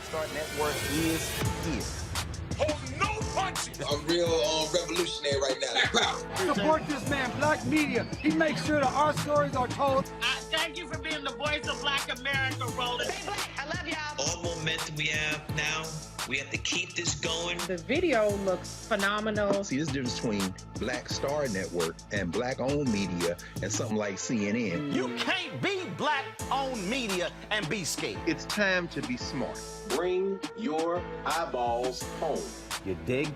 Start Network is here. Hold no punches. I'm real revolutionary right now. Support this man, Black Media. He makes sure that our stories are told. Thank you for being the voice of Black America, Roland. Stay black. I love y'all. All momentum we have now, we have to keep this going. The video looks phenomenal. See, there's a difference between Black Star Network and Black-owned media and something like CNN. You can't be Black-owned media and be scared. It's time to be smart. Bring your eyeballs home. You dig?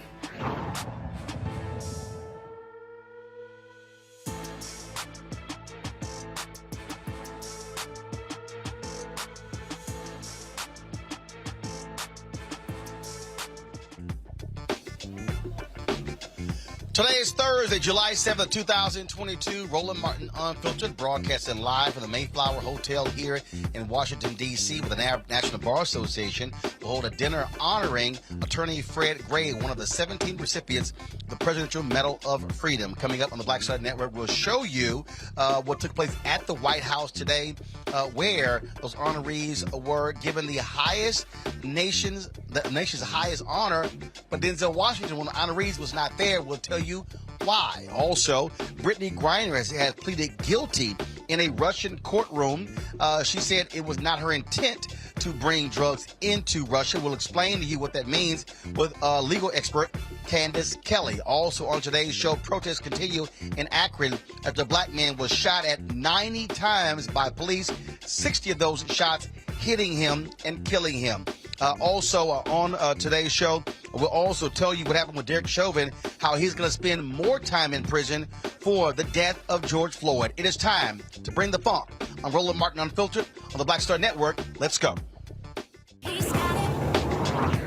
Today is Thursday, July 7th, 2022. Roland Martin Unfiltered, broadcasting live from the Mayflower Hotel here in Washington, D.C. with the National Bar Association. Will hold a dinner honoring Attorney Fred Gray, one of the 17 recipients of the Presidential Medal of Freedom. Coming up on the Black Star Network, we'll show you what took place at the White House today, where those honorees were given the nation's highest honor. But Denzel Washington, when the honorees was not there, will tell you why. Also, Brittney Griner has pleaded guilty in a Russian courtroom. She said it was not her intent to bring drugs into Russia. We'll explain to you what that means with legal expert Candace Kelly. Also on today's show, protests continue in Akron after a black man was shot at 90 times by police, 60 of those shots hitting him and killing him. Also on today's show, we'll also tell you what happened with Derek Chauvin, how he's going to spend more time in prison for the death of George Floyd. It is time to bring the funk. I'm Roland Martin Unfiltered on the Black Star Network. Let's go. He's got it.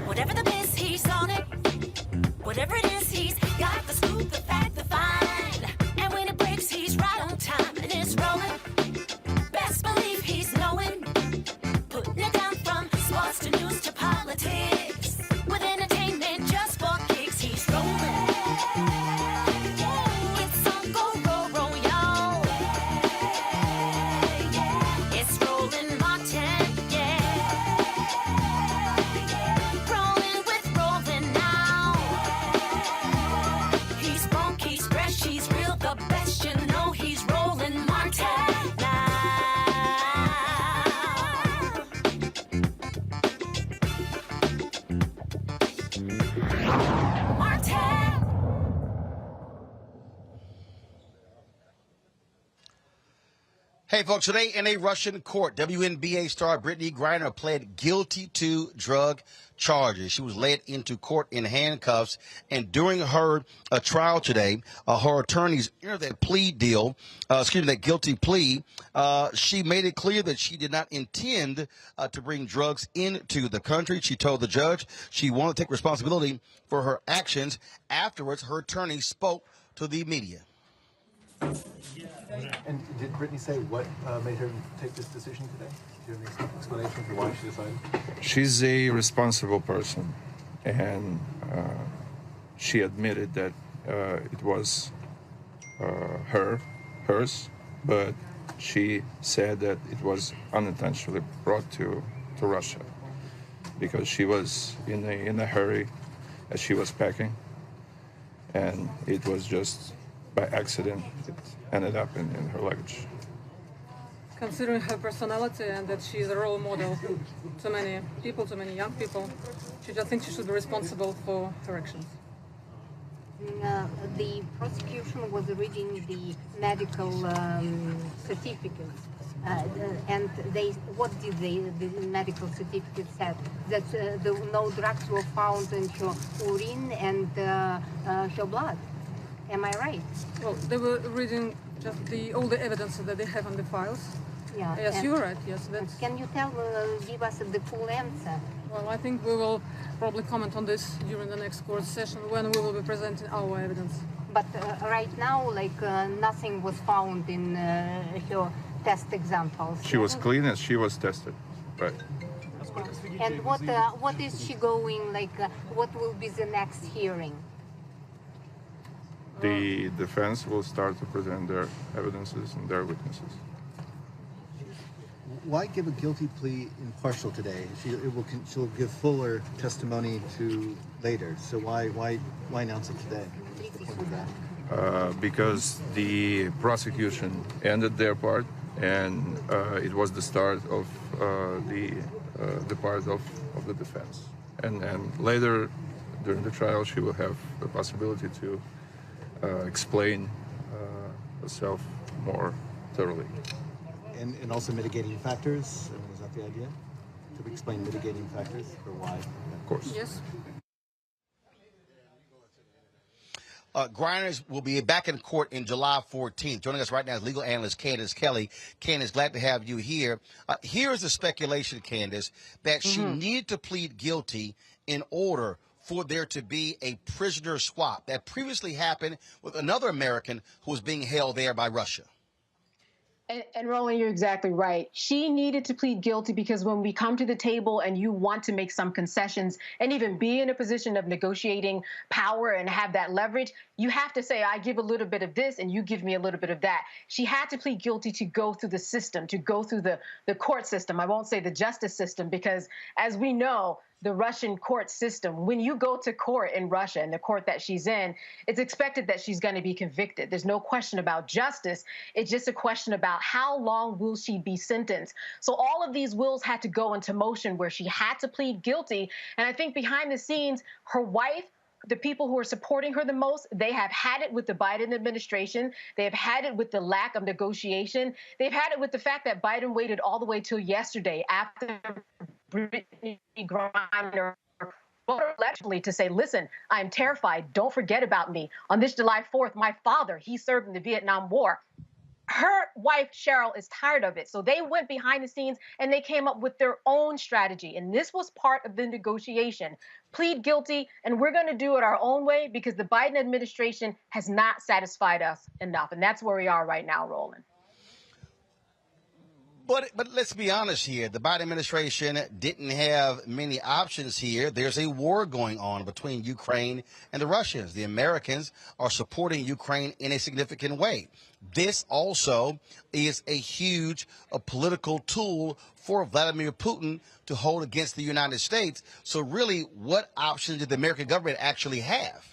Whatever the biz, he's on it. Whatever it is, he's got the scoop, the fact, the find. And when it breaks, he's right on time and it's rolling. Best believe he's knowing. Putting it down from sports to news to politics. With entertainment just for kicks, he's rolling. It's on Go, Roll, Roll, y'all. Hey, folks, today in a Russian court, WNBA star Brittney Griner pled guilty to drug charges. She was led into court in handcuffs, and during her trial today, her attorneys entered that that guilty plea. She made it clear that she did not intend to bring drugs into the country. She told the judge she wanted to take responsibility for her actions. Afterwards, her attorney spoke to the media. And did Brittney say what made her take this decision today? Do you have any explanation for why she decided? She's a responsible person, and she admitted that it was hers, but she said that it was unintentionally brought to Russia because she was in a hurry as she was packing, and it was just by accident it ended up in her luggage. Considering her personality and that she is a role model to many people, to many young people, she just thinks she should be responsible for her actions. The prosecution was reading the medical certificates, and what did the medical certificate say? That no drugs were found in her urine and her blood. Am I right? Well, they were reading just all the evidence that they have on the files. Yeah. Yes, you're right. Yes. Can you give us the full answer? Well, I think we will probably comment on this during the next court session when we will be presenting our evidence. But right now, nothing was found in her test examples. She was clean as she was tested, right? And what is she going, what will be the next hearing? The defense will start to present their evidences and their witnesses. Why give a guilty plea impartial today? She'll give fuller testimony to later. So why announce it today? What's the point of that? Because the prosecution ended their part, and it was the start of the part of the defense. And later during the trial, she will have the possibility to explain herself more thoroughly. And also mitigating factors? I mean, is that the idea? To explain mitigating factors for why? Of course. Yes. Griners will be back in court in July 14th. Joining us right now is legal analyst Candace Kelly. Candace, glad to have you here. Here's the speculation, Candace, that she needed to plead guilty in order for there to be a prisoner swap that previously happened with another American who was being held there by Russia. And Roland, you're exactly right. She needed to plead guilty because when we come to the table and you want to make some concessions and even be in a position of negotiating power and have that leverage, you have to say, I give a little bit of this and you give me a little bit of that. She had to plead guilty to go through the system, to go through the court system. I won't say the justice system because, as we know, the Russian court system, when you go to court in Russia, and the court that she's in, it's expected that she's going to be convicted. There's no question about justice. It's just a question about how long will she be sentenced. So all of these wills had to go into motion where she had to plead guilty. And I think behind the scenes, her wife, the people who are supporting her the most, they have had it with the Biden administration. They have had it with the lack of negotiation. They've had it with the fact that Biden waited all the way till yesterday after Brittney Griner allegedly to say, listen, I'm terrified. Don't forget about me. On this July 4th, my father, he served in the Vietnam War. Her wife, Cheryl, is tired of it. So they went behind the scenes and they came up with their own strategy. And this was part of the negotiation. Plead guilty, and we're going to do it our own way because the Biden administration has not satisfied us enough. And that's where we are right now, Roland. But let's be honest here. The Biden administration didn't have many options here. There's a war going on between Ukraine and the Russians. The Americans are supporting Ukraine in a significant way. This also is a huge political tool for Vladimir Putin to hold against the United States. So really, what options did the American government actually have?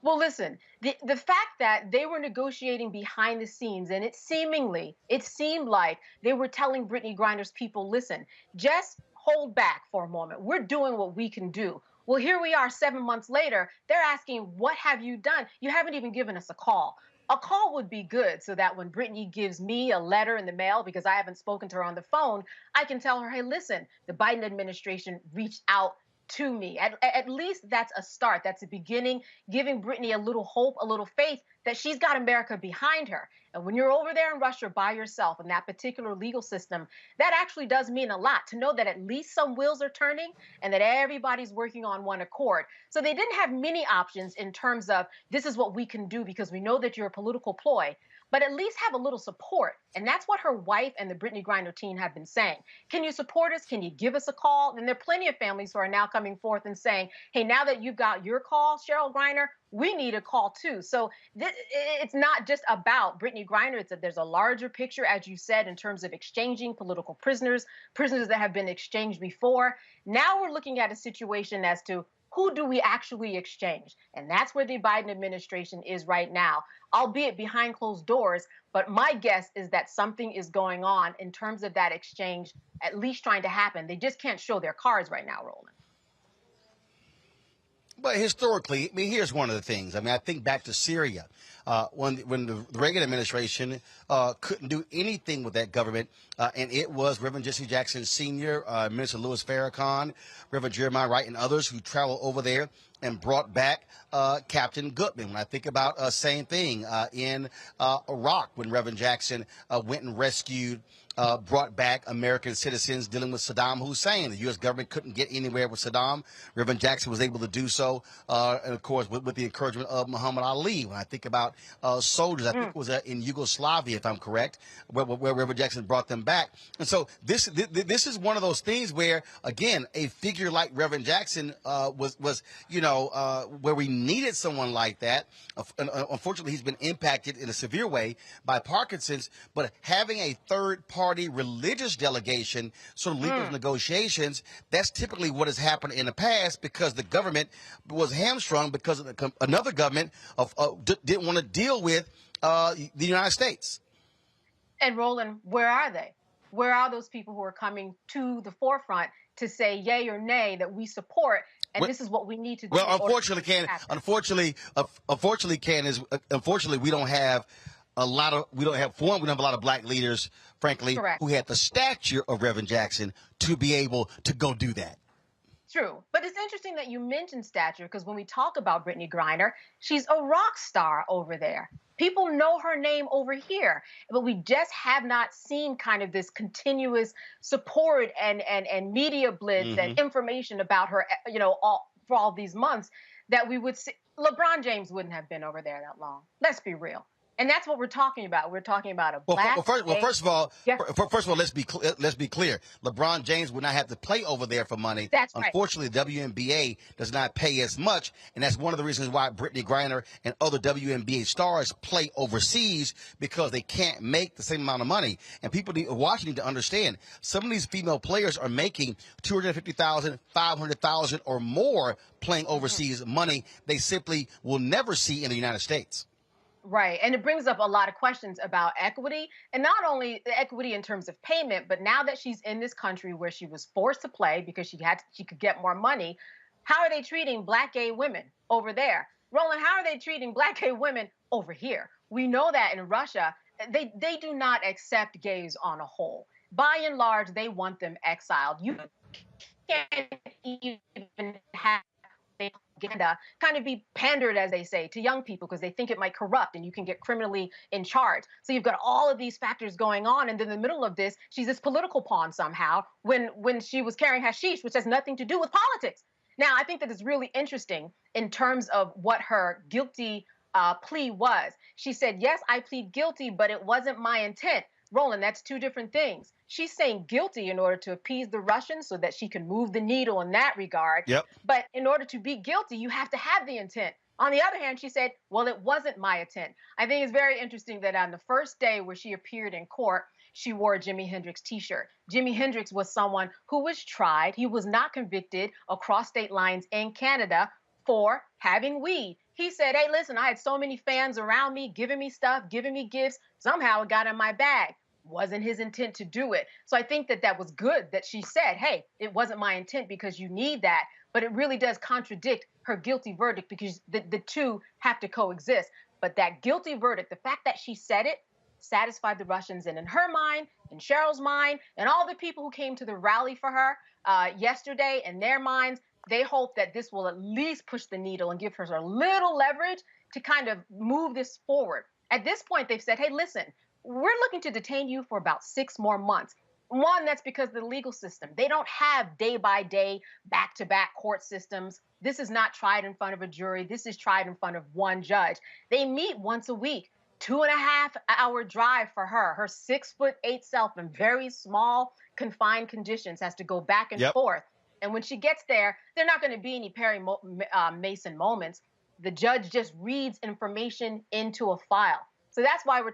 Well, listen, the fact that they were negotiating behind the scenes and it seemed like they were telling Brittney Griner's people, listen, just hold back for a moment. We're doing what we can do. Well, here we are 7 months later. They're asking, what have you done? You haven't even given us a call. a call would be good so that when Brittney gives me a letter in the mail, because I haven't spoken to her on the phone, I can tell her, hey, listen, the Biden administration reached out to me. At least that's a start. That's a beginning, giving Brittney a little hope, a little faith that she's got America behind her. And when you're over there in Russia by yourself in that particular legal system, that actually does mean a lot to know that at least some wheels are turning and that everybody's working on one accord. So they didn't have many options in terms of this is what we can do because we know that you're a political ploy, but at least have a little support. And that's what her wife and the Brittney Griner team have been saying. Can you support us? Can you give us a call? And there are plenty of families who are now coming forth and saying, hey, now that you've got your call, Cheryl Griner, we need a call too. So it's not just about Brittney Griner. There's a larger picture, as you said, in terms of exchanging political prisoners, prisoners that have been exchanged before. Now we're looking at a situation as to who do we actually exchange? And that's where the Biden administration is right now, albeit behind closed doors. But my guess is that something is going on in terms of that exchange, at least trying to happen. They just can't show their cards right now, Roland. But historically, I mean, here's one of the things. I mean, I think back to Syria, when the Reagan administration couldn't do anything with that government, and it was Rev Jesse Jackson Sr., Minister Louis Farrakhan, Rev Jeremiah Wright, and others who traveled over there and brought back Captain Gutman. When I think about same thing in Iraq, when Reverend Jackson went and rescued, brought back American citizens dealing with Saddam Hussein. The U.S. government couldn't get anywhere with Saddam. Reverend Jackson was able to do so, and of course, with the encouragement of Muhammad Ali. When I think about soldiers, I think it was in Yugoslavia, if I'm correct, where Reverend Jackson brought them back. And so this is one of those things where, again, a figure like Reverend Jackson was where we needed someone like that. Unfortunately, he's been impacted in a severe way by Parkinson's, but having a third-party religious delegation sort of lead those negotiations, that's typically what has happened in the past because the government was hamstrung because of another government didn't want to deal with the United States. And Roland, where are they? Where are those people who are coming to the forefront to say yay or nay that we support? And this is what we need to do. Well, unfortunately, we don't have a lot of we don't have a lot of black leaders, frankly, Correct. who had the stature of Reverend Jackson to be able to go do that. True. But it's interesting that you mentioned stature because when we talk about Brittney Griner, she's a rock star over there. People know her name over here, but we just have not seen kind of this continuous support and media blitz and information about her, for all these months that we would see. LeBron James wouldn't have been over there that long. Let's be real. And that's what we're talking about. We're talking about a black. First of all, let's be clear. LeBron James would not have to play over there for money. That's right. Unfortunately, WNBA does not pay as much, and that's one of the reasons why Brittney Griner and other WNBA stars play overseas because they can't make the same amount of money. And people watching need to understand some of these female players are making $250,000, $500,000 or more playing overseas money they simply will never see in the United States. Right. And it brings up a lot of questions about equity, and not only the equity in terms of payment, but now that she's in this country where she was forced to play because she could get more money, how are they treating black gay women over there? Roland, how are they treating black gay women over here? We know that in Russia, they do not accept gays on a whole. By and large, they want them exiled. You can't even have propaganda kind of be pandered, as they say, to young people because they think it might corrupt and you can get criminally in charge. So you've got all of these factors going on, and in the middle of this, she's this political pawn somehow when she was carrying hashish, which has nothing to do with politics. Now, I think that it's really interesting in terms of what her guilty plea was. She said, yes, I plead guilty, but it wasn't my intent. Roland, that's two different things. She's saying guilty in order to appease the Russians so that she can move the needle in that regard. Yep. But in order to be guilty, you have to have the intent. On the other hand, she said, well, it wasn't my intent. I think it's very interesting that on the first day where she appeared in court, she wore a Jimi Hendrix T-shirt. Jimi Hendrix was someone who was tried. He was not convicted across state lines in Canada for having weed. He said, hey, listen, I had so many fans around me, giving me stuff, giving me gifts. Somehow it got in my bag. Wasn't his intent to do it. So I think that was good that she said, hey, it wasn't my intent because you need that. But it really does contradict her guilty verdict because the two have to coexist. But that guilty verdict, the fact that she said it, satisfied the Russians. And in her mind, in Cheryl's mind, and all the people who came to the rally for her yesterday, in their minds, they hope that this will at least push the needle and give her a little leverage to kind of move this forward. At this point, they've said, hey, listen, we're looking to detain you for about 6 more months. One, that's because of the legal system. They don't have day-by-day, back-to-back court systems. This is not tried in front of a jury. This is tried in front of one judge. They meet once a week. 2.5-hour drive for her. Her 6'8" self in very small, confined conditions has to go back and forth. And when she gets there, they're not going to be any Perry Mason moments. The judge just reads information into a file. So that's why we're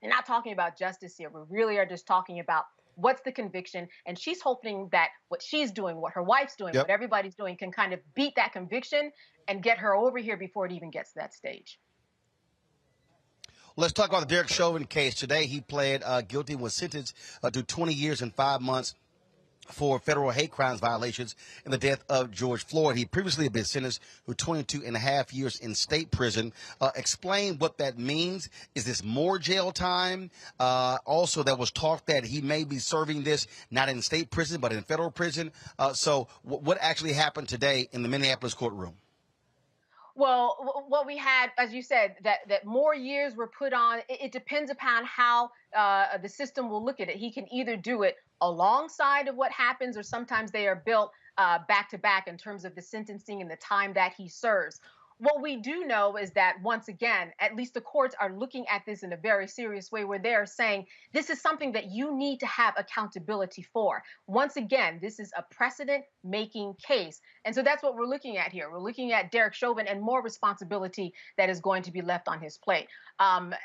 not talking about justice here. We really are just talking about what's the conviction. And she's hoping that what she's doing, what her wife's doing, what everybody's doing can kind of beat that conviction and get her over here before it even gets to that stage. Let's talk about the Derek Chauvin case. Today, he pled guilty and was sentenced to 20 years and 5 months for federal hate crimes violations in the death of George Floyd. He previously had been sentenced to 22.5 years in state prison. Explain what that means. Is this more jail time? Also, there was talk that he may be serving this not in state prison, but in federal prison. So what actually happened today in the Minneapolis courtroom? Well, what we had, as you said, that more years were put on. It depends upon how the system will look at it. He can either do it alongside of what happens, or sometimes they are built back to back in terms of the sentencing and the time that he serves. What we do know is that, once again, at least the courts are looking at this in a very serious way, where they're saying this is something that you need to have accountability for. Once again, this is a precedent-making case. And so that's what we're looking at here. We're looking at Derek Chauvin and more responsibility that is going to be left on his plate. And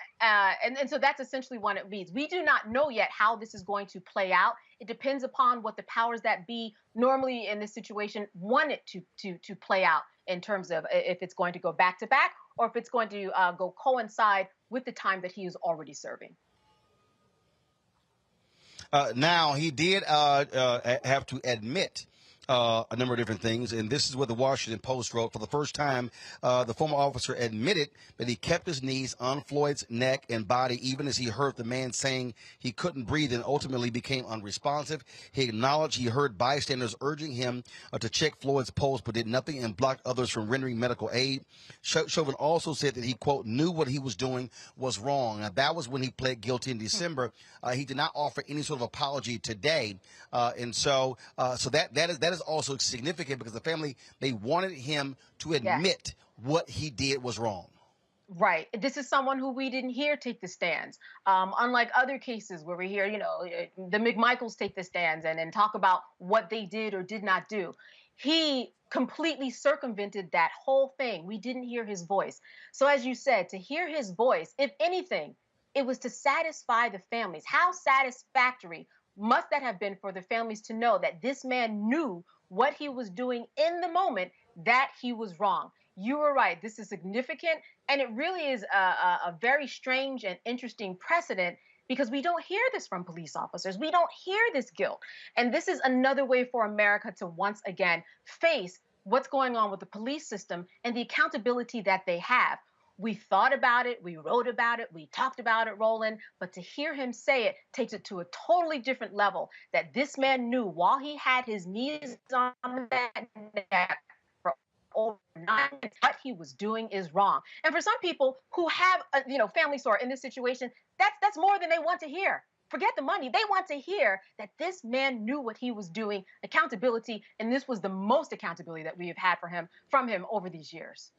so that's essentially what it means. We do not know yet how this is going to play out. It depends upon what the powers that be normally in this situation want it to play out, in terms of if it's going to go back to back or if it's going to go coincide with the time that he is already serving. Now, he did have to admit a number of different things, and this is what the Washington Post wrote. For the first time, the former officer admitted that he kept his knees on Floyd's neck and body, even as he heard the man saying he couldn't breathe, and ultimately became unresponsive. He acknowledged he heard bystanders urging him to check Floyd's pulse, but did nothing and blocked others from rendering medical aid. Chauvin also said that he, quote, knew what he was doing was wrong. Now, that was when he pled guilty in December. He did not offer any sort of apology today, and so that is also significant, because the family, they wanted him to admit what he did was wrong. Right. This is someone who we didn't hear take the stands. Unlike other cases where we hear, the McMichaels take the stands and talk about what they did or did not do. He completely circumvented that whole thing. We didn't hear his voice. So as you said, to hear his voice, if anything, it was to satisfy the families. How satisfactory must that have been for the families to know that this man knew what he was doing in the moment, that he was wrong? You were right. This is significant, and it really is a very strange and interesting precedent, because we don't hear this from police officers. We don't hear this guilt. And this is another way for America to once again face what's going on with the police system and the accountability that they have. We thought about it, we wrote about it, we talked about it, Roland, but to hear him say it takes it to a totally different level, that this man knew while he had his knees on that neck for over 9 minutes, what he was doing is wrong. And for some people who have, families who are in this situation, that's more than they want to hear. Forget the money. They want to hear that this man knew what he was doing, accountability, and this was the most accountability that we have had from him over these years.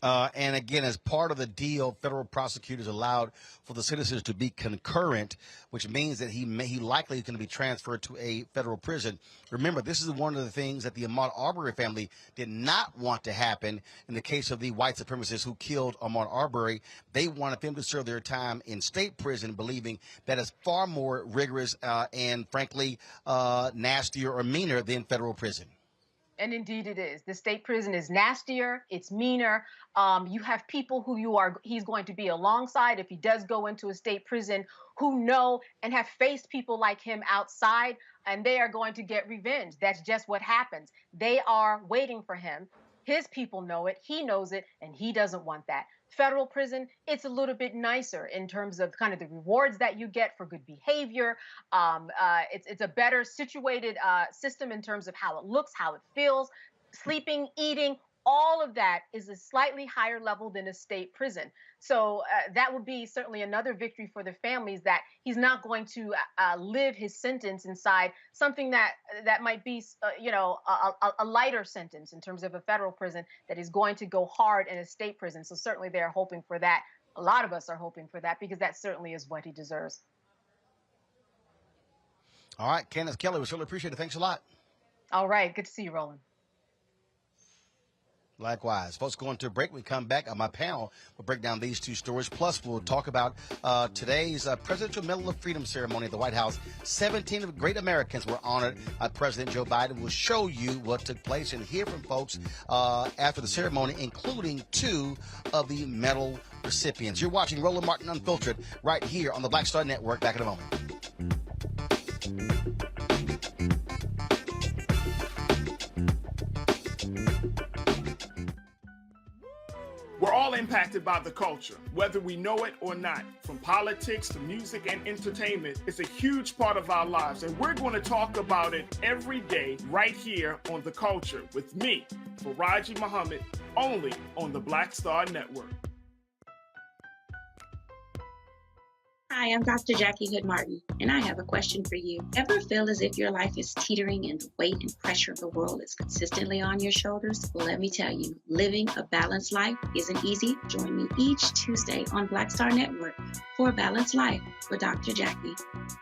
And again, as part of the deal, federal prosecutors allowed for the sentences to be concurrent, which means that he likely is going to be transferred to a federal prison. Remember, this is one of the things that the Ahmaud Arbery family did not want to happen in the case of the white supremacists who killed Ahmaud Arbery. They wanted them to serve their time in state prison, believing that is far more rigorous and, frankly, nastier or meaner than federal prison. And indeed it is. The state prison is nastier, it's meaner. You have people who he's going to be alongside if he does go into a state prison, who know and have faced people like him outside, and they are going to get revenge. That's just what happens. They are waiting for him. His people know it, he knows it, and he doesn't want that. Federal prison, it's a little bit nicer in terms of kind of the rewards that you get for good behavior. It's a better situated system in terms of how it looks, how it feels, sleeping, eating. All of that is a slightly higher level than a state prison. So that would be certainly another victory for the families, that he's not going to live his sentence inside something that might be, a lighter sentence in terms of a federal prison that is going to go hard in a state prison. So certainly they're hoping for that. A lot of us are hoping for that because that certainly is what he deserves. All right, Candace Kelly, we certainly appreciate it. Thanks a lot. All right, good to see you, Roland. Likewise. Folks, going to a break. We come back on my panel. We'll break down these two stories. Plus, we'll talk about today's Presidential Medal of Freedom ceremony at the White House. 17 of great Americans were honored by President Joe Biden. We'll show you what took place and hear from folks after the ceremony, including 2 of the medal recipients. You're watching Roland Martin Unfiltered right here on the Black Star Network. Back in a moment. We're all impacted by the culture, whether we know it or not. From politics to music and entertainment, it's a huge part of our lives, and we're going to talk about it every day right here on The Culture with me, Faraji Muhammad, only on the Black Star Network. Hi, I'm Dr. Jackie Hood Martin, and I have a question for you. Ever feel as if your life is teetering and the weight and pressure of the world is consistently on your shoulders? Well, let me tell you, living a balanced life isn't easy. Join me each Tuesday on Black Star Network for A Balanced Life with Dr. Jackie.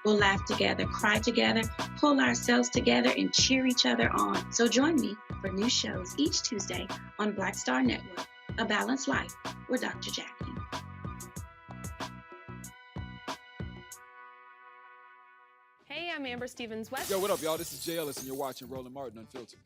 We'll laugh together, cry together, pull ourselves together, and cheer each other on. So join me for new shows each Tuesday on Black Star Network, A Balanced Life with Dr. Jackie. Hey, I'm Amber Stevens-West. Yo, what up, y'all? This is Jay Ellis, and you're watching Roland Martin Unfiltered.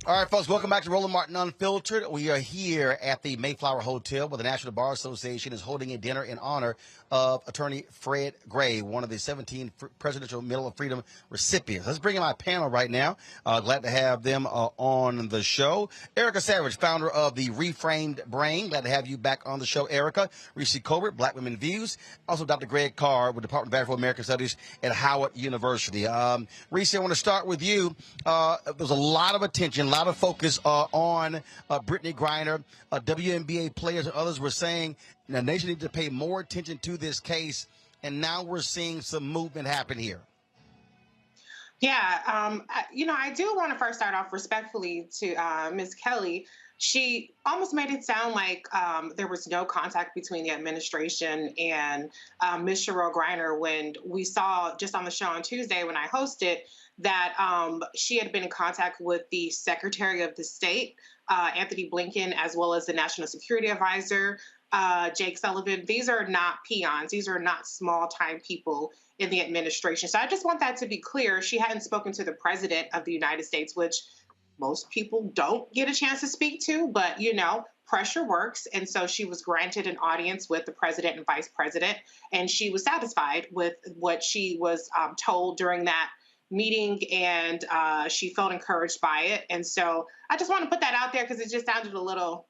All right, folks, welcome back to Roland Martin Unfiltered. We are here at the Mayflower Hotel where the National Bar Association is holding a dinner in honor of Attorney Fred Gray, one of the 17 Presidential Medal of Freedom recipients. Let's bring in my panel right now. Glad to have them on the show. Erica Savage, founder of the Reframed Brain. Glad to have you back on the show, Erica. Reese Colbert, Black Women Views. Also, Dr. Greg Carr with the Department of Afro-American Studies at Howard University. Reese, I want to start with you. There's a lot of attention, a lot of focus on Brittney Griner. WNBA players and others were saying the nation needs to pay more attention to this case, and now we're seeing some movement happen here. Yeah, I do want to first start off respectfully to Ms. Kelly. She almost made it sound like there was no contact between the administration and Ms. Cheryl Griner, when we saw just on the show on Tuesday when I hosted that she had been in contact with the Secretary of the State, Anthony Blinken, as well as the National Security Advisor, Jake Sullivan. These are not peons. These are not small-time people in the administration. So I just want that to be clear. She hadn't spoken to the President of the United States, which most people don't get a chance to speak to, but, pressure works. And so she was granted an audience with the President and Vice President, and she was satisfied with what she was told during that meeting, and she felt encouraged by it. And so I just want to put that out there because it just sounded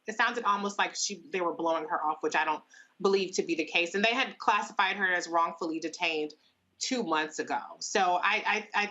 it sounded almost like they were blowing her off, which I don't believe to be the case. And they had classified her as wrongfully detained 2 months ago. So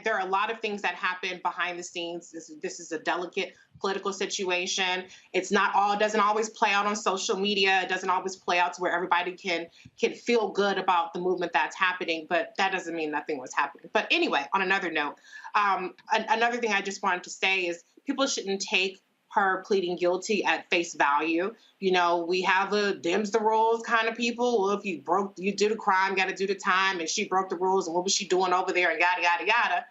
there are a lot of things that happen behind the scenes. This is a delicate political situation. Doesn't always play out on social media. It doesn't always play out to where everybody can feel good about the movement that's happening, but that doesn't mean nothing was happening. But anyway, on another note, another thing I just wanted to say is people shouldn't take her pleading guilty at face value. We have a dims the rules kind of people. Well, if you do the crime, got to do the time, and she broke the rules, and what was she doing over there, and yada, yada, yada.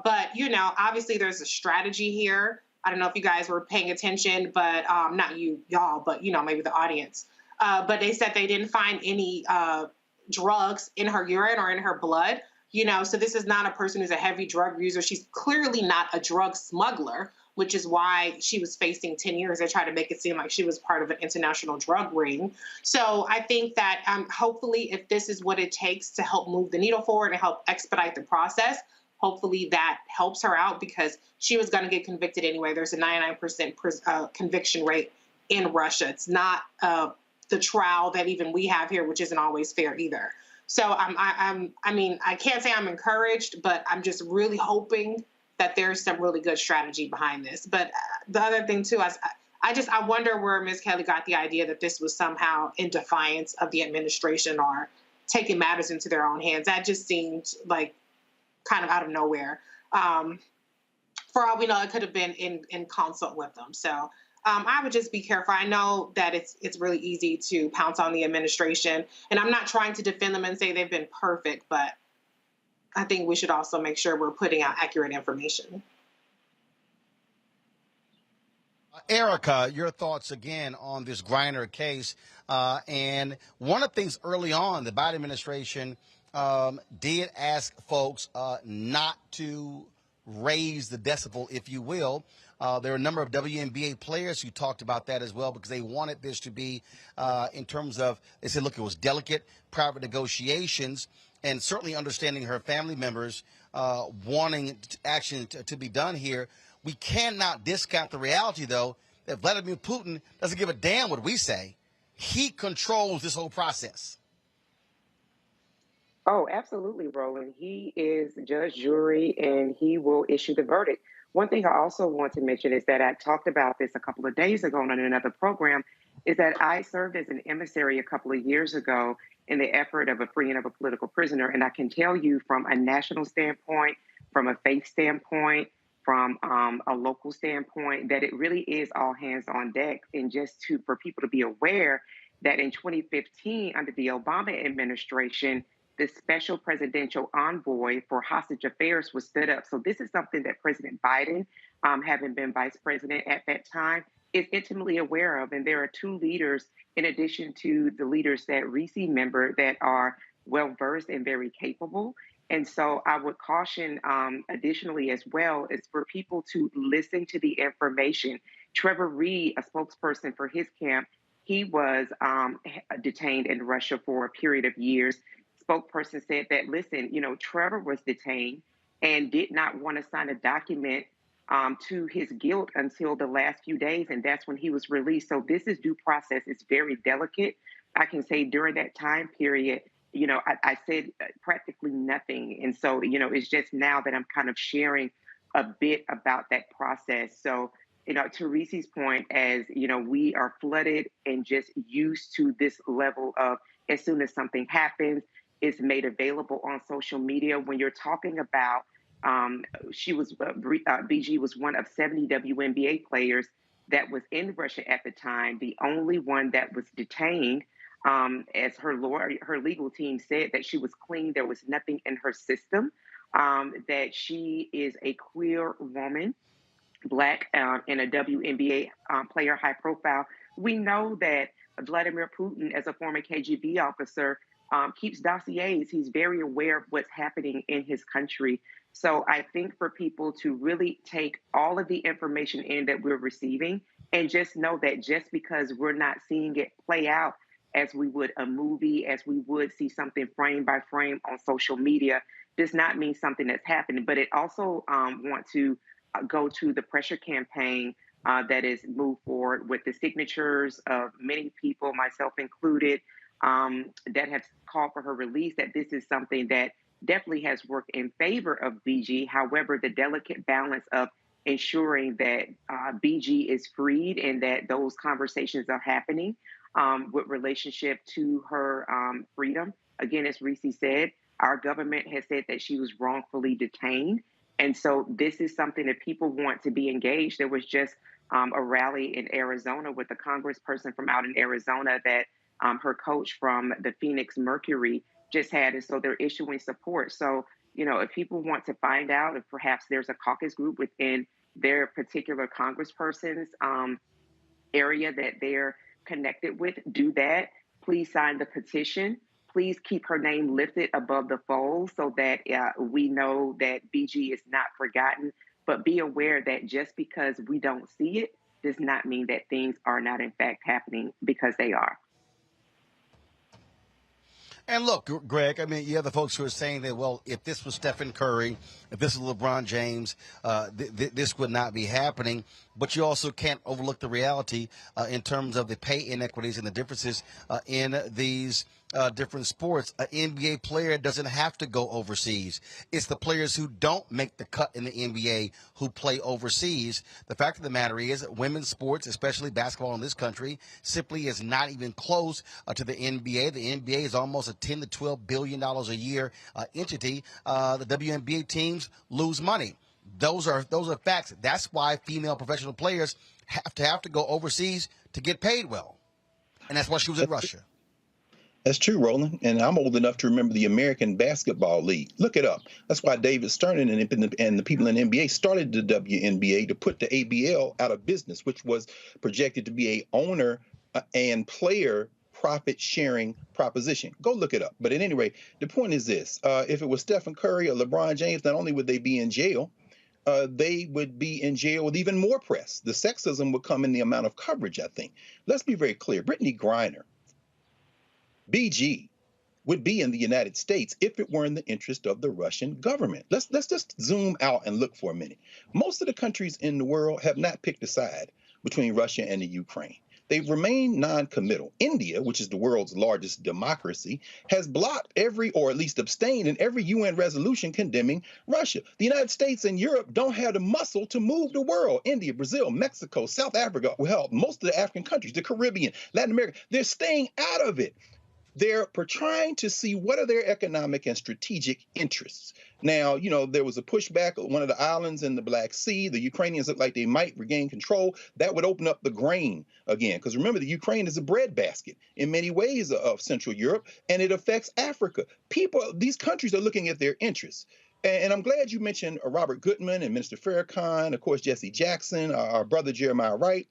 But, obviously there's a strategy here. I don't know if you guys were paying attention, but not y'all, but maybe the audience. But they said they didn't find any drugs in her urine or in her blood. So this is not a person who's a heavy drug user. She's clearly not a drug smuggler, which is why she was facing 10 years. They tried to make it seem like she was part of an international drug ring. So I think that hopefully if this is what it takes to help move the needle forward and help expedite the process, hopefully that helps her out, because she was going to get convicted anyway. There's a 99% conviction rate in Russia. It's not the trial that even we have here, which isn't always fair either. So I can't say I'm encouraged, but I'm just really hoping that there's some really good strategy behind this. But the other thing too, I wonder where Ms. Kelly got the idea that this was somehow in defiance of the administration or taking matters into their own hands. That just seemed like kind of out of nowhere. For all we know, it could have been in consult with them. So I would just be careful. I know that it's really easy to pounce on the administration, and I'm not trying to defend them and say they've been perfect, but I think we should also make sure we're putting out accurate information. Erica, your thoughts again on this Griner case. And one of the things early on, the Biden administration did ask folks not to raise the decibel, if you will. There are a number of WNBA players who talked about that as well, because they wanted this to be in terms of, they said, look, it was delicate, private negotiations, and certainly understanding her family members wanting action to be done here. We cannot discount the reality, though, that Vladimir Putin doesn't give a damn what we say. He controls this whole process. Oh, absolutely, Roland. He is judge, jury, and he will issue the verdict. One thing I also want to mention is that I talked about this a couple of days ago on another program, is that I served as an emissary a couple of years ago in the effort of a freeing of a political prisoner. And I can tell you from a national standpoint, from a faith standpoint, from a local standpoint, that it really is all hands on deck. And just for people to be aware that in 2015, under the Obama administration, the special presidential envoy for hostage affairs was stood up. So this is something that President Biden, having been vice president at that time, is intimately aware of. And there are two leaders, in addition to the leaders that Reese member, that are well-versed and very capable. And so I would caution additionally as well is for people to listen to the information. Trevor Reed, a spokesperson for his camp, he was detained in Russia for a period of years. Spokesperson said that, listen, Trevor was detained and did not want to sign a document to his guilt until the last few days, and that's when he was released. So this is due process. It's very delicate. I can say during that time period, I said practically nothing. And so, it's just now that I'm kind of sharing a bit about that process. So, to Reese's point, as, we are flooded and just used to this level of, as soon as something happens, it's made available on social media. When you're talking about, BG was one of 70 WNBA players that was in Russia at the time, the only one that was detained. As her legal team said, that she was clean. There was nothing in her system, that she is a queer woman, Black, and a WNBA player, high profile. We know that Vladimir Putin, as a former KGB officer, keeps dossiers. He's very aware of what's happening in his country. So I think for people to really take all of the information in that we're receiving and just know that just because we're not seeing it play out as we would a movie, as we would see something frame by frame on social media, does not mean something that's happening. But it also want to go to the pressure campaign that is moved forward with the signatures of many people, myself included, that have called for her release, that this is something that definitely has worked in favor of BG. However, the delicate balance of ensuring that BG is freed and that those conversations are happening with relationship to her freedom. Again, as Reese said, our government has said that she was wrongfully detained. And so this is something that people want to be engaged. There was just a rally in Arizona with a congressperson from out in Arizona that her coach from the Phoenix Mercury just had. And so they're issuing support. So, if people want to find out if perhaps there's a caucus group within their particular congressperson's area that they're connected with, do that. Please sign the petition. Please keep her name lifted above the fold so that we know that BG is not forgotten. But be aware that just because we don't see it does not mean that things are not in fact happening, because they are. And look, Greg, I mean, you have the folks who are saying that, well, if this was Stephen Curry, if this was LeBron James, this would not be happening. But you also can't overlook the reality in terms of the pay inequities and the differences in these different sports. An NBA player doesn't have to go overseas. It's the players who don't make the cut in the NBA who play overseas. The fact of the matter is that women's sports, especially basketball in this country, simply is not even close to the NBA. The NBA is almost a $10 to $12 billion a year entity. The WNBA teams lose money. Those are facts. That's why female professional players have to go overseas to get paid well. And that's why she was in Russia. That's true, Roland. And I'm old enough to remember the American Basketball League. Look it up. That's why David Stern and the people in the NBA started the WNBA to put the ABL out of business, which was projected to be a owner and player profit-sharing proposition. Go look it up. But at any rate, the point is this. If it was Stephen Curry or LeBron James, not only would they be in jail, they would be in jail with even more press. The sexism would come in the amount of coverage, I think. Let's be very clear. Brittney Griner, BG, would be in the United States if it were in the interest of the Russian government. Let's just zoom out and look for a minute. Most of the countries in the world have not picked a side between Russia and the Ukraine. They've remained non-committal. India, which is the world's largest democracy, has blocked every, or at least abstained in every UN resolution condemning Russia. The United States and Europe don't have the muscle to move the world. India, Brazil, Mexico, South Africa, well, most of the African countries, the Caribbean, Latin America, they're staying out of it. They're trying to see what are their economic and strategic interests. Now, you know, there was a pushback on one of the islands in the Black Sea. The Ukrainians look like they might regain control. That would open up the grain again. Because remember, the Ukraine is a breadbasket in many ways of Central Europe, and it affects Africa. These countries are looking at their interests. And I'm glad you mentioned Robert Goodman and Minister Farrakhan, of course, Jesse Jackson, our brother Jeremiah Wright.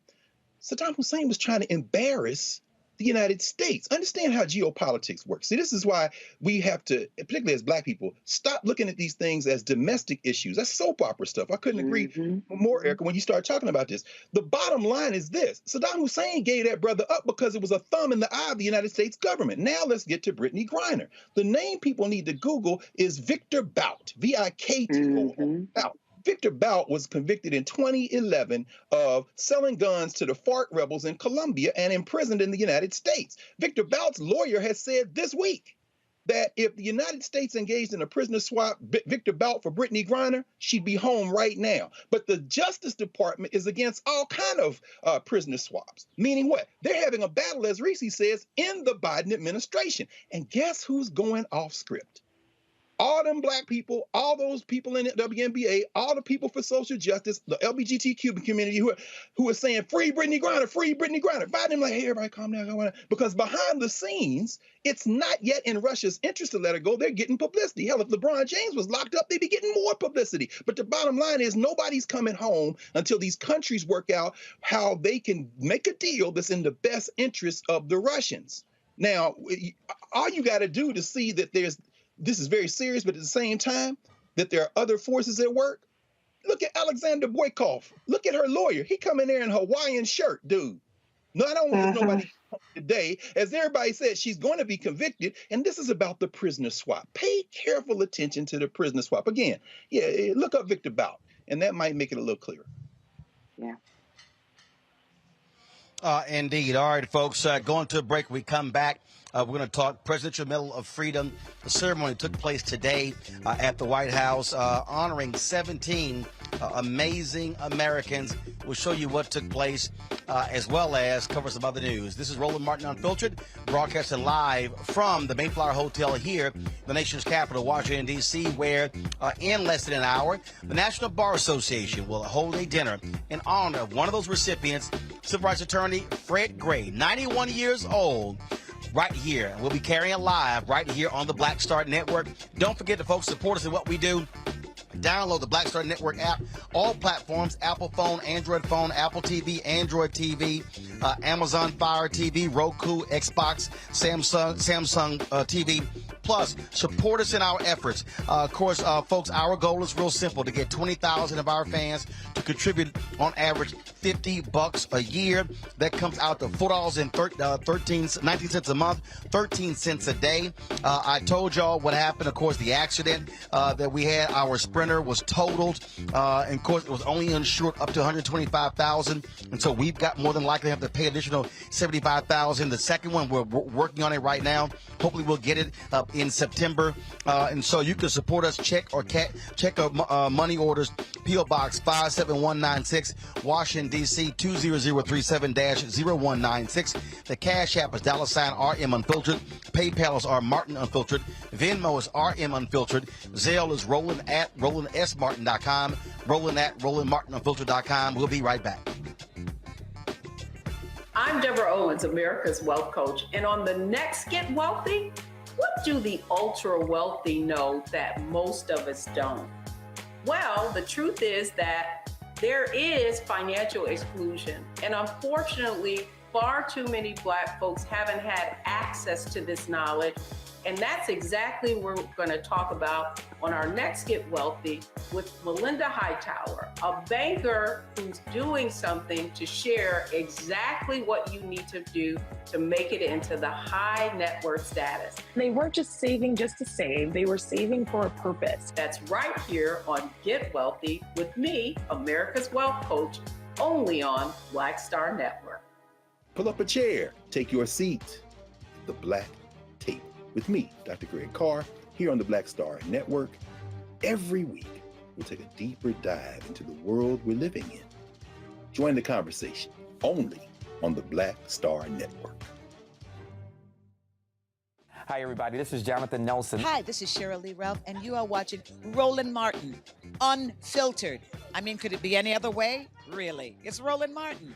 Saddam Hussein was trying to embarrass the United States. Understand how geopolitics works. See, this is why we have to, particularly as Black people, stop looking at these things as domestic issues. That's soap opera stuff. I couldn't agree more, Erica, when you start talking about this. The bottom line is this. Saddam Hussein gave that brother up because it was a thumb in the eye of the United States government. Now let's get to Brittney Griner. The name people need to Google is Victor Bout, V-I-K-T-O, Bout. Victor Bout was convicted in 2011 of selling guns to the FARC rebels in Colombia and imprisoned in the United States. Victor Bout's lawyer has said this week that if the United States engaged in a prisoner swap, Victor Bout for Brittney Griner, she'd be home right now. But the Justice Department is against all kind of prisoner swaps. Meaning what? They're having a battle, as Reese says, in the Biden administration. And guess who's going off script? All them Black people, all those people in the WNBA, all the people for social justice, the LGBTQ community who are saying, free Brittney Griner, free Brittney Griner. Biden like, hey, everybody calm down. Because behind the scenes, it's not yet in Russia's interest to let her go. They're getting publicity. Hell, if LeBron James was locked up, they'd be getting more publicity. But the bottom line is nobody's coming home until these countries work out how they can make a deal that's in the best interest of the Russians. Now, all you got to do to see that this is very serious, but at the same time, that there are other forces at work. Look at Alexander Boykov. Look at her lawyer. He come in there in a Hawaiian shirt, dude. No, I don't want nobody today. As everybody said, she's going to be convicted, and this is about the prisoner swap. Pay careful attention to the prisoner swap. Again, yeah, look up Victor Bout, and that might make it a little clearer. Yeah. Indeed. All right, folks, going to a break. We come back. We're going to talk Presidential Medal of Freedom. The ceremony took place today at the White House, honoring 17 amazing Americans. We'll show you what took place, as well as cover some other news. This is Roland Martin Unfiltered, broadcasting live from the Mayflower Hotel here, the nation's capital, Washington, D.C., where in less than an hour, the National Bar Association will hold a dinner in honor of one of those recipients, civil rights attorney Fred Gray, 91 years old. Right here. We'll be carrying it live right here on the Black Star Network. Don't forget to, folks, support us in what we do. Download the Black Star Network app, all platforms, Apple phone, Android phone, Apple TV, Android TV, Amazon Fire TV, Roku, Xbox, Samsung TV. Plus, support us in our efforts. Of course, folks, our goal is real simple, to get 20,000 of our fans to contribute on average $50 a year. That comes out to $4.19 a month, 13 cents a day. I told y'all what happened. Of course, the accident that we had, our Sprinter was totaled. And of course, it was only insured up to $125,000. And so we've got more than likely have to pay additional $75,000. The second one, we're working on it right now. Hopefully we'll get it in September. And so you can support us. Check our money orders. P.O. Box 57196, Washington, D.C. 20037-0196. The Cash App is $RM Unfiltered. PayPal is R Martin Unfiltered. Venmo is RM Unfiltered. Zelle is Roland at RolandSMartin.com. Roland at RolandMartinUnfiltered.com. We'll be right back. I'm Deborah Owens, America's Wealth Coach. And on the next Get Wealthy, what do the ultra wealthy know that most of us don't? Well, the truth is that there is financial exclusion. And unfortunately, far too many Black folks haven't had access to this knowledge. And that's exactly what we're going to talk about on our next Get Wealthy with Melinda Hightower, a banker who's doing something to share exactly what you need to do to make it into the high net worth status. They weren't just saving just to save, they were saving for a purpose. That's right here on Get Wealthy with me, America's Wealth Coach, only on Black Star Network. Pull up a chair, take your seat. The Black Tape with me, Dr. Greg Carr, here on the Black Star Network. Every week, we'll take a deeper dive into the world we're living in. Join the conversation only on the Black Star Network. Hi, everybody. This is Jonathan Nelson. Hi, this is Cheryl Lee Ralph, and you are watching Roland Martin, Unfiltered. I mean, could it be any other way? Really? It's Roland Martin.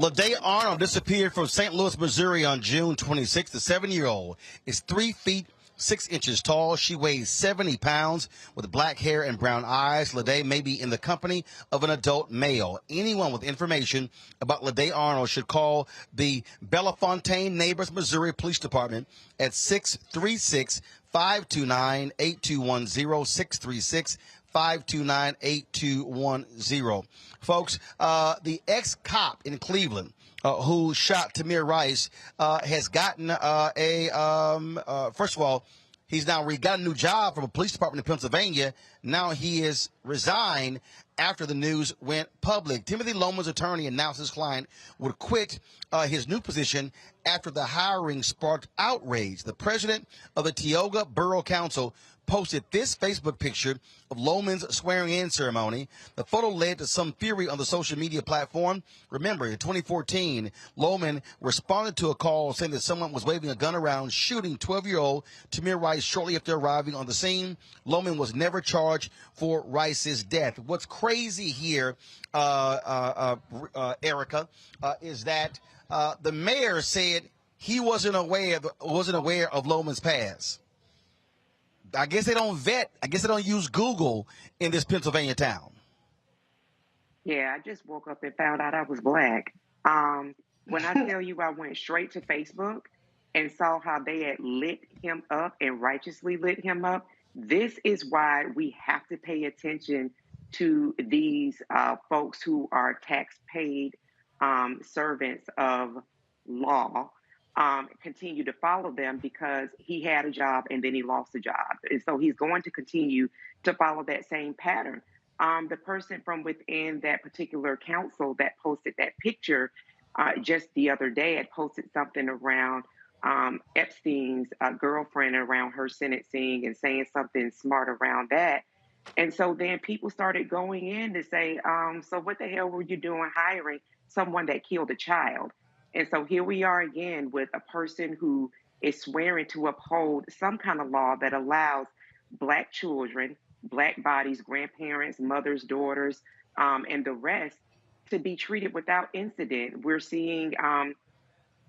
LaDae Arnold disappeared from St. Louis, Missouri on June 26th. The 7-year-old is 3 feet 6 inches tall. She weighs 70 pounds with black hair and brown eyes. LaDae may be in the company of an adult male. Anyone with information about LaDae Arnold should call the Bellefontaine Neighbors, Missouri Police Department at 636-529-8210, 636-529-8210. Folks, the ex-cop in Cleveland who shot Tamir Rice has gotten first of all, he's now got a new job from a police department in Pennsylvania. Now he is resigned after the news went public. Timothy Loman's attorney announced his client would quit his new position after the hiring sparked outrage. The president of the Tioga Borough Council posted this Facebook picture of Loman's swearing-in ceremony. The photo led to some fury on the social media platform. Remember, in 2014, Loman responded to a call saying that someone was waving a gun around, shooting 12-year-old Tamir Rice shortly after arriving on the scene. Loman was never charged for Rice's death. What's crazy here, Erica, is that the mayor said he wasn't aware of Loman's past. I guess they don't vet. I guess they don't use Google in this Pennsylvania town. Yeah, I just woke up and found out I was Black. When I tell you I went straight to Facebook and saw how they had lit him up and righteously lit him up, this is why we have to pay attention to these folks who are tax-paid servants of law. Continue to follow them because he had a job and then he lost a job. And so he's going to continue to follow that same pattern. The person from within that particular council that posted that picture just the other day had posted something around Epstein's girlfriend around her sentencing and saying something smart around that. And so then people started going in to say, so what the hell were you doing hiring someone that killed a child? And so here we are again with a person who is swearing to uphold some kind of law that allows Black children, Black bodies, grandparents, mothers, daughters, and the rest to be treated without incident. We're seeing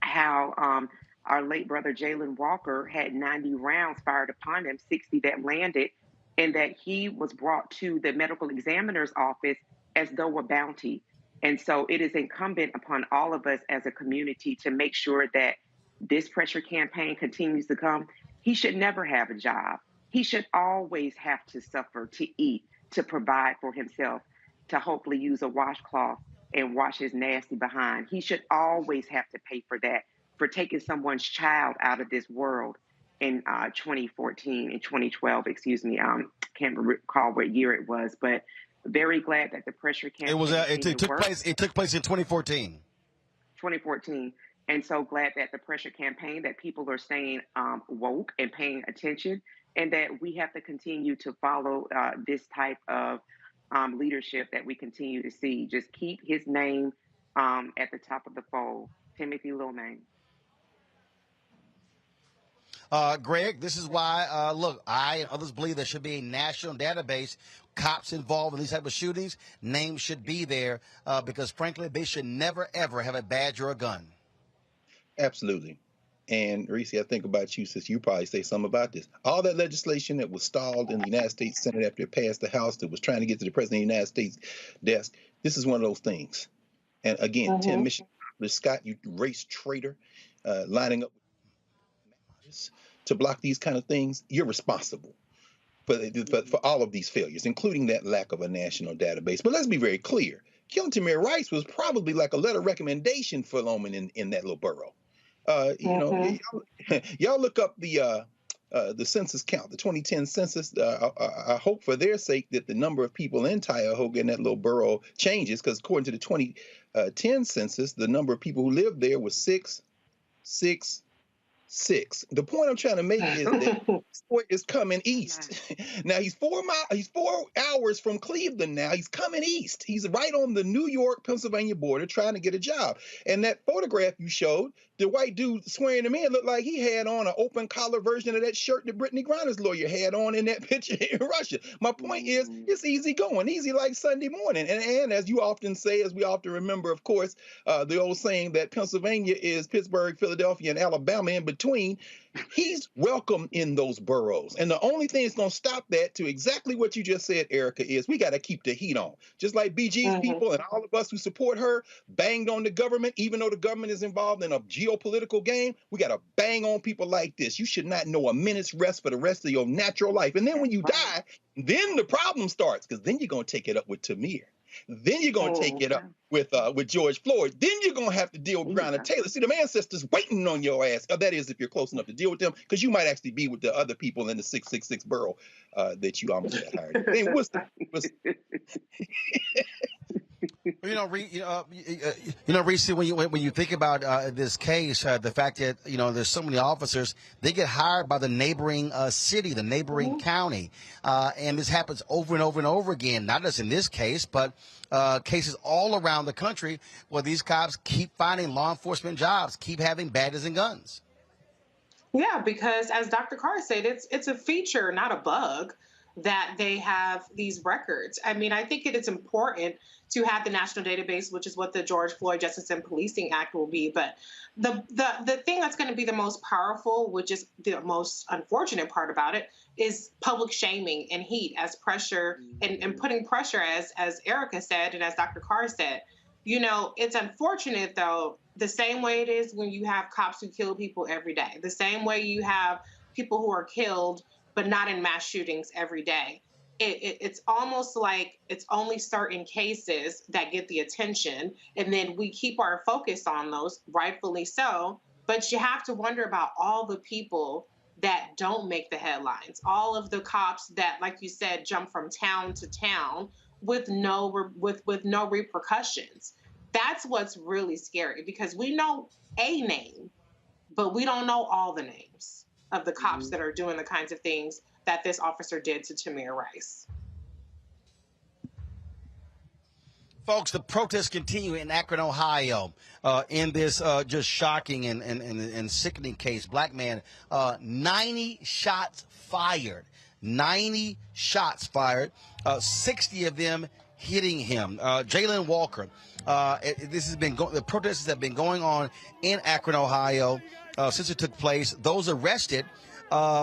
how our late brother Jayland Walker had 90 rounds fired upon him, 60 that landed, and that he was brought to the medical examiner's office as though a bounty. And so it is incumbent upon all of us as a community to make sure that this pressure campaign continues to come. He should never have a job. He should always have to suffer to eat, to provide for himself, to hopefully use a washcloth and wash his nasty behind. He should always have to pay for that, for taking someone's child out of this world in 2014, in 2012, excuse me. Can't recall what year it was, but very glad that the pressure campaign It took place in 2014. 2014. And so glad that the pressure campaign, that people are staying woke and paying attention, and that we have to continue to follow this type of leadership that we continue to see. Just keep his name at the top of the fold. Timothy Lil Name. Greg, this is why, look, I and others believe there should be a national database. Cops involved in these type of shootings, names should be there because, frankly, they should never, ever have a badge or a gun. Absolutely. And Reese, I think about you, since you probably say something about this. All that legislation that was stalled in the United States Senate after it passed the House, that was trying to get to the President of the United States desk, this is one of those things. And again, Tim Michigan, Scott, you race traitor, lining up to block these kind of things, you're responsible for all of these failures, including that lack of a national database. But let's be very clear. Killing Tamir Rice was probably like a letter of recommendation for Loman in that little borough. Y'all look up the census count, the 2010 census. I hope for their sake that the number of people in Cuyahoga in that little borough changes, because according to the 2010 census, the number of people who lived there was 666. The point I'm trying to make is that Floyd is coming east. Now he's 4 hours from Cleveland. Now he's coming east. He's right on the New York-Pennsylvania border trying to get a job. And that photograph you showed, the white dude swearing him in looked like he had on an open collar version of that shirt that Brittney Griner's lawyer had on in that picture in Russia. My point is, it's easy going, easy like Sunday morning. And as you often say, as we often remember, of course, the old saying that Pennsylvania is Pittsburgh, Philadelphia, and Alabama in between. He's welcome in those boroughs. And the only thing that's going to stop that, to exactly what you just said, Erica, is we got to keep the heat on. Just like BG's people and all of us who support her banged on the government, even though the government is involved in a geopolitical game, we got to bang on people like this. You should not know a minute's rest for the rest of your natural life. And then when you die, then the problem starts, because then you're going to take it up with Tamir. Then you're going to take it up with George Floyd. Then you're going to have to deal with Breonna Taylor. See, them ancestors waiting on your ass. That is, if you're close enough to deal with them, because you might actually be with the other people in the 666 borough that you almost got hired. And Reese, when you think about this case, the fact that there's so many officers, they get hired by the neighboring city, the neighboring county, and this happens over and over and over again. Not just in this case, but cases all around the country where these cops keep finding law enforcement jobs, keep having badges and guns. Yeah, because as Dr. Carr said, it's a feature, not a bug, that they have these records. I mean, I think it is important to have the national database, which is what the George Floyd Justice and Policing Act will be. But the thing that's going to be the most powerful, which is the most unfortunate part about it, is public shaming and heat as pressure and putting pressure, as Erica said and as Dr. Carr said. It's unfortunate, though, the same way it is when you have cops who kill people every day, the same way you have people who are killed but not in mass shootings every day. It's almost like it's only certain cases that get the attention, and then we keep our focus on those, rightfully so. But you have to wonder about all the people that don't make the headlines, all of the cops that, like you said, jump from town to town with no repercussions. That's what's really scary, because we know a name, but we don't know all the names of the cops that are doing the kinds of things that this officer did to Tamir Rice. Folks, the protests continue in Akron, Ohio, in this just shocking and sickening case. Black man, 90 shots fired. 90 shots fired, 60 of them hitting him. Jayland Walker, the protests have been going on in Akron, Ohio since it took place. Those arrested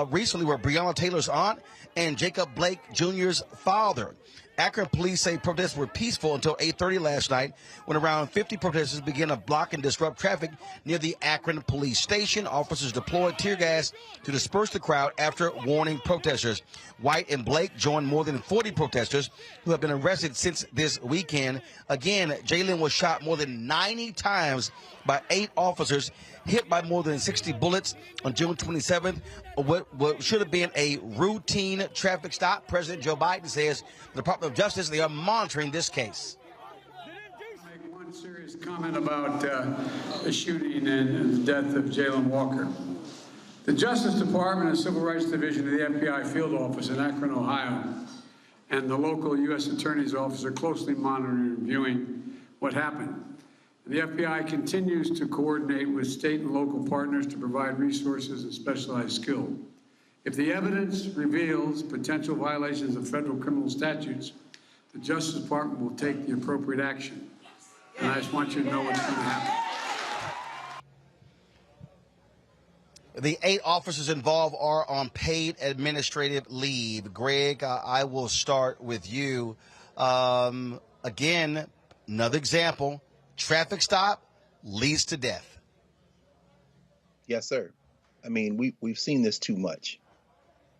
recently were Breonna Taylor's aunt and Jacob Blake Jr.'s father. Akron police say protests were peaceful until 8:30 last night when around 50 protesters began to block and disrupt traffic near the Akron police station. Officers deployed tear gas to disperse the crowd after warning protesters. White and Blake joined more than 40 protesters who have been arrested since this weekend. Again, Jayland was shot more than 90 times by 8 officers, hit by more than 60 bullets on June 27th. What should have been a routine traffic stop. President Joe Biden says the Department of Justice, they are monitoring this case. Make one serious comment about the shooting and the death of Jayland Walker. The Justice Department and Civil Rights Division of the FBI field office in Akron, Ohio, and the local U.S. Attorney's Office are closely monitoring and reviewing what happened. The FBI continues to coordinate with state and local partners to provide resources and specialized skill. If the evidence reveals potential violations of federal criminal statutes, the Justice Department will take the appropriate action. And I just want you to know what's going to happen. The 8 officers involved are on paid administrative leave. Greg, I will start with you. Again, another example. Traffic stop leads to death. Yes, sir. I mean, we've seen this too much.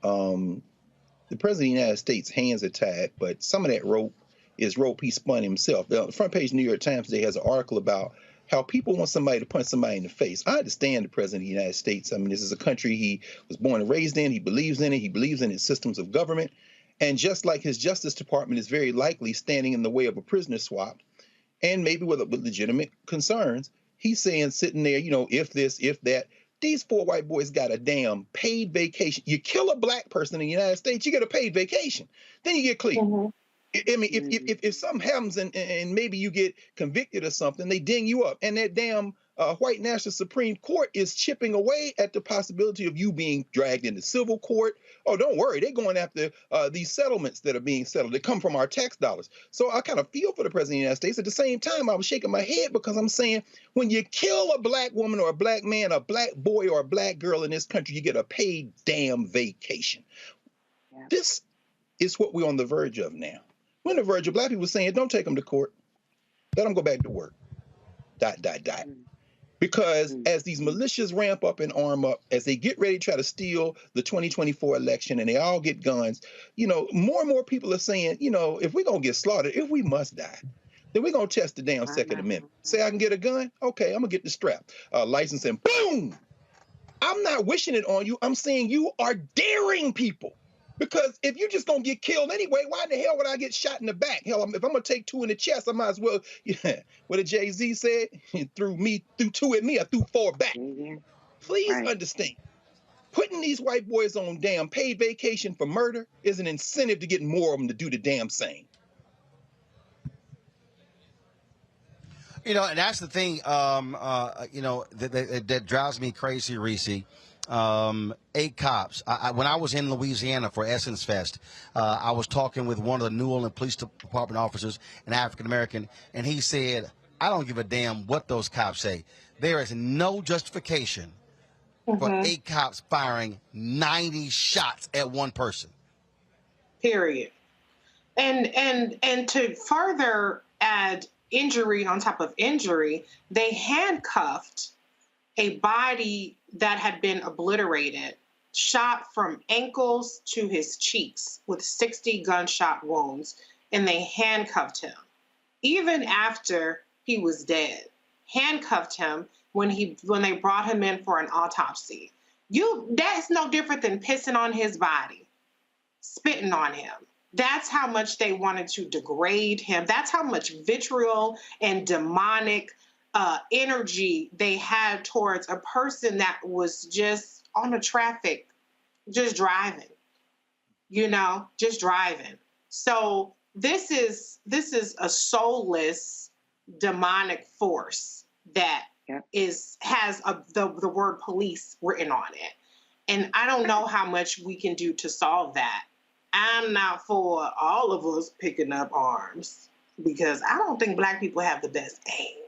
The President of the United States' hands are tied, but some of that rope is rope he spun himself. The front page of the New York Times today has an article about how people want somebody to punch somebody in the face. I understand the President of the United States. I mean, this is a country he was born and raised in. He believes in it. He believes in its systems of government. And just like his Justice Department is very likely standing in the way of a prisoner swap, and maybe with legitimate concerns, he's saying, sitting there, if this, if that. These 4 white boys got a damn paid vacation. You kill a black person in the United States, you get a paid vacation. Then you get clear. Mm-hmm. I mean, if something happens and maybe you get convicted or something, they ding you up. And that damn white national Supreme Court is chipping away at the possibility of you being dragged into civil court. Oh, don't worry. They're going after these settlements that are being settled. They come from our tax dollars. So I kind of feel for the President of the United States. At the same time, I was shaking my head because I'm saying when you kill a black woman or a black man, a black boy or a black girl in this country, you get a paid damn vacation. Yeah. This is what we're on the verge of now. We're on the verge of black people saying, don't take them to court. Let them go back to work. ... Because as these militias ramp up and arm up, as they get ready to try to steal the 2024 election and they all get guns, more and more people are saying, if we're going to get slaughtered, if we must die, then we're going to test the damn Second Amendment. Say I can get a gun? Okay, I'm going to get the strap. License and boom! I'm not wishing it on you. I'm saying you are daring people. Because if you're just going to get killed anyway, why in the hell would I get shot in the back? Hell, if I'm going to take 2 in the chest, I might as well, what did Jay-Z said? Threw 2 at me, I threw 4 back. Mm-hmm. Please understand. Putting these white boys on damn paid vacation for murder is an incentive to get more of them to do the damn same. And that's the thing, that drives me crazy, Reese. 8 cops. When I was in Louisiana for Essence Fest, I was talking with one of the New Orleans Police Department officers, an African American, and he said, I don't give a damn what those cops say. There is no justification for 8 cops firing 90 shots at one person. Period. And to further add injury on top of injury, they handcuffed a body that had been obliterated, shot from ankles to his cheeks with 60 gunshot wounds, and they handcuffed him. Even after he was dead, handcuffed him when they brought him in for an autopsy. That's no different than pissing on his body, spitting on him. That's how much they wanted to degrade him. That's how much vitriol and demonic energy they had towards a person that was just on the traffic, just driving, just driving. So this is a soulless demonic force that has the word police written on it. And I don't know how much we can do to solve that. I'm not for all of us picking up arms because I don't think Black people have the best aim.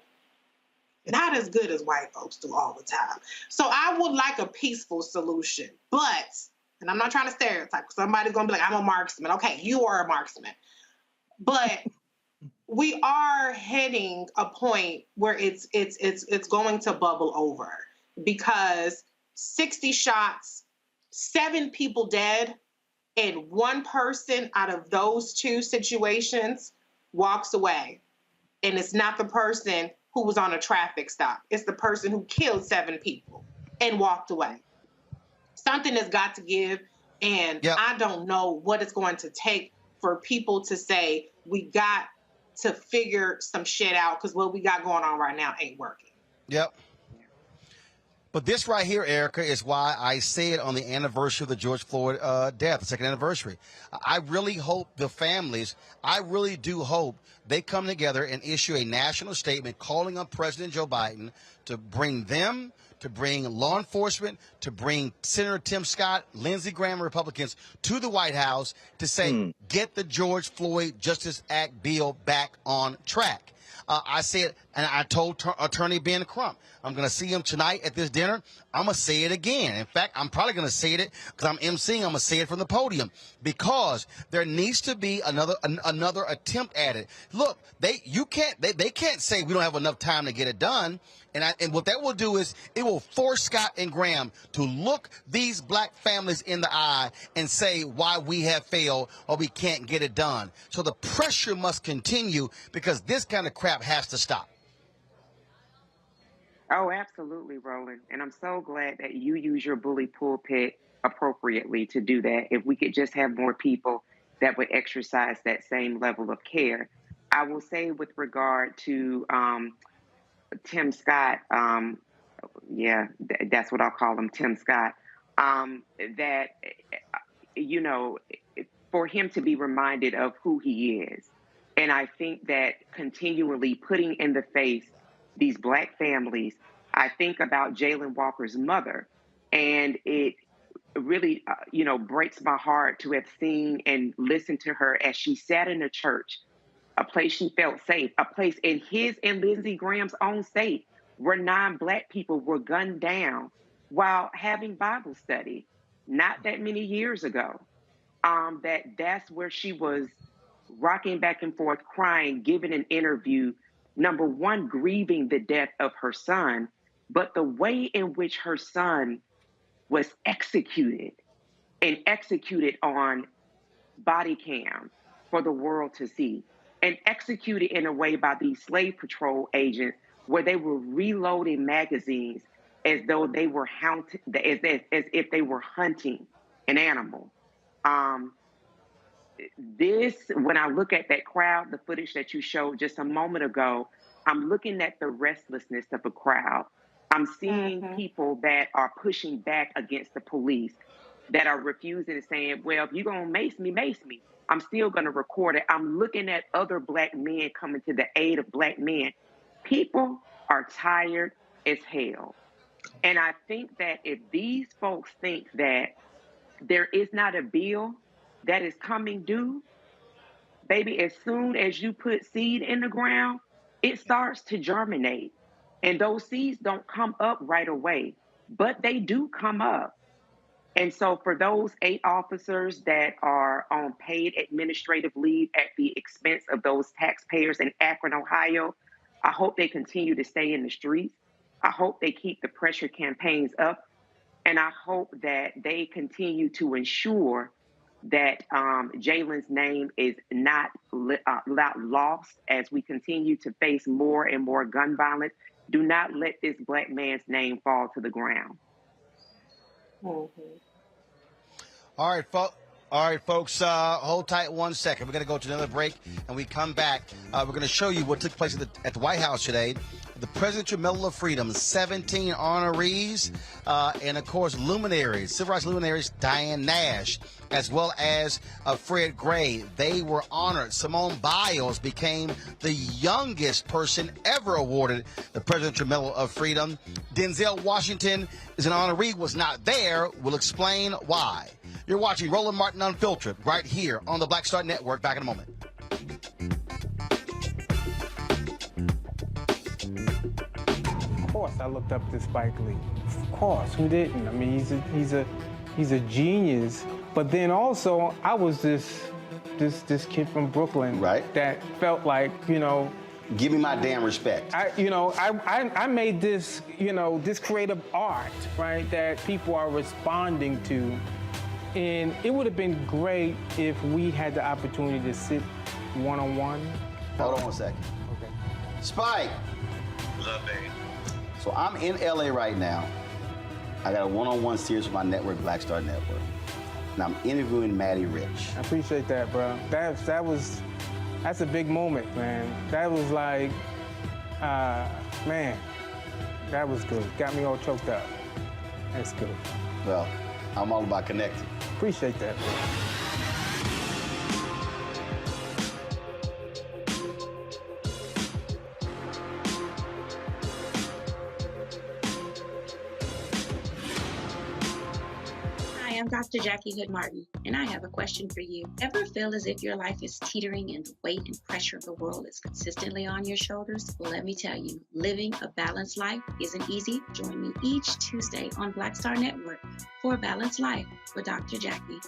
Not as good as white folks do all the time. So I would like a peaceful solution. But, and I'm not trying to stereotype, somebody's going to be like, I'm a marksman. Okay, you are a marksman. But we are heading a point where it's going to bubble over because 60 shots, 7 people dead, and one person out of those 2 situations walks away. And it's not the person who was on a traffic stop. It's the person who killed 7 people and walked away. Something has got to give, and I don't know what it's going to take for people to say, we got to figure some shit out because what we got going on right now ain't working. Yep. But this right here, Erica, is why I said on the anniversary of the George Floyd death, the 2nd anniversary, I really hope the families, I really do hope they come together and issue a national statement calling on President Joe Biden to bring them, to bring law enforcement, to bring Senator Tim Scott, Lindsey Graham, Republicans, to the White House to say, get the George Floyd Justice Act bill back on track. I said, and I told Attorney Ben Crump, I'm going to see him tonight at this dinner. I'm going to say it again. In fact, I'm probably going to say it because I'm emceeing. I'm going to say it from the podium because there needs to be another attempt at it. Look, they can't say we don't have enough time to get it done. And what that will do is it will force Scott and Graham to look these Black families in the eye and say why we have failed or we can't get it done. So the pressure must continue because this kind of crap has to stop. Oh, absolutely, Roland. And I'm so glad that you use your bully pulpit appropriately to do that. If we could just have more people that would exercise that same level of care. I will say with regard to Tim Scott, that's what I'll call him, Tim Scott, that, you know, for him to be reminded of who he is. And I think that continually putting in the face these Black families, I think about Jayland Walker's mother, and it really, breaks my heart to have seen and listened to her as she sat in a church, a place she felt safe, a place in his and Lindsey Graham's own state where 9 Black people were gunned down while having Bible study not that many years ago. That's where she was rocking back and forth, crying, giving an interview, number one, grieving the death of her son, but the way in which her son was executed and executed on body cam for the world to see, and executed in a way by these slave patrol agents where they were reloading magazines as though they were as if they were hunting an animal. When I look at that crowd, the footage that you showed just a moment ago, I'm looking at the restlessness of a crowd. I'm seeing people that are pushing back against the police, that are refusing and saying, well, if you're going to mace me. I'm still going to record it. I'm looking at other Black men coming to the aid of Black men. People are tired as hell. And I think that if these folks think that there is not a bill that is coming due, baby, as soon as you put seed in the ground, it starts to germinate. And those seeds don't come up right away, but they do come up. And so for those 8 officers that are on paid administrative leave at the expense of those taxpayers in Akron, Ohio, I hope they continue to stay in the streets. I hope they keep the pressure campaigns up. And I hope that they continue to ensure that Jayland's name is not lost as we continue to face more and more gun violence. Do not let this Black man's name fall to the ground. All right, folks, hold tight 1 second. We're going to go to another break, and we come back. We're going to show you what took place at the White House today. The Presidential Medal of Freedom, 17 honorees and, of course, luminaries, civil rights luminaries, Diane Nash, as well as Fred Gray. They were honored. Simone Biles became the youngest person ever awarded the Presidential Medal of Freedom. Denzel Washington is an honoree, was not there. We'll explain why. You're watching Roland Martin Unfiltered right here on the Black Star Network. Back in a moment. Of course, I looked up to Spike Lee. Of course, who didn't? I mean, he's a genius. But then also, I was this kid from Brooklyn, right? That felt like, you know, give me my damn respect. I made this, you know, this creative art, right, that people are responding to. And it would have been great if we had the opportunity to sit one-on-one. Hold on one second. Okay. Spike. What's up, baby? So I'm in LA right now. I got a one-on-one series with my network, Black Star Network. And I'm interviewing Maddie Rich. I appreciate that, bro. That's a big moment, man. That was like, man, that was good. Got me all choked up. That's good. Well, I'm all about connecting. Appreciate that, bro. I'm Dr. Jackie Hood Martin, and I have a question for you. Ever feel as if your life is teetering and the weight and pressure of the world is consistently on your shoulders? Well, let me tell you, living a balanced life isn't easy. Join me each Tuesday on Black Star Network for A Balanced Life with Dr. Jackie.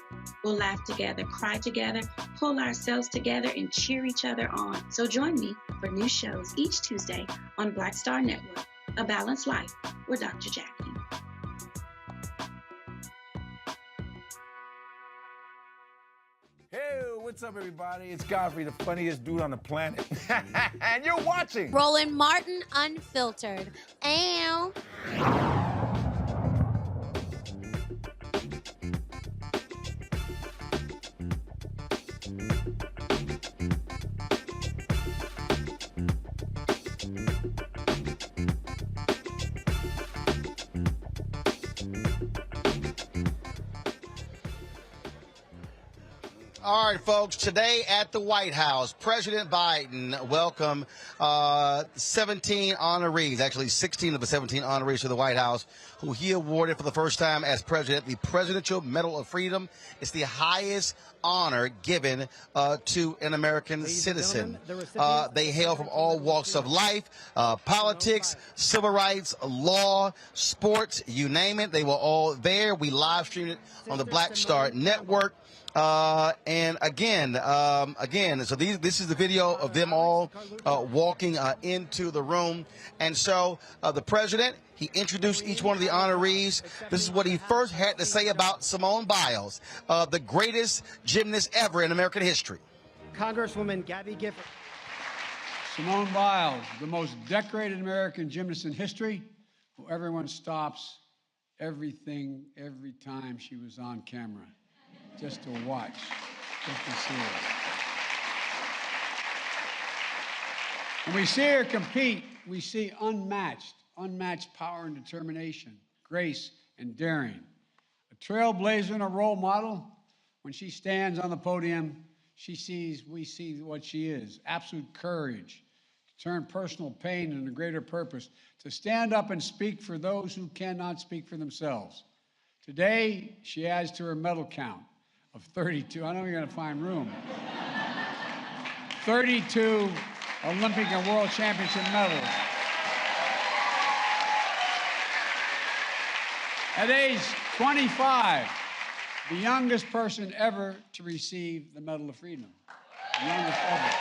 We'll laugh together, cry together, pull ourselves together, and cheer each other on. So join me for new shows each Tuesday on Black Star Network, A Balanced Life with Dr. Jackie. Hey, what's up, everybody? It's Godfrey, the funniest dude on the planet. And you're watching Roland Martin Unfiltered. Ow. All right, folks, today at the White House, President Biden welcomed 17 honorees, actually 16 of the 17 honorees to the White House, who he awarded for the first time as president the Presidential Medal of Freedom. It's the highest honor given to an American citizen. They hail from all walks of life, politics, civil rights, law, sports, you name it. They were all there. We live streamed it on the Black Star Network. And again, so this is the video of them all walking into the room. And so the president, he introduced each one of the honorees. This is what he first had to say about Simone Biles, the greatest gymnast ever in American history. Congresswoman Gabby Gifford. Simone Biles, the most decorated American gymnast in history, who everyone stops everything every time she was on camera. Just to watch, just to see her. When we see her compete, we see unmatched power and determination, grace and daring. A trailblazer and a role model. When she stands on the podium, we see what she is, absolute courage, to turn personal pain into greater purpose, to stand up and speak for those who cannot speak for themselves. Today, she adds to her medal count of 32. I know you're going to find room. 32 Olympic and World Championship medals. At age 25, the youngest person ever to receive the Medal of Freedom. The youngest ever.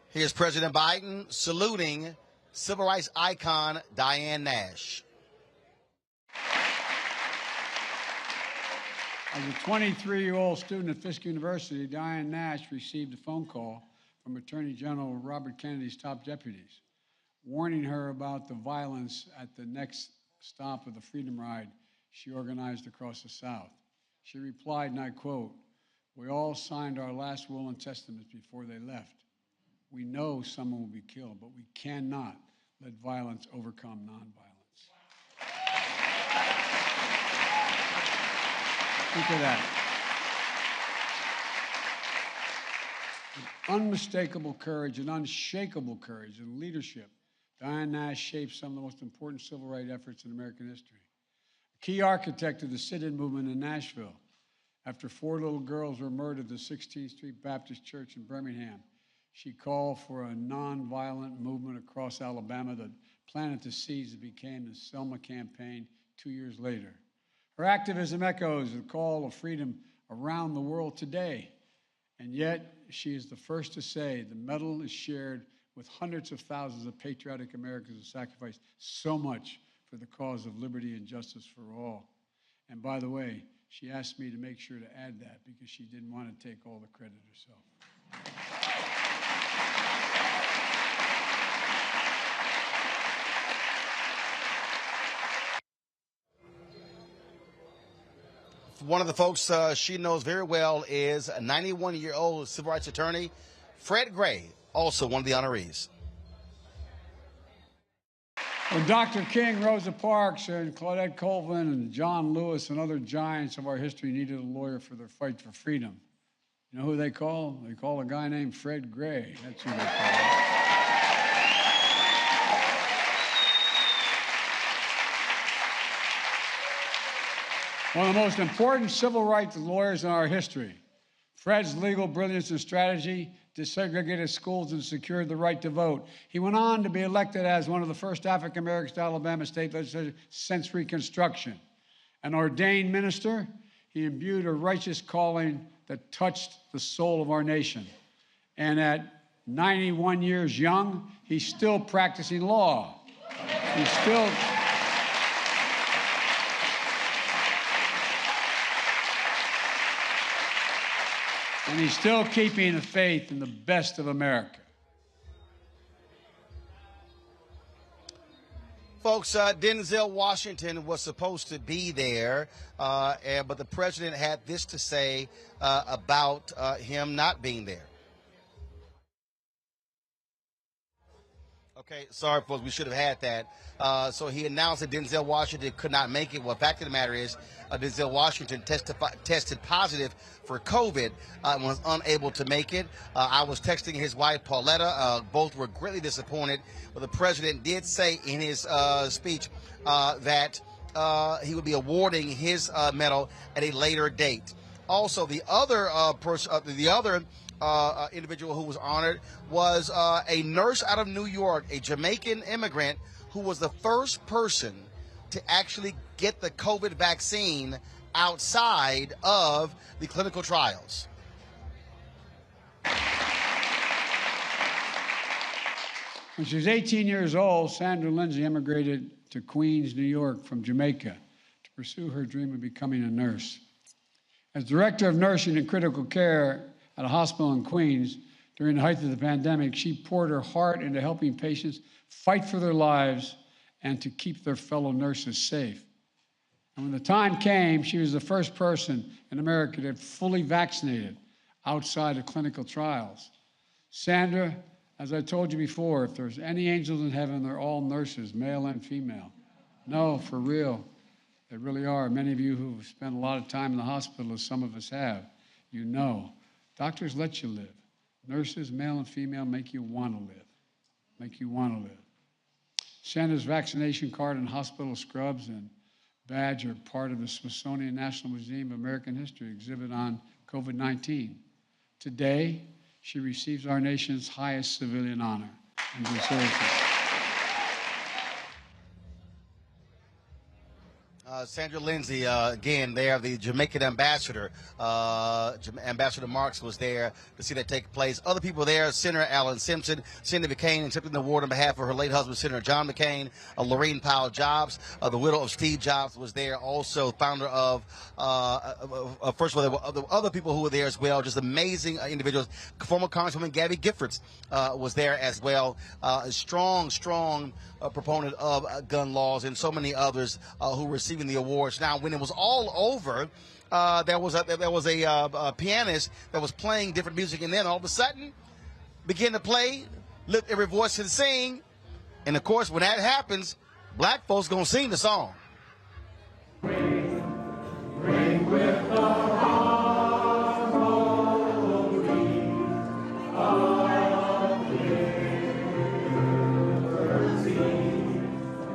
Here's President Biden saluting civil rights icon Diane Nash. As a 23-year-old student at Fisk University, Diane Nash received a phone call from Attorney General Robert Kennedy's top deputies, warning her about the violence at the next stop of the Freedom Ride she organized across the South. She replied, and I quote, We all signed our last will and testaments before they left. We know someone will be killed, but we cannot let violence overcome nonviolence. Think of that. With unmistakable courage and unshakable courage and leadership, Diane Nash shaped some of the most important civil rights efforts in American history. A key architect of the sit-in movement in Nashville. After 4 little girls were murdered at the 16th Street Baptist Church in Birmingham, she called for a nonviolent movement across Alabama that planted the seeds that became the Selma campaign 2 years later. Her activism echoes the call of freedom around the world today. And yet, she is the first to say the medal is shared with hundreds of thousands of patriotic Americans who sacrificed so much for the cause of liberty and justice for all. And by the way, she asked me to make sure to add that because she didn't want to take all the credit herself. One of the folks she knows very well is a 91-year-old civil rights attorney, Fred Gray, also one of the honorees. When Dr. King, Rosa Parks, and Claudette Colvin, and John Lewis, and other giants of our history needed a lawyer for their fight for freedom, you know who they call? They call a guy named Fred Gray. That's who they call. One of the most important civil rights lawyers in our history. Fred's legal brilliance and strategy desegregated schools and secured the right to vote. He went on to be elected as one of the first African Americans to Alabama state legislature since Reconstruction. An ordained minister, he imbued a righteous calling that touched the soul of our nation. And at 91 years young, he's still practicing law. He's still... And he's still keeping the faith in the best of America. Folks, Denzel Washington was supposed to be there, but the president had this to say about him not being there. Okay, sorry, folks, we should have had that. So he announced that Denzel Washington could not make it. Well, the fact of the matter is, Denzel Washington tested positive for COVID and was unable to make it. I was texting his wife, Pauletta. Both were greatly disappointed. But the president did say in his speech that he would be awarding his medal at a later date. Also, the other individual who was honored was a nurse out of New York, a Jamaican immigrant who was the first person to actually get the COVID vaccine outside of the clinical trials. When she was 18 years old, Sandra Lindsay immigrated to Queens, New York from Jamaica to pursue her dream of becoming a nurse. As director of nursing and critical care at a hospital in Queens during the height of the pandemic, she poured her heart into helping patients fight for their lives and to keep their fellow nurses safe. And when the time came, she was the first person in America to get fully vaccinated outside of clinical trials. Sandra, as I told you before, if there's any angels in heaven, they're all nurses, male and female. No, for real, they really are. Many of you who've spent a lot of time in the hospital, as some of us have, you know. Doctors let you live. Nurses, male and female, make you want to live. Make you want to live. Sandra's vaccination card and hospital scrubs and badge are part of the Smithsonian National Museum of American History exhibit on COVID-19. Today, she receives our nation's highest civilian honor and deserves it. Sandra Lindsay, again, there, the Jamaican ambassador. Ambassador Marks was there to see that take place. Other people there, Senator Alan Simpson, Cindy McCain accepting the award on behalf of her late husband, Senator John McCain. Lorraine Powell Jobs, the widow of Steve Jobs, was there. Also, founder of, first of all, there were other people who were there as well, just amazing individuals. Former Congresswoman Gabby Giffords was there as well. A strong proponent of gun laws, and so many others who were receiving the awards. Now, when it was all over, there was a pianist that was playing different music, and then all of a sudden began to play, lift every voice and sing. And of course, when that happens, black folks gonna sing the song. Ring with the harmony of liberty.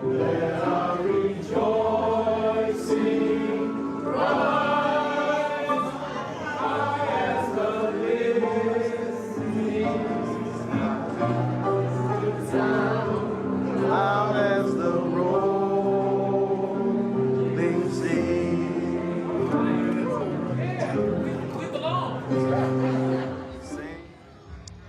Let our rejoicing rise high as the listening sound, loud as the rolling sea.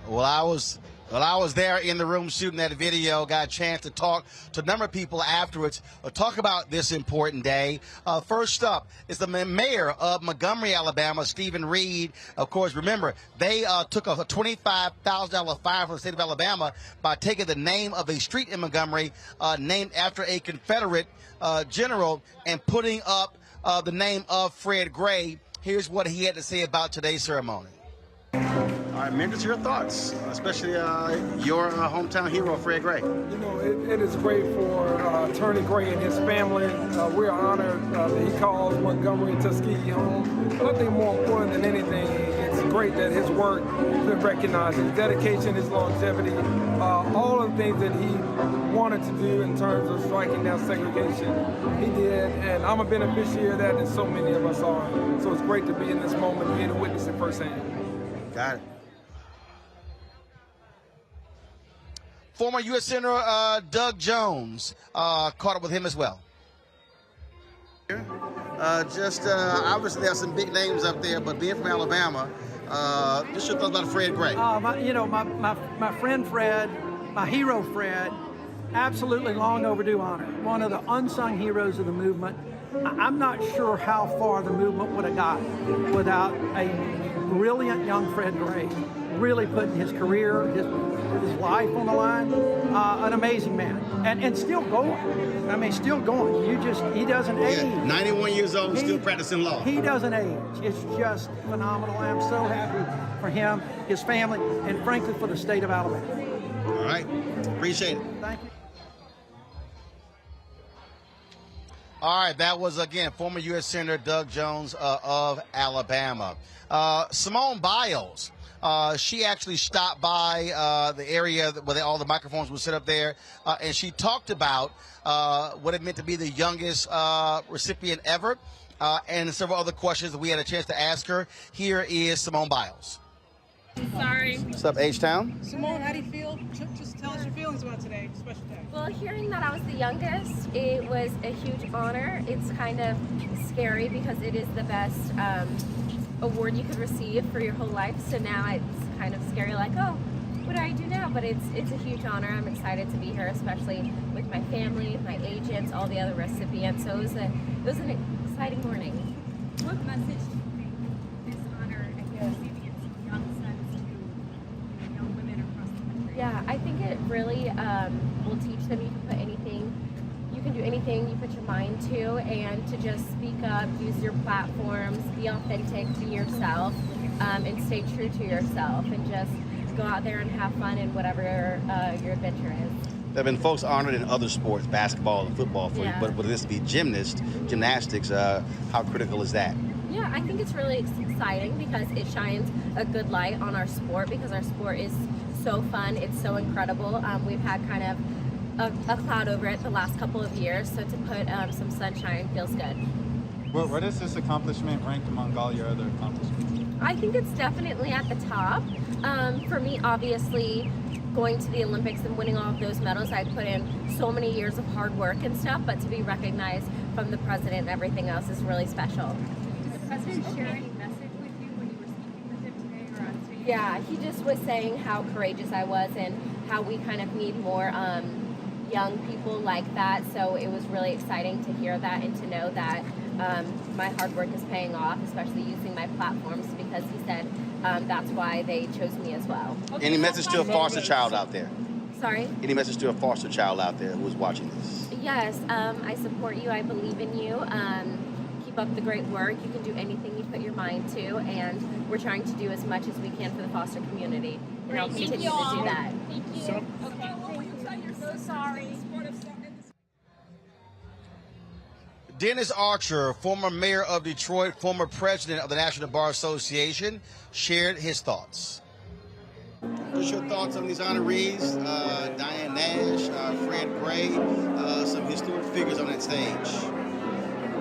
Well, I was there in the room shooting that video, got a chance to talk to a number of people afterwards, talk about this important day. First up is the mayor of Montgomery, Alabama, Stephen Reed. Of course, remember, they took a $25,000 fine from the state of Alabama by taking the name of a street in Montgomery named after a Confederate general and putting up the name of Fred Gray. Here's what he had to say about today's ceremony. All right, Mendes, your thoughts, especially your hometown hero, Fred Gray. You know, it is great for Attorney Gray and his family. We're honored that he calls Montgomery and Tuskegee home. But I think more important than anything, it's great that his work has been recognized, his dedication, his longevity, all of the things that he wanted to do in terms of striking down segregation, he did. And I'm a beneficiary of that, and so many of us are. So it's great to be in this moment and to witness it firsthand. Got it. Former U.S. Senator Doug Jones caught up with him as well. Obviously there are some big names up there, but being from Alabama, just your thoughts about Fred Gray. My friend Fred, my hero Fred, absolutely long overdue honor. One of the unsung heroes of the movement. I'm not sure how far the movement would have got without a brilliant young Fred Gray, really putting his career, his life on the line. An amazing man, and still going. I mean, still going. He doesn't age. 91 years old, still practicing law. He doesn't age. It's just phenomenal. I'm so happy for him, his family, and frankly for the state of Alabama. All right, appreciate it. Thank you. All right, that was, again, former U.S. Senator Doug Jones of Alabama. Simone Biles, she actually stopped by the area where all the microphones were set up there, and she talked about what it meant to be the youngest recipient ever, and several other questions that we had a chance to ask her. Here is Simone Biles. Sorry. What's up, H-Town? Simone, how do you feel? Just tell us your feelings about today, special day. Well, hearing that I was the youngest, it was a huge honor. It's kind of scary because it is the best award you could receive for your whole life. So now it's kind of scary, like, oh, what do I do now? But it's a huge honor. I'm excited to be here, especially with my family, my agents, all the other recipients. So it was an exciting morning. What message do you think this honor and receiving its young sons to young women across the country? Yeah, I think it really will teach them you can do anything you put your mind to, and to just speak up, use your platforms, be authentic, be yourself, and stay true to yourself, and just go out there and have fun in whatever your adventure is. There have been folks honored in other sports, basketball and football, for you, but would this be gymnastics? How critical is that? Yeah, I think it's really exciting because it shines a good light on our sport, because our sport is so fun, it's so incredible. We've had kind of a cloud over it the last couple of years, so to put some sunshine feels good. Well, where does this accomplishment rank among all your other accomplishments? I think it's definitely at the top. For me, obviously, going to the Olympics and winning all of those medals, I put in so many years of hard work and stuff, but to be recognized from the president and everything else is really special. Did the president share any message with you when you were speaking with him today or on stage? Yeah, he just was saying how courageous I was and how we kind of need more young people like that. So it was really exciting to hear that and to know that my hard work is paying off, especially using my platforms, because he said that's why they chose me as well. Any message to a foster child out there? Sorry? Any message to a foster child out there who's watching this? Yes, I support you. I believe in you. Keep keep up the great work. You can do anything you put your mind to, and we're trying to do as much as we can for the foster community. And I'll continue to do that. Thank you. Okay. So sorry. Dennis Archer, former mayor of Detroit, former president of the National Bar Association, shared his thoughts. What's your thoughts on these honorees? Diane Nash, Fred Gray, some historic figures on that stage.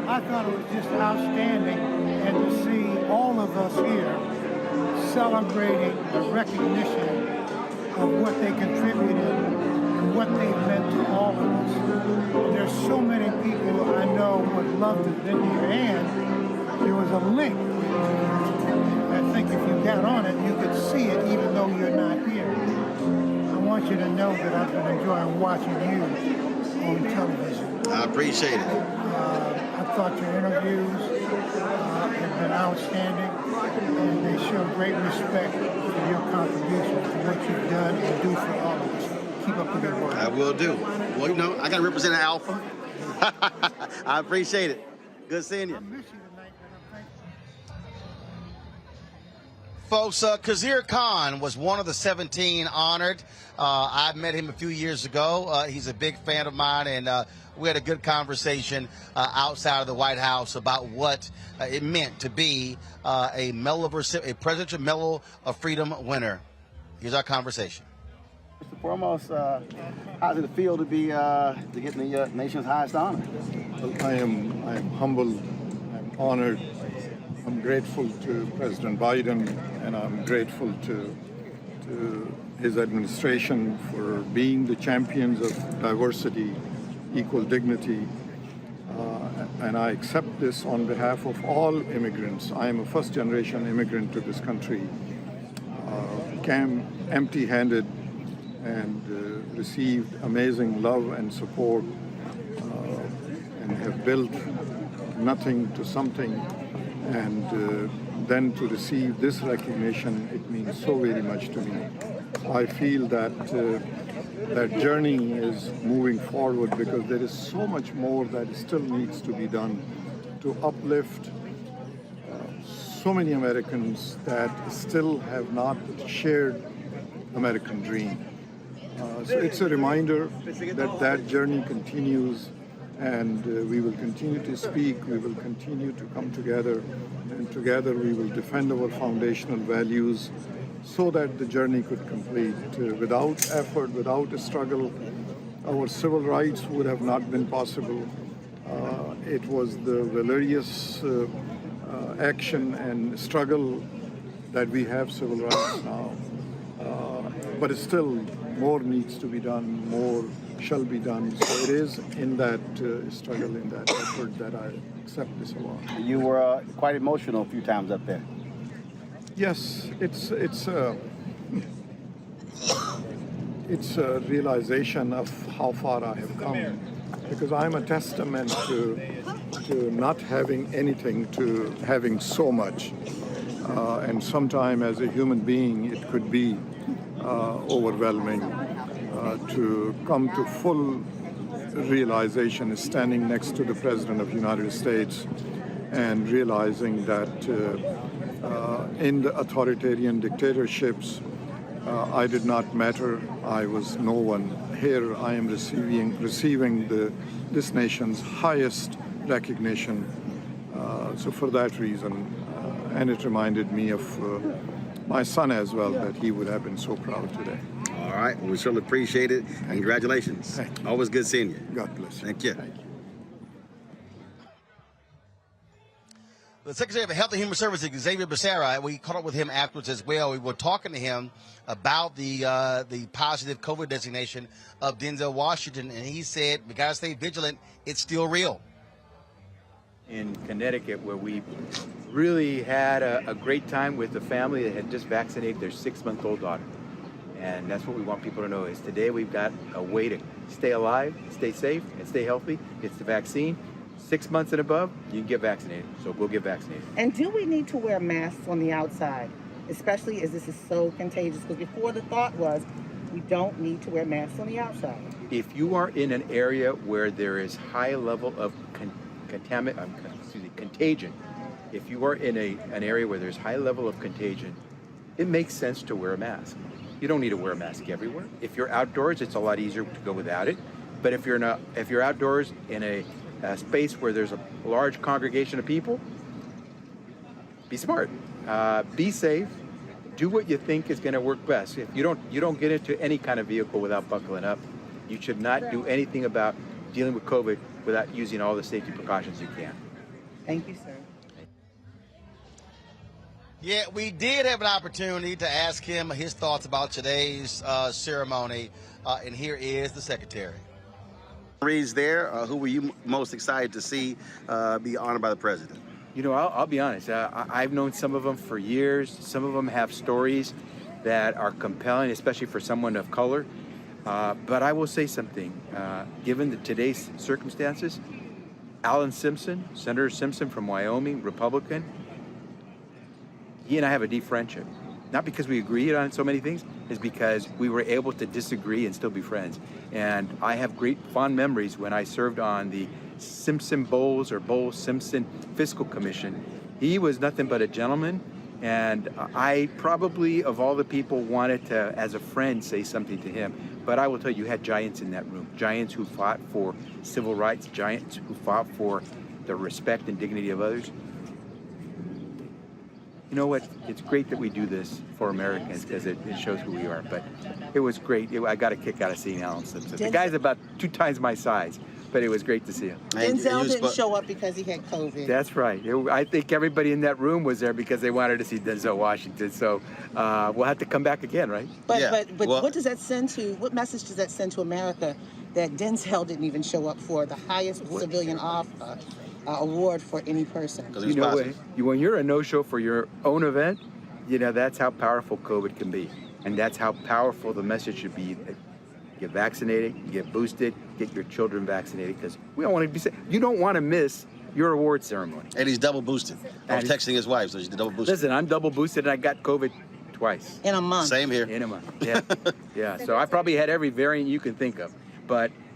I thought it was just outstanding, and to see all of us here celebrating the recognition of what they contributed and what they meant to all of us. There's so many people I know would love to have been here, and there was a link. I think if you got on it, you could see it even though you're not here. I want you to know that I've been enjoying watching you on television. I appreciate it. I thought your interviews have been outstanding, and they show great respect for your contribution to what you've done and do for all of us. Keep up the good work. I will do. Well, you know, I got to represent an alpha. I appreciate it. Good seeing you. Folks, Khizr Khan was one of the 17 honored. I met him a few years ago. He's a big fan of mine, and we had a good conversation outside of the White House about what it meant to be a Presidential Medal of Freedom winner. Here's our conversation. First and foremost, how does it feel to be to get the nation's highest honor? Well, I am humbled. I'm honored. I'm grateful to President Biden, and I'm grateful to his administration for being the champions of diversity, equal dignity, and I accept this on behalf of all immigrants. I am a first-generation immigrant to this country, came empty-handed and received amazing love and support, and have built nothing to something. And then to receive this recognition, it means so very much to me. I feel that that journey is moving forward because there is so much more that still needs to be done to uplift so many Americans that still have not shared American dream. So it's a reminder that that journey continues, and we will continue to speak, we will continue to come together, and together we will defend our foundational values so that the journey could complete. Without effort, without a struggle, our civil rights would have not been possible. It was the valerious action and struggle that we have civil rights now. But still, more needs to be done, more shall be done. So it is in that struggle, in that effort, that I accept this award. You were quite emotional a few times up there. Yes, it's a realization of how far I have come, because I'm a testament to not having anything to having so much. And sometime as a human being, it could be overwhelming to come to full realization standing next to the President of the United States and realizing that in the authoritarian dictatorships, I did not matter. I was no one. Here I am receiving this nation's highest recognition. So for that reason, and it reminded me of my son as well, that he would have been so proud today. All right, we certainly appreciate it. And congratulations. Always good seeing you. God bless you. Thank you. The Secretary of Health and Human Services, Xavier Becerra, we caught up with him afterwards as well. We were talking to him about the positive COVID designation of Denzel Washington, and he said, we got to stay vigilant. It's still real. In Connecticut, where we really had a great time with the family that had just vaccinated their 6-month-old daughter. And that's what we want people to know is today we've got a way to stay alive, stay safe, and stay healthy. It's the vaccine. 6 months and above, you can get vaccinated. So go get vaccinated. And do we need to wear masks on the outside, especially as this is so contagious? Because before the thought was we don't need to wear masks on the outside. If you are in an area where there is high level of contagion. If you are in an area where there's high level of contagion, it makes sense to wear a mask. You don't need to wear a mask everywhere. If you're outdoors, it's a lot easier to go without it. But if you're outdoors in a space where there's a large congregation of people, be smart, be safe, do what you think is going to work best. If you don't get into any kind of vehicle without buckling up, you should not do anything about dealing with COVID without using all the safety precautions you can. Thank you, sir. Yeah, we did have an opportunity to ask him his thoughts about today's ceremony, and here is the secretary. Reads there, who were you most excited to see be honored by the president? You know, I'll be honest. I've known some of them for years. Some of them have stories that are compelling, especially for someone of color. But I will say something. Given today's circumstances, Alan Simpson, Senator Simpson from Wyoming, Republican, he and I have a deep friendship. Not because we agreed on so many things, it's because we were able to disagree and still be friends. And I have great fond memories when I served on the Bowles-Simpson Fiscal Commission. He was nothing but a gentleman, and I probably, of all the people, wanted to, as a friend, say something to him. But I will tell you, you had giants in that room. Giants who fought for civil rights, giants who fought for the respect and dignity of others. You know what? It's great that we do this for Americans because it shows who we are. But it was great. I got a kick out of seeing Alan Simpson. The guy's about 2 times my size, but it was great to see him. Denzel didn't show up because he had COVID. That's right. I think everybody in that room was there because they wanted to see Denzel Washington. So we'll have to come back again, right? But what does that send to? What message does that send to America that Denzel didn't even show up for the highest civilian award for any person? You know, when you're a no-show for your own event, you know, that's how powerful COVID can be. And that's how powerful the message should be. Get vaccinated, get boosted, get your children vaccinated, because we don't want to be sick. You don't want to miss your award ceremony. And he's double boosted. I was texting his wife, so she's double boosted. Listen, I'm double boosted, and I got COVID twice. In a month. Same here. In a month, yeah. Yeah, so I probably had every variant you can think of.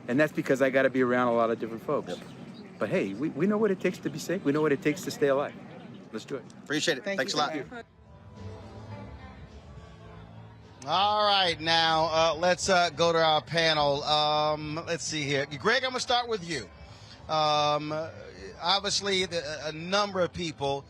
And that's because I got to be around a lot of different folks. Yep. But hey, we know what it takes to be safe. We know what it takes to stay alive. Let's do it. Appreciate it. Thanks a lot. All right, now let's go to our panel. Let's see here. Greg, I'm going to start with you. Obviously, a number of people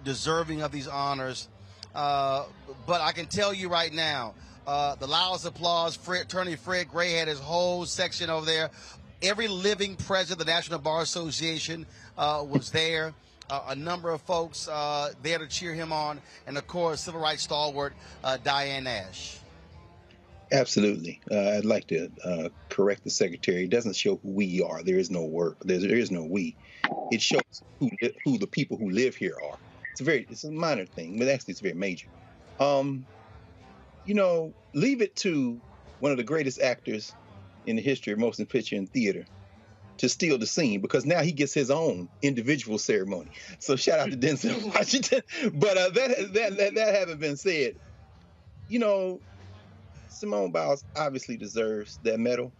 deserving of these honors. But I can tell you right now, the loudest applause, Attorney Fred Gray had his whole section over there. Every living president of the National Bar Association was there. A number of folks there to cheer him on. And, of course, civil rights stalwart Diane Nash. Absolutely. I'd like to correct the secretary. It doesn't show who we are. There is no work. There is no we. It shows who the people who live here are. It's a minor thing, but actually it's very major. You know, leave it to one of the greatest actors in the history of motion picture and theater to steal the scene, because now he gets his own individual ceremony. So shout out to Denzel Washington. But that having been said, you know, Simone Biles obviously deserves that medal.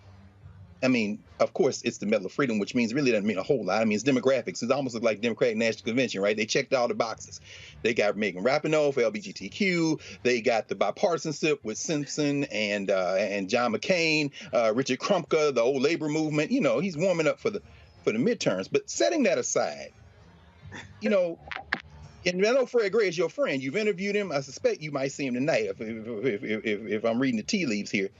I mean, of course, it's the Medal of Freedom, which means really doesn't mean a whole lot. I mean, it's demographics. It almost looks like Democratic National Convention, right? They checked all the boxes. They got Megan Rapinoe for LGBTQ. They got the bipartisanship with Simpson and John McCain, Richard Krumka, the old labor movement. You know, he's warming up for the midterms. But setting that aside, you know, and I know Fred Gray is your friend. You've interviewed him. I suspect you might see him tonight if I'm reading the tea leaves here.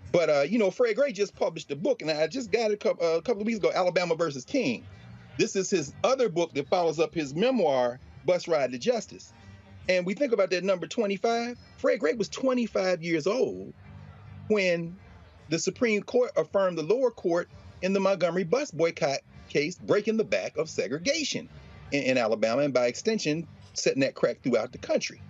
But, you know, Fred Gray just published a book, and I just got it a couple of weeks ago, Alabama versus King. This is his other book that follows up his memoir, Bus Ride to Justice. And we think about that number 25. Fred Gray was 25 years old when the Supreme Court affirmed the lower court in the Montgomery bus boycott case, breaking the back of segregation in Alabama, and by extension, setting that crack throughout the country.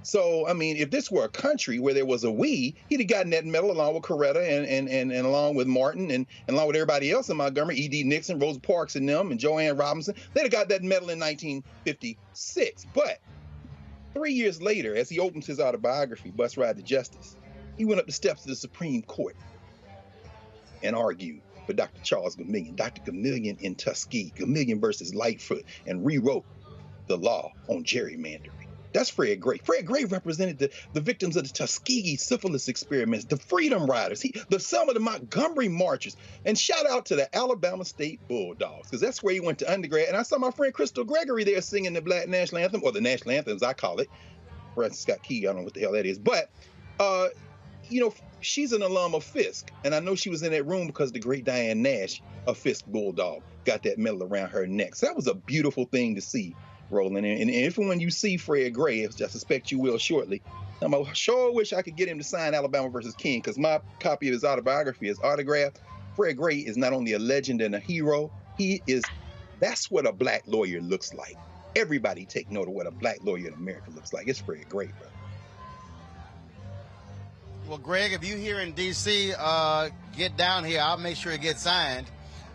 So, I mean, if this were a country where there was a we, he'd have gotten that medal along with Coretta and along with Martin and along with everybody else in Montgomery, E.D. Nixon, Rosa Parks and them, and Joanne Robinson. They'd have got that medal in 1956. But 3 years later, as he opens his autobiography, Bus Ride to Justice, he went up the steps of the Supreme Court and argued for Dr. Charles Gamillion. Dr. Gamillion in Tuskegee, Gamillion versus Lightfoot, and rewrote the law on gerrymandering. That's Fred Gray. Fred Gray represented the victims of the Tuskegee syphilis experiments, the Freedom Riders, some of the Montgomery marchers. And shout out to the Alabama State Bulldogs, because that's where he went to undergrad. And I saw my friend Crystal Gregory there singing the Black National Anthem, or the National Anthem, as I call it. Francis Scott Key, I don't know what the hell that is. But, she's an alum of Fisk. And I know she was in that room because the great Diane Nash of Fisk Bulldog got that medal around her neck. So that was a beautiful thing to see, Roland. And if and when you see Fred Gray, I suspect you will shortly, I sure wish I could get him to sign Alabama versus King, because my copy of his autobiography is autographed. Fred Gray is not only a legend and a hero, that's what a black lawyer looks like. Everybody take note of what a black lawyer in America looks like. It's Fred Gray, bro. Well, Greg, if you here in D.C., get down here. I'll make sure it gets signed.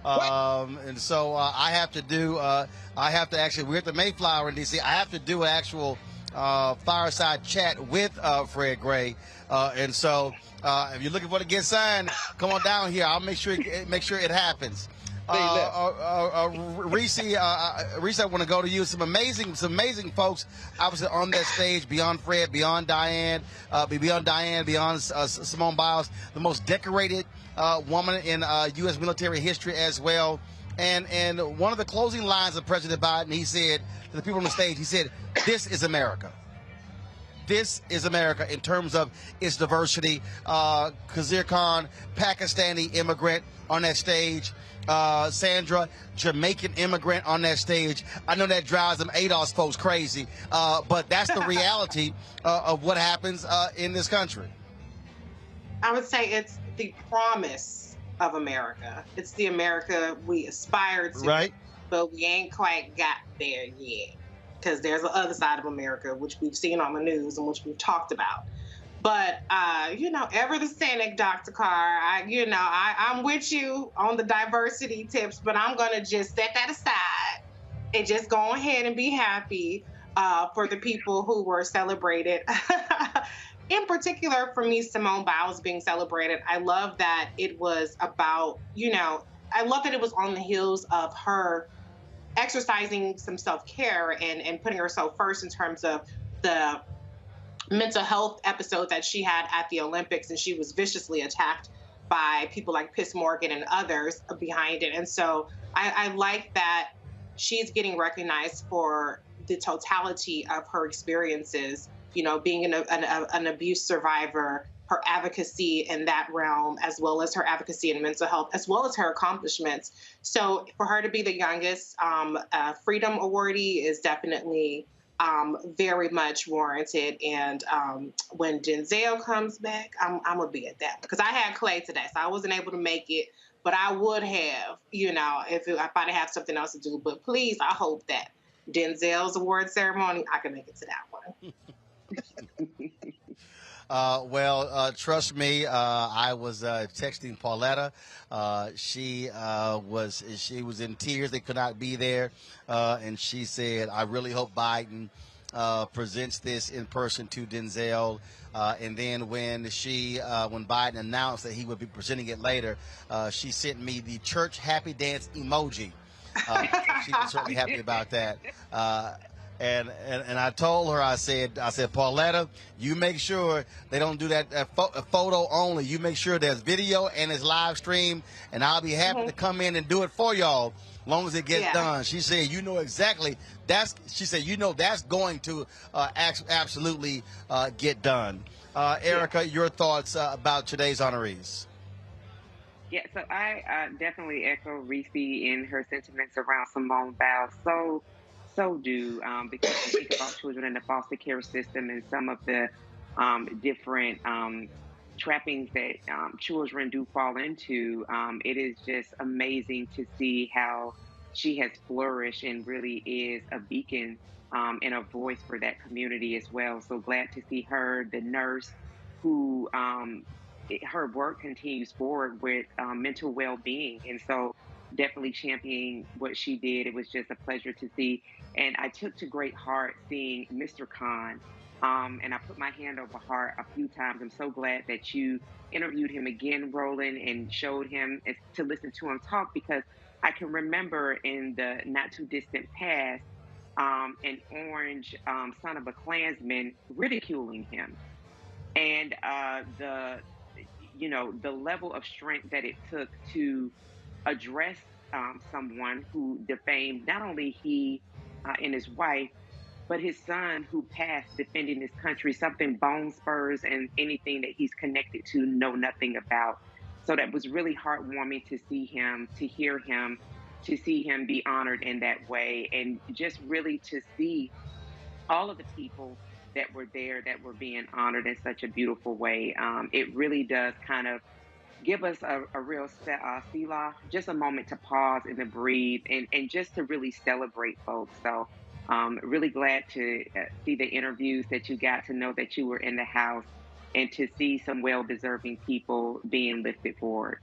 And so I have to actually, we're at the Mayflower in D.C. I have to do an actual fireside chat with Fred Gray. And so if you're looking for it to get signed, come on down here. I'll make sure it happens. Reese, I want to go to you. Some amazing folks, obviously on that stage. Beyond Fred, beyond Diane, beyond Simone Biles, the most decorated woman in U.S. military history as well. And one of the closing lines of President Biden, he said to the people on the stage, he said, "This is America. This is America in terms of its diversity." Khizr Khan, Pakistani immigrant on that stage. Sandra, Jamaican immigrant on that stage. I know that drives them ADOS folks crazy, but that's the reality of what happens in this country. I would say it's the promise of America. It's the America we aspire to, right? But we ain't quite got there yet, because there's the other side of America, which we've seen on the news and which we've talked about. But, ever the cynic, Dr. Carr, I'm with you on the diversity tips, but I'm going to just set that aside and just go ahead and be happy for the people who were celebrated. In particular, for me, Simone Biles being celebrated, I love that it was about, I love that it was on the heels of her exercising some self-care and putting herself first in terms of the mental health episode that she had at the Olympics, and she was viciously attacked by people like Piers Morgan and others behind it. And so I like that she's getting recognized for the totality of her experiences, being an abuse survivor, her advocacy in that realm, as well as her advocacy in mental health, as well as her accomplishments. So for her to be the youngest Freedom Awardee is definitely very much warranted. And when Denzel comes back, I'm gonna be at that, because I had Clay today, so I wasn't able to make it, but I would have, if I didn't have something else to do. But please, I hope that Denzel's award ceremony, I can make it to that one. Trust me, I was texting Pauletta. She was in tears. They could not be there. And she said, "I really hope Biden presents this in person to Denzel." And then when Biden announced that he would be presenting it later, she sent me the church happy dance emoji. So she was certainly happy about that. And I told her, I said, Pauletta, you make sure they don't do that photo only. You make sure there's video and it's live stream, and I'll be happy to come in and do it for y'all, as long as it gets done. She said, exactly. That's going to absolutely get done. Erica, your thoughts about today's honorees? Yeah, so I definitely echo Reese in her sentiments around Simone Biles. So do, because you think about children in the foster care system and some of the different trappings that children do fall into. It is just amazing to see how she has flourished and really is a beacon and a voice for that community as well. So glad to see her, the nurse who her work continues forward with mental well-being. And so definitely championing what she did. It was just a pleasure to see. And I took to great heart seeing Mr. Khan And I put my hand over heart a few times. I'm so glad that you interviewed him again, Roland, and showed him to listen to him talk, because I can remember in the not too distant past, an orange son of a Klansman ridiculing him. And the level of strength that it took to address someone who defamed not only he and his wife, but his son who passed defending his country, something Bone Spurs and anything that he's connected to know nothing about. So that was really heartwarming to see him, to hear him, to see him be honored in that way, and just really to see all of the people that were there that were being honored in such a beautiful way. It really does kind of give us a real selah, just a moment to pause and to breathe and just to really celebrate folks. So really glad to see the interviews that you got, to know that you were in the house, and to see some well-deserving people being lifted forward.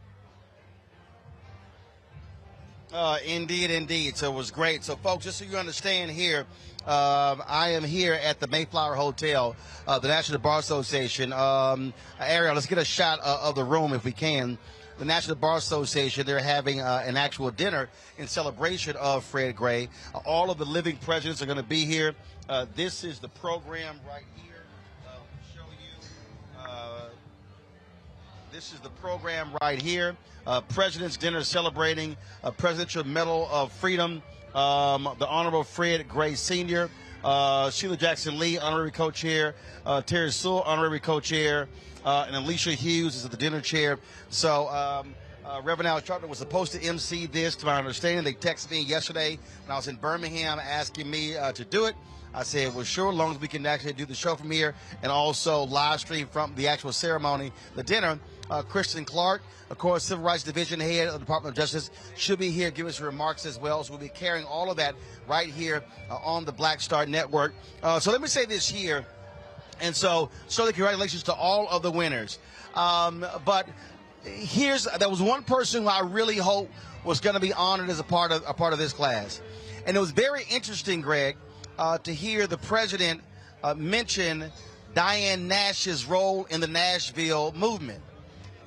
Indeed, indeed. So it was great. So, folks, just so you understand here, I am here at the Mayflower Hotel, the National Bar Association. Ariel, let's get a shot of the room if we can. The National Bar Association, they're having an actual dinner in celebration of Fred Gray. All of the living presidents are going to be here. This is the program right here. We'll show you. This is the program right here. President's Dinner celebrating Presidential Medal of Freedom, the Honorable Fred Gray Sr., Sheila Jackson Lee, Honorary Co-Chair, Terry Sewell, Honorary Co-Chair, and Alicia Hughes is the dinner chair. So Reverend Al Sharpton was supposed to MC this, to my understanding. They texted me yesterday when I was in Birmingham asking me to do it. I said, well, sure, as long as we can actually do the show from here and also live stream from the actual ceremony, the dinner. Kristen Clark, of course, Civil Rights Division head of the Department of Justice, should be here, give us remarks as well. So we'll be carrying all of that right here on the Black Star Network. So let me say this here. And so the congratulations to all of the winners. But there was one person who I really hope was going to be honored as a part of this class. And it was very interesting, Greg, to hear the president mention Diane Nash's role in the Nashville movement.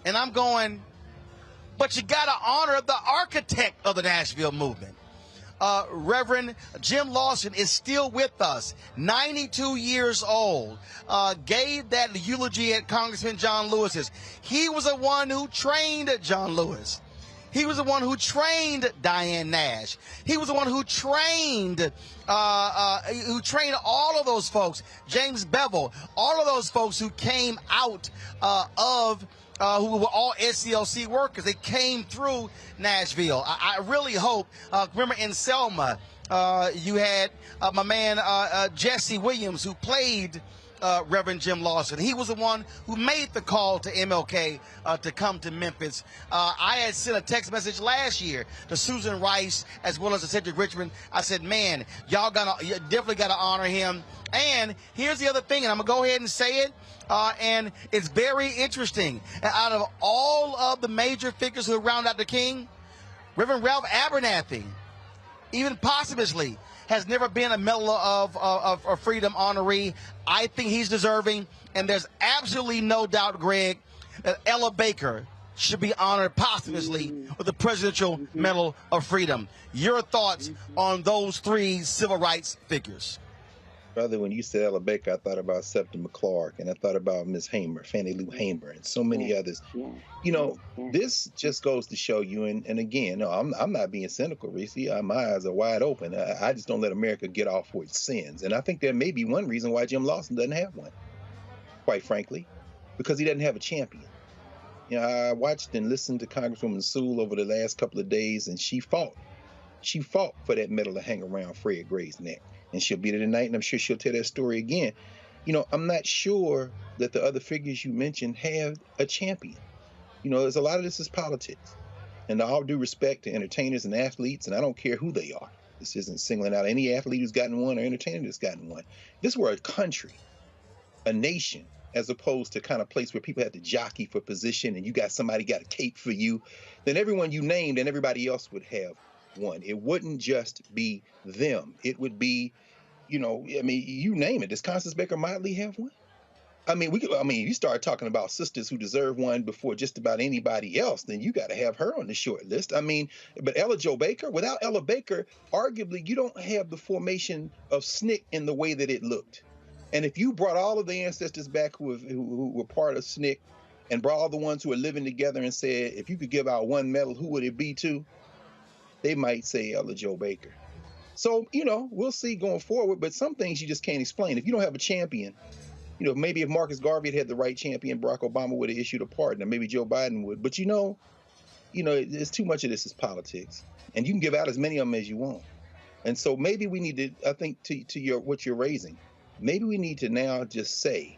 And I'm going, but you got to honor the architect of the Nashville movement. Reverend Jim Lawson is still with us, 92 years old, gave that eulogy at Congressman John Lewis's. He was the one who trained John Lewis. He was the one who trained Diane Nash. He was the one who trained all of those folks, James Bevel, all of those folks who came out who were all SCLC workers. They came through Nashville. I really hope, remember in Selma, you had my man Jesse Williams, who played Reverend Jim Lawson. He was the one who made the call to MLK to come to Memphis. I had sent a text message last year to Susan Rice as well as to Cedric Richmond. I said, man, you definitely got to honor him. And here's the other thing, and I'm going to go ahead and say it, and it's very interesting. Out of all of the major figures who round out the king, Reverend Ralph Abernathy, even posthumously, has never been a Medal of Freedom honoree. I think he's deserving, and there's absolutely no doubt, Greg, that Ella Baker should be honored posthumously with the Presidential Medal of Freedom. Your thoughts on those three civil rights figures? Brother, when you said Ella Baker, I thought about Septa McClark, and I thought about Miss Hamer, Fannie Lou Hamer, and so many others. You know, this just goes to show you, and again, no, I'm not being cynical, Reese. My eyes are wide open. I just don't let America get off for its sins. And I think there may be one reason why Jim Lawson doesn't have one, quite frankly, because he doesn't have a champion. You know, I watched and listened to Congresswoman Sewell over the last couple of days, and she fought. She fought for that medal to hang around Fred Gray's neck. And she'll be there tonight, and I'm sure she'll tell that story again. You know, I'm not sure that the other figures you mentioned have a champion. You know, there's a lot of this is politics. And all due respect to entertainers and athletes, and I don't care who they are. This isn't singling out any athlete who's gotten one or entertainer that's gotten one. This were a country, a nation, as opposed to kind of place where people have to jockey for position and you got somebody got a cape for you, then everyone you named and everybody else would have one. It wouldn't just be them. It would be you know, I mean, you name it. Does Constance Baker Motley have one? I mean, you start talking about sisters who deserve one before just about anybody else, then you got to have her on the short list. I mean, but Ella Jo Baker, without Ella Baker, arguably you don't have the formation of SNCC in the way that it looked. And if you brought all of the ancestors back who were part of SNCC and brought all the ones who are living together and said, if you could give out one medal, who would it be to? They might say Ella Jo Baker. So, you know, we'll see going forward, but some things you just can't explain. If you don't have a champion, you know, maybe if Marcus Garvey had the right champion, Barack Obama would have issued a pardon, or maybe Joe Biden would. But you know, it's too much of this is politics, and you can give out as many of them as you want. And so maybe we need to, I think, to your what you're raising, maybe we need to now just say,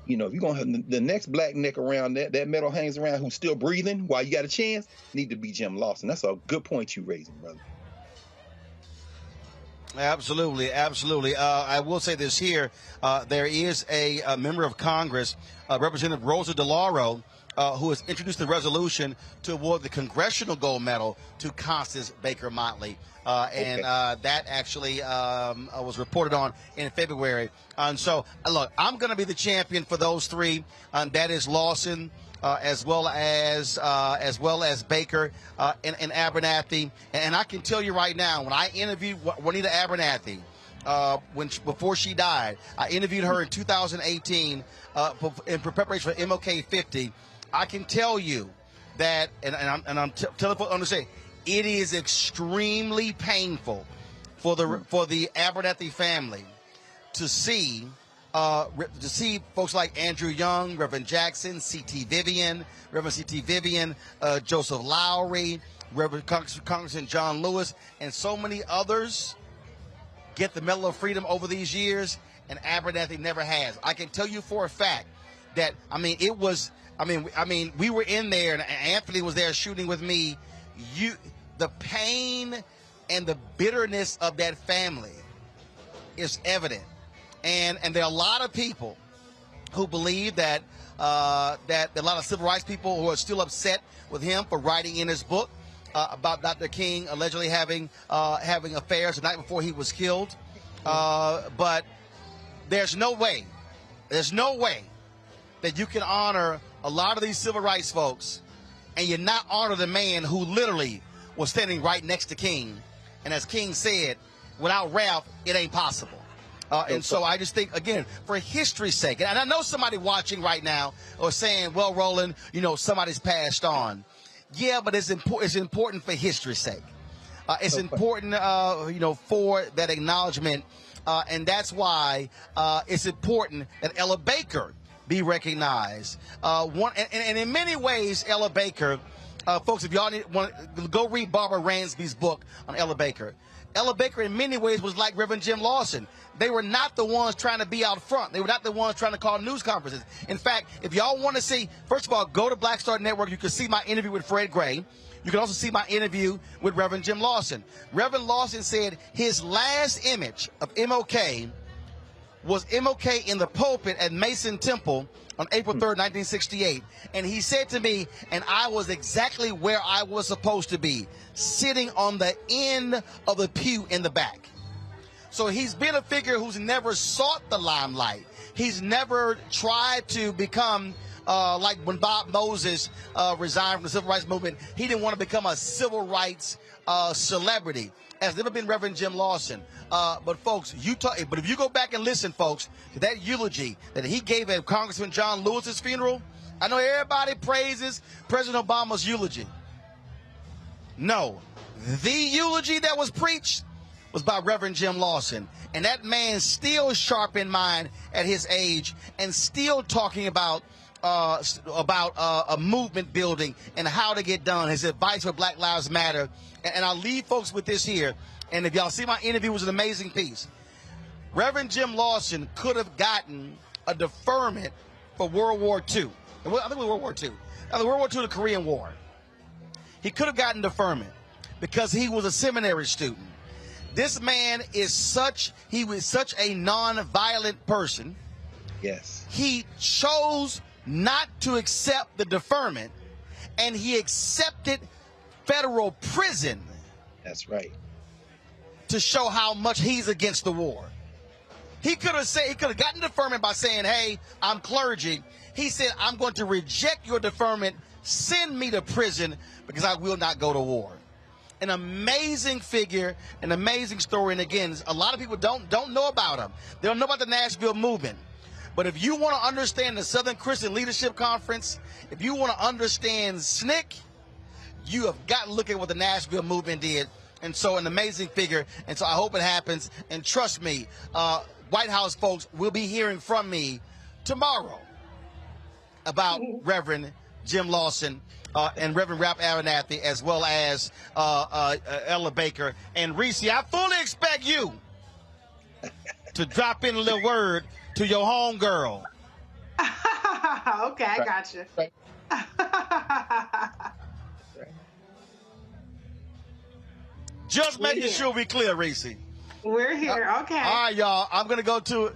you know, if you're gonna have the next black neck around that medal hangs around who's still breathing while you got a chance, need to be Jim Lawson. That's a good point you raising, brother. Absolutely, absolutely. I will say this here. There is a member of Congress, Representative Rosa DeLauro, who has introduced the resolution to award the Congressional Gold Medal to Constance Baker Motley. And that actually was reported on in February. And so, look, I'm going to be the champion for those three. That is Lawson, as well as Baker and Abernathy. And I can tell you right now, when I interviewed Juanita Abernathy, before she died, I interviewed her in 2018 in preparation for MLK 50. I can tell you that, and I'm telling folks to understand, it is extremely painful for the Abernathy family to see folks like Andrew Young, Reverend Jackson, Reverend C.T. Vivian, Joseph Lowry, Reverend Congressman John Lewis, and so many others get the Medal of Freedom over these years, and Abernathy never has. I can tell you for a fact that, we were in there, and Anthony was there shooting with me. The pain and the bitterness of that family is evident. And there are a lot of people who believe that a lot of civil rights people who are still upset with him for writing in his book about Dr. King allegedly having affairs the night before he was killed. But there's no way that you can honor a lot of these civil rights folks and you not honor the man who literally was standing right next to King. And as King said, without Ralph, it ain't possible. And so I just think, again, for history's sake, and I know somebody watching right now or saying, well, Roland, somebody's passed on. Yeah, but it's important for history's sake. It's important, for that acknowledgement. And that's why it's important that Ella Baker be recognized. And in many ways, Ella Baker, folks, if y'all want to go read Barbara Ransby's book on Ella Baker. Ella Baker, in many ways, was like Reverend Jim Lawson. They were not the ones trying to be out front. They were not the ones trying to call news conferences. In fact, if y'all want to see, first of all, go to Black Star Network. You can see my interview with Fred Gray. You can also see my interview with Reverend Jim Lawson. Reverend Lawson said his last image of MLK was MLK in the pulpit at Mason Temple on April 3rd, 1968. And he said to me, and I was exactly where I was supposed to be, sitting on the end of the pew in the back. So he's been a figure who's never sought the limelight. He's never tried to become, like when Bob Moses resigned from the civil rights movement, he didn't want to become a civil rights celebrity. Has never been Reverend Jim Lawson. But folks, but if you go back and listen, folks, to that eulogy that he gave at Congressman John Lewis's funeral, I know everybody praises President Obama's eulogy. No, the eulogy that was preached was by Reverend Jim Lawson. And that man still sharp in mind at his age and still talking about a movement building and how to get done. His advice for Black Lives Matter. And I'll leave folks with this here. And if y'all see my interview, it was an amazing piece. Reverend Jim Lawson could have gotten a deferment for World War II. I think it was World War II. World War II, the Korean War. He could have gotten deferment because he was a seminary student. This man is such a non-violent person. Yes. He chose not to accept the deferment, and he accepted federal prison. That's right. To show how much he's against the war. He could have gotten deferment by saying, hey, I'm clergy. He said, I'm going to reject your deferment, send me to prison because I will not go to war. An amazing figure, an amazing story. And again, a lot of people don't know about him. They don't know about the Nashville movement. But if you want to understand the Southern Christian Leadership Conference, if you want to understand SNCC, you have got to look at what the Nashville movement did. And so an amazing figure. And so I hope it happens. And trust me, White House folks will be hearing from me tomorrow about Reverend Jim Lawson and Reverend Ralph Abernathy, as well as Ella Baker. And Reese, I fully expect you to drop in a little word to your homegirl. Okay, I got you. Just making sure we clear, Reese. We're here. Okay. All right, y'all. I'm going to go to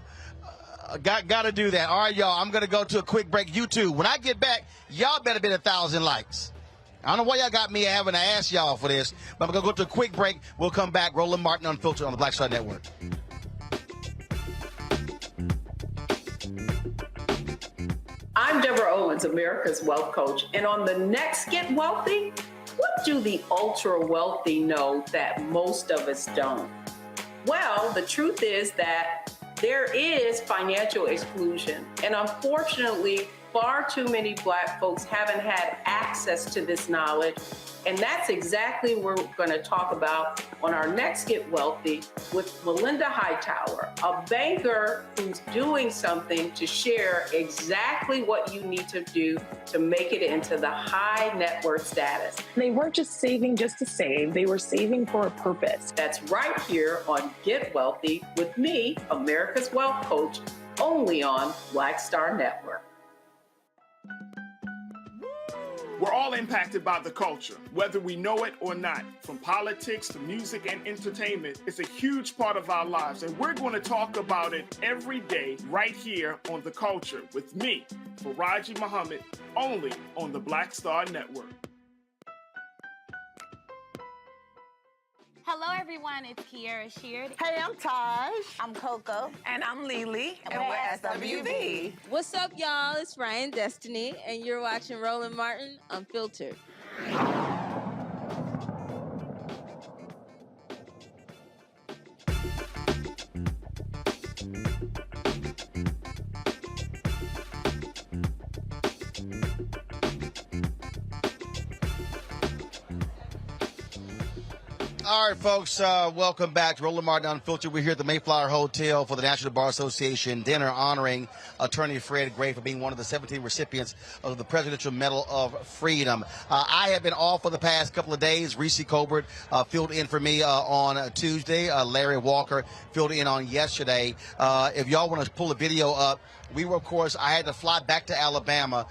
got to do that. All right, y'all. I'm going to go to a quick break. YouTube. When I get back, y'all better be 1,000 likes. I don't know why y'all got me having to ask y'all for this, but I'm going to go to a quick break. We'll come back. Roland Martin Unfiltered on the Black Star Network. I'm Deborah Owens, America's Wealth Coach, and on the next Get Wealthy, what do the ultra wealthy know that most of us don't? Well, the truth is that there is financial exclusion, and unfortunately, far too many Black folks haven't had access to this knowledge, and that's exactly what we're going to talk about on our next Get Wealthy with Melinda Hightower, a banker who's doing something to share exactly what you need to do to make it into the high net worth status. They weren't just saving just to save, they were saving for a purpose. That's right here on Get Wealthy with me, America's Wealth Coach, only on Black Star Network. We're all impacted by the culture, whether we know it or not. From politics to music and entertainment, it's a huge part of our lives, and we're going to talk about it every day right here on The Culture with me, Faraji Muhammad, only on the Black Star Network. Hello, everyone. It's Kiara Sheard. Hey, I'm Taj. I'm Coco. And I'm Lily. And we're SWV. What's up, y'all? It's Ryan Destiny, and you're watching Roland Martin Unfiltered. All right, folks, welcome back to Roland Martin Unfiltered. We're here at the Mayflower Hotel for the National Bar Association dinner honoring Attorney Fred Gray for being one of the 17 recipients of the Presidential Medal of Freedom. I have been off for the past couple of days. Reese Colbert filled in for me on Tuesday. Larry Walker filled in on yesterday. If y'all want to pull a video up, we were, of course, I had to fly back to Alabama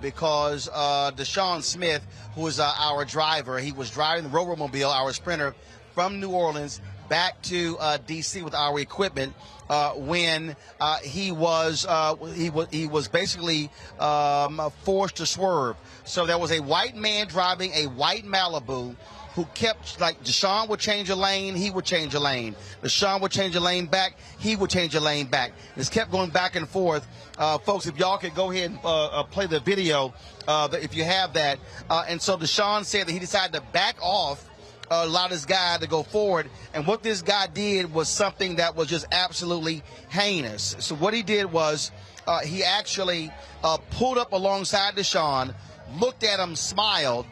because Deshaun Smith, who is our driver, he was driving the Rover-Mobile, our sprinter, from New Orleans back to D.C. with our equipment when he was basically forced to swerve. So there was a white man driving a white Malibu who kept, like, Deshaun would change a lane, he would change a lane. Deshaun would change a lane back, he would change a lane back. It's kept going back and forth. Folks, if y'all could go ahead and play the video, if you have that. And so Deshaun said that he decided to back off, allow this guy to go forward. And what this guy did was something that was just absolutely heinous. So what he did was he actually pulled up alongside Deshaun, looked at him, smiled,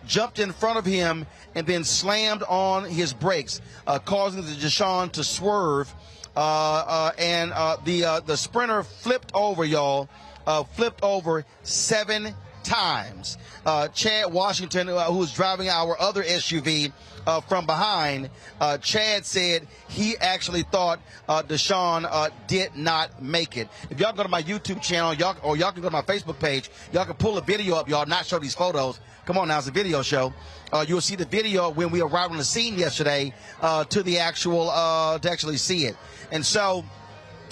jumped in front of him, and then slammed on his brakes, causing the Deshaun to swerve. And the sprinter flipped over, y'all, flipped over 7 times. Chad Washington, who was driving our other SUV from behind, Chad said he actually thought Deshaun did not make it. If y'all go to my YouTube channel, y'all can go to my Facebook page, y'all can pull a video up, y'all, not show these photos. Come on now, it's a video show. You'll see the video when we arrived on the scene yesterday to actually see it. And so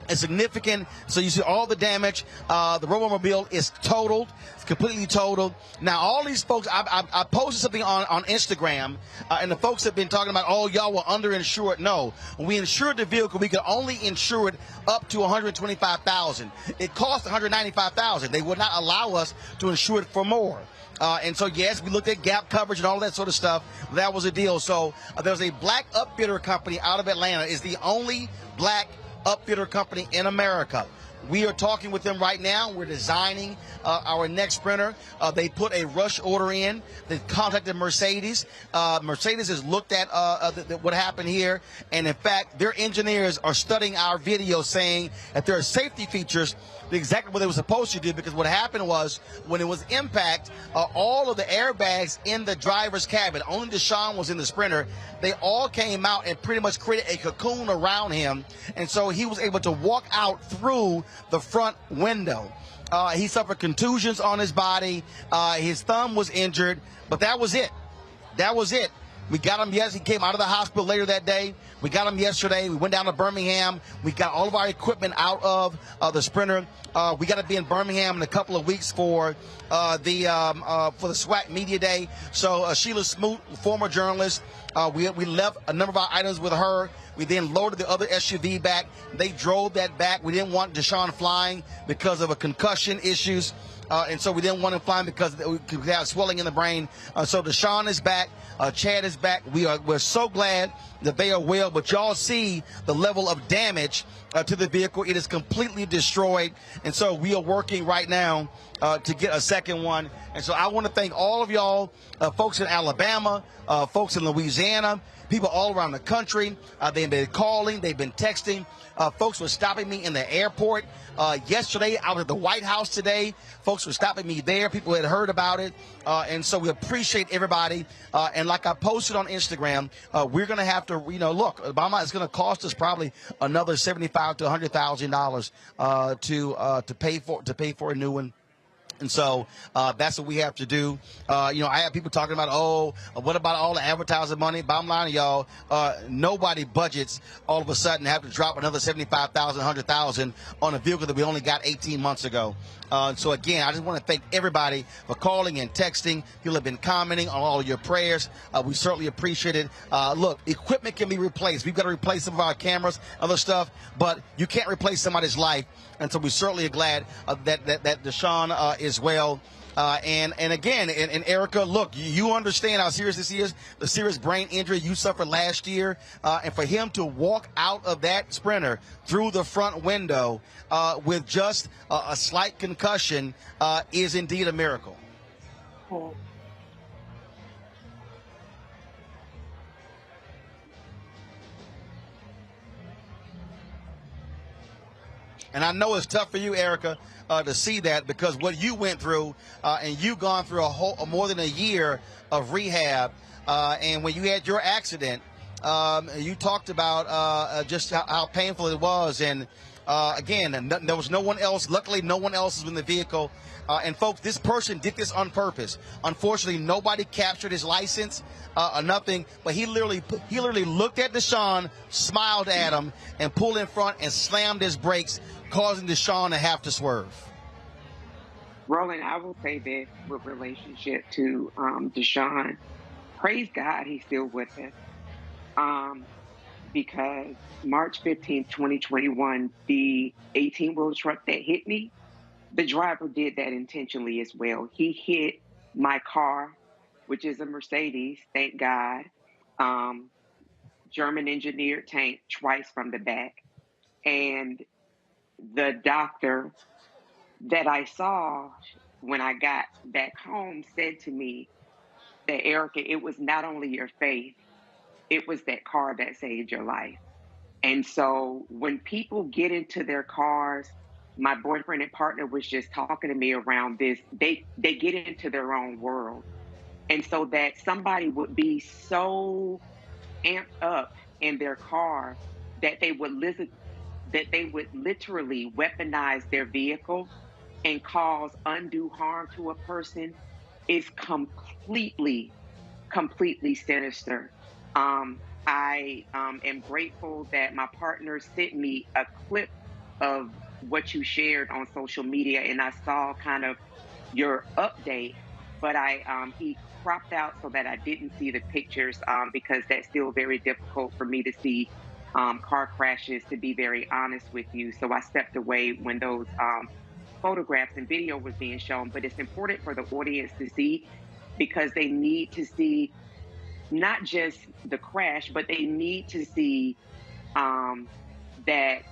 is significant. So you see all the damage. The Robomobile is totaled. It's completely totaled. Now, all these folks, I posted something on Instagram, and the folks have been talking about, oh, y'all were underinsured. No. When we insured the vehicle, we could only insure it up to $125,000. It cost $195,000. They would not allow us to insure it for more. And so, yes, we looked at gap coverage and all that sort of stuff. That was a deal. So there's a black upfitter company out of Atlanta. It's the only black upfitter company in America. We are talking with them right now. We're designing our next sprinter. They put a rush order in. They contacted Mercedes. Mercedes has looked at what happened here. And, in fact, their engineers are studying our video saying that there are safety features exactly what they were supposed to do, because what happened was when it was impact, all of the airbags in the driver's cabin, only Deshaun was in the sprinter, they all came out and pretty much created a cocoon around him, and so he was able to walk out through the front window. He suffered contusions on his body. His thumb was injured, but that was it. That was it. We got him, yes, he came out of the hospital later that day. We got him yesterday. We went down to Birmingham. We got all of our equipment out of the sprinter. We got to be in Birmingham in a couple of weeks for the SWAC Media Day. So Sheila Smoot, former journalist, we left a number of our items with her. We then loaded the other SUV back. They drove that back. We didn't want Deshaun flying because of a concussion issues. And so we didn't want him flying because we could have swelling in the brain. So Deshaun is back. Chad is back. We're so glad that they are well. But y'all see the level of damage to the vehicle. It is completely destroyed. And so we are working right now to get a second one. And so I want to thank all of y'all, folks in Alabama, folks in Louisiana, people all around the country. They've been calling. They've been texting. Folks were stopping me in the airport yesterday, out at the White House today. Folks were stopping me there. People had heard about it. And so we appreciate everybody. And like I posted on Instagram, we're going to have to, look, Obama is going to cost us probably another $75,000 to $100,000 to pay for a new one. And so that's what we have to do. I have people talking about, what about all the advertising money? Bottom line, y'all, nobody budgets all of a sudden have to drop another $75,000, $100,000 on a vehicle that we only got 18 months ago. So, again, I just want to thank everybody for calling and texting. People have been commenting on all of your prayers. We certainly appreciate it. Look, equipment can be replaced. We've got to replace some of our cameras, other stuff, but you can't replace somebody's life. And so we certainly are glad that Deshaun is well. And again, and Erica, look, you understand how serious this is, the serious brain injury you suffered last year. And for him to walk out of that sprinter through the front window with just a slight concussion is indeed a miracle. And I know it's tough for you, Erica, to see that, because what you went through, and you've gone through more than a year of rehab. And when you had your accident, you talked about just how painful it was. And again, there was no one else. Luckily, no one else was in the vehicle. And folks, this person did this on purpose. Unfortunately, nobody captured his license or nothing. But he literally looked at Deshaun, smiled at him, and pulled in front and slammed his brakes, causing Deshaun to have to swerve. Roland, I will say this with relationship to Deshaun. Praise God he's still with us. Because March 15th, 2021, the 18-wheel truck that hit me, the driver did that intentionally as well. He hit my car, which is a Mercedes, thank God, German-engineered tank, twice from the back. And the doctor that I saw when I got back home said to me that, Erica, it was not only your faith, it was that car that saved your life. And so when people get into their cars, my boyfriend and partner was just talking to me around this, they get into their own world. And so that somebody would be so amped up in their car that they would literally weaponize their vehicle and cause undue harm to a person is completely sinister. I am grateful that my partner sent me a clip of what you shared on social media, and I saw kind of your update, but he cropped out so that I didn't see the pictures because that's still very difficult for me to see car crashes, to be very honest with you. So I stepped away when those photographs and video was being shown, but it's important for the audience to see because they need to see not just the crash, but they need to see that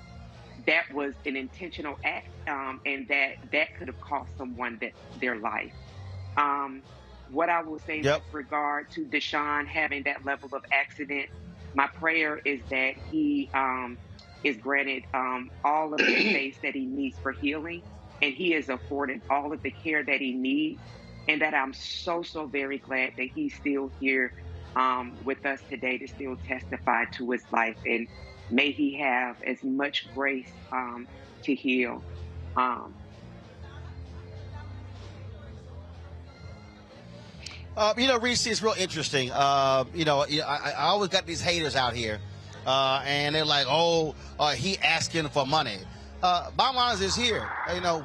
was an intentional act and that could have cost someone their life. What I will say with regard to Deshaun having that level of accident, my prayer is that he is granted all of the space that he needs for healing, and he is afforded all of the care that he needs, and that I'm so very glad that he's still here with us today to still testify to his life, and may he have as much grace to heal. Reese, it's real interesting. I always got these haters out here, and they're like, he asking for money. Bottom line is here.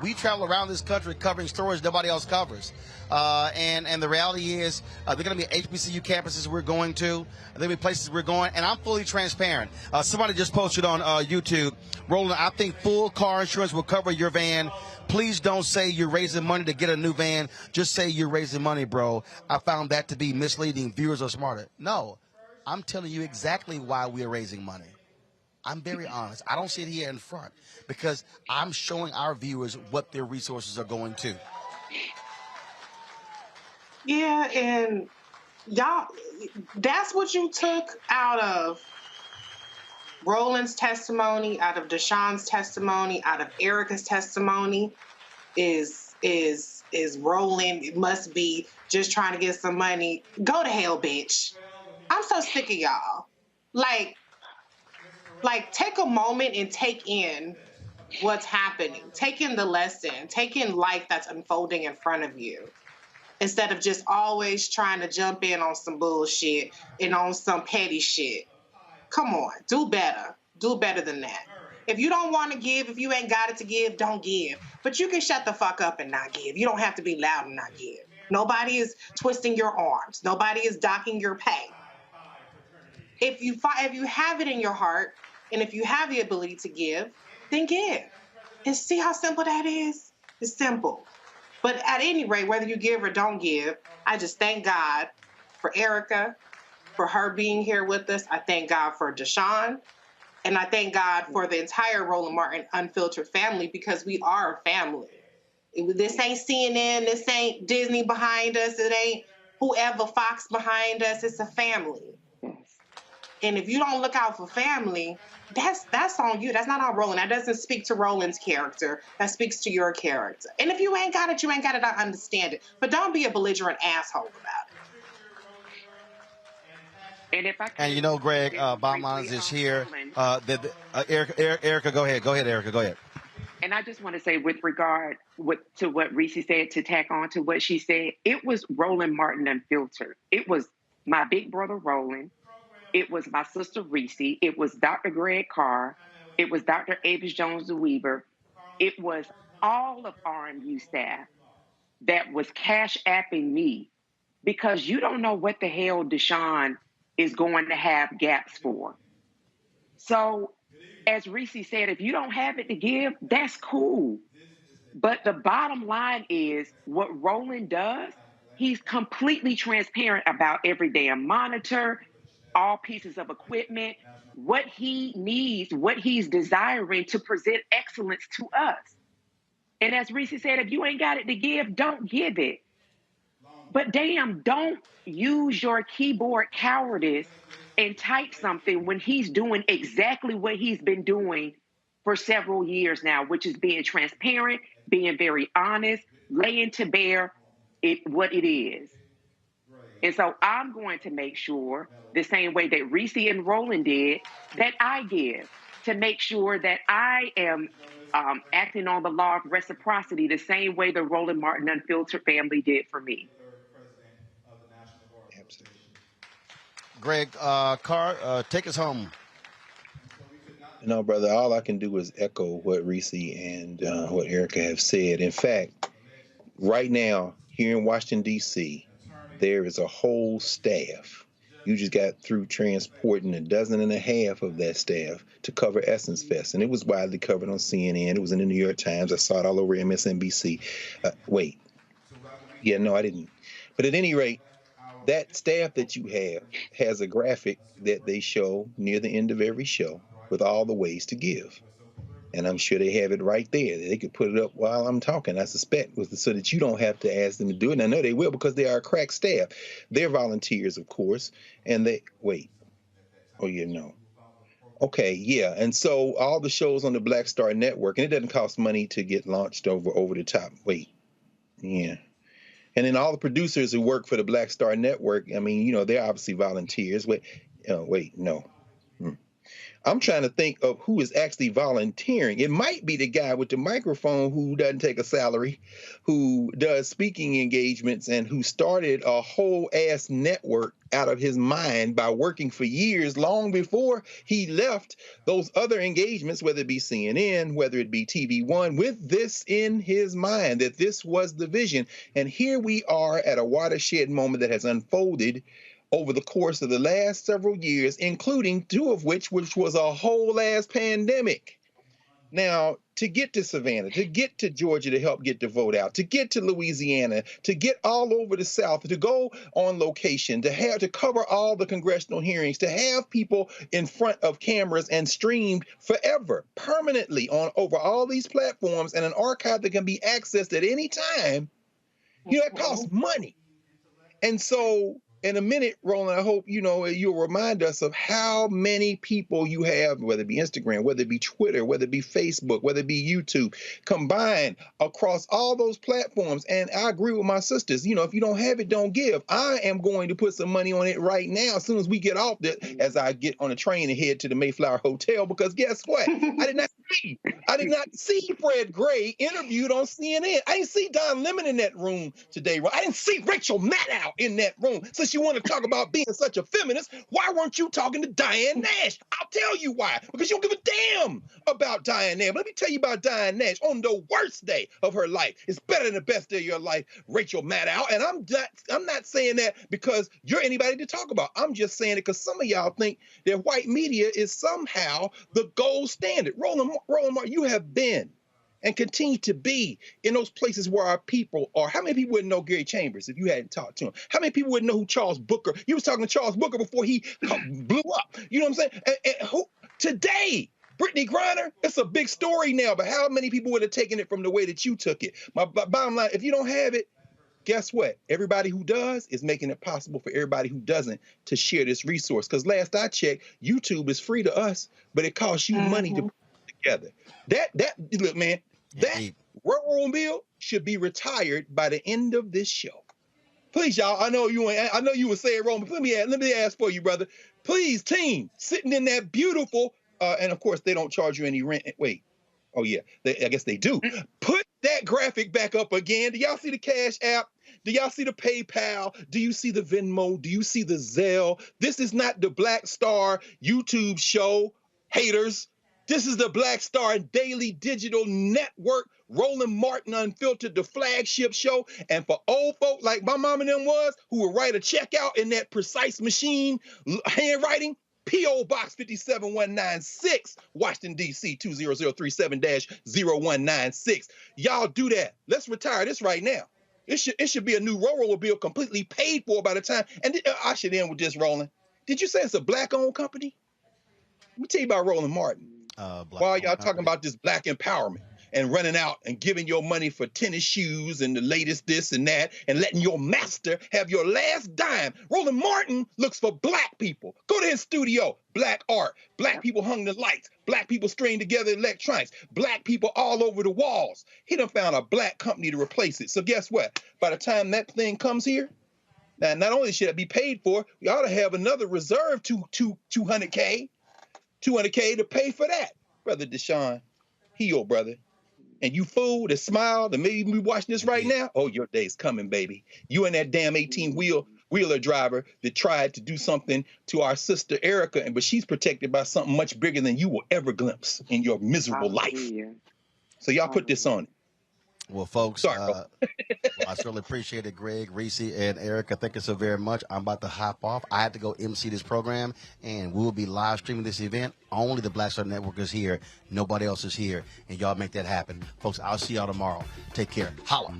We travel around this country covering stories nobody else covers. And the reality is there are going to be HBCU campuses we're going to. There are going to be places we're going. And I'm fully transparent. Somebody just posted on YouTube, Roland, I think full car insurance will cover your van. Please don't say you're raising money to get a new van. Just say you're raising money, bro. I found that to be misleading. Viewers are smarter. No, I'm telling you exactly why we're raising money. I'm very honest. I don't sit here in front because I'm showing our viewers what their resources are going to. Yeah, and y'all, that's what you took out of Roland's testimony, out of Deshaun's testimony, out of Erica's testimony, is Roland must be just trying to get some money. Go to hell, bitch. I'm so sick of y'all. Like take a moment and take in what's happening. Take in the lesson. Take in life that's unfolding in front of you. Instead of just always trying to jump in on some bullshit and on some petty shit. Come on, do better. Do better than that. If you don't want to give, if you ain't got it to give, don't give. But you can shut the fuck up and not give. You don't have to be loud and not give. Nobody is twisting your arms. Nobody is docking your pay. If you have it in your heart, and if you have the ability to give, then give. And see how simple that is? It's simple. But at any rate, whether you give or don't give, I just thank God for Erica, for her being here with us. I thank God for Deshaun. And I thank God for the entire Roland Martin Unfiltered family, because we are a family. This ain't CNN. This ain't Disney behind us. It ain't whoever Fox behind us. It's a family. And if you don't look out for family, that's on you. That's not on Roland. That doesn't speak to Roland's character. That speaks to your character. And if you ain't got it, you ain't got it. I understand it. But don't be a belligerent asshole about it. And if I And Greg, bottom line is here. Erica, go ahead. Go ahead, Erica. Go ahead. And I just want to say, with regard to what Reese said, to tack on to what she said, it was Roland Martin Unfiltered. It was my big brother Roland. It was my sister Reese. It was Dr. Greg Carr. It was Dr. Avis Jones-Weaver. It was all of RMU staff that was cash apping me, because you don't know what the hell Deshaun is going to have gaps for. So, as Reese said, if you don't have it to give, that's cool. But the bottom line is, what Roland does, he's completely transparent about every damn monitor, all pieces of equipment, what he needs, what he's desiring to present excellence to us. And as Reese said, if you ain't got it to give, don't give it. But damn, don't use your keyboard cowardice and type something when he's doing exactly what he's been doing for several years now, which is being transparent, being very honest, laying to bear what it is. And so I'm going to make sure, the same way that Reese and Roland did, that I give, to make sure that I am acting on the law of reciprocity the same way the Roland Martin Unfiltered family did for me. Greg Carr, take us home. No, brother, all I can do is echo what Reese and what Erica have said. In fact, right now, here in Washington, D.C., there is a whole staff. You just got through transporting 12.5 of that staff to cover Essence Fest. And it was widely covered on CNN. It was in the New York Times. I saw it all over MSNBC. No, I didn't. But at any rate, that staff that you have has a graphic that they show near the end of every show with all the ways to give. And I'm sure they have it right there. They could put it up while I'm talking, I suspect, so that you don't have to ask them to do it. And I know they will because they are a crack staff. They're volunteers, of course. And Okay, yeah. And so all the shows on the Black Star Network, and it doesn't cost money to get launched over the top. Yeah. And then all the producers who work for the Black Star Network, I mean, they're obviously volunteers. No. I'm trying to think of who is actually volunteering. It might be the guy with the microphone who doesn't take a salary, who does speaking engagements, and who started a whole ass network out of his mind by working for years, long before he left those other engagements, whether it be CNN, whether it be TV One, with this in his mind, that this was the vision. And here we are at a watershed moment that has unfolded over the course of the last several years, including 2 of which was a whole ass pandemic. Now, to get to Savannah, to get to Georgia to help get the vote out, to get to Louisiana, to get all over the South, to go on location, to cover all the congressional hearings, to have people in front of cameras and streamed forever, permanently over all these platforms, and an archive that can be accessed at any time, it costs money. And so, in a minute, Roland, I hope, you'll remind us of how many people you have, whether it be Instagram, whether it be Twitter, whether it be Facebook, whether it be YouTube, combined across all those platforms. And I agree with my sisters. If you don't have it, don't give. I am going to put some money on it right now as soon as we get off as I get on a train and head to the Mayflower Hotel, because guess what? I did not see Fred Gray interviewed on CNN. I didn't see Don Lemon in that room today. I didn't see Rachel Maddow in that room. Since you want to talk about being such a feminist, why weren't you talking to Diane Nash? I'll tell you why. because you don't give a damn about Diane Nash. But let me tell you about Diane Nash. On the worst day of her life, it's better than the best day of your life, Rachel Maddow. And I'm not saying that because you're anybody to talk about. I'm just saying it because some of y'all think that white media is somehow the gold standard. Roland Martin, you have been and continue to be in those places where our people are. How many people wouldn't know Gary Chambers if you hadn't talked to him? How many people wouldn't know who Charles Booker? You was talking to Charles Booker before he blew up. You know what I'm saying? And who today? Brittney Griner, it's a big story now, but how many people would have taken it from the way that you took it? My bottom line, if you don't have it, guess what? Everybody who does is making it possible for everybody who doesn't to share this resource. Because last I checked, YouTube is free to us, but it costs you money to put it together. Look, man, that railroad bill should be retired by the end of this show. Please, y'all. I know you were saying wrong, but let me ask for you, brother. Please, team, sitting in that beautiful, and of course they don't charge you any rent. Wait, oh yeah, I guess they do. Put that graphic back up again. Do y'all see the Cash App? Do y'all see the PayPal? Do you see the Venmo? Do you see the Zelle? This is not the Black Star YouTube show, haters. This is the Black Star Daily Digital Network, Roland Martin Unfiltered, the flagship show. And for old folk like my mom and them was, who would write a check out in that precise machine handwriting, P.O. Box 57196, Washington, D.C. 20037-0196. Y'all do that. Let's retire this right now. It should be a new railroad bill completely paid for by the time. And I should end with this, Roland. Did you say it's a black-owned company? Let me tell you about Roland Martin. While y'all talking about this black empowerment and running out and giving your money for tennis shoes and the latest this and that and letting your master have your last dime. Roland Martin looks for black people. Go to his studio. Black art. Black people hung the lights. Black people stringed together electronics. Black people all over the walls. He done found a black company to replace it. So guess what? By the time that thing comes here, now not only should it be paid for, we ought to have another reserve $200K to pay for that. Brother Deshaun, he your brother. And you fool that smiled and maybe be watching this right now. Oh, your day's coming, baby. You in that damn 18-wheel wheeler driver that tried to do something to our sister Erica, but she's protected by something much bigger than you will ever glimpse in your miserable life. So y'all put this on. Well, folks, well, I certainly appreciate it, Greg, Reese, and Erica. Thank you so very much. I'm about to hop off. I have to go MC this program, and we'll be live streaming this event. Only the Black Star Network is here. Nobody else is here, and y'all make that happen. Folks, I'll see y'all tomorrow. Take care. Holla.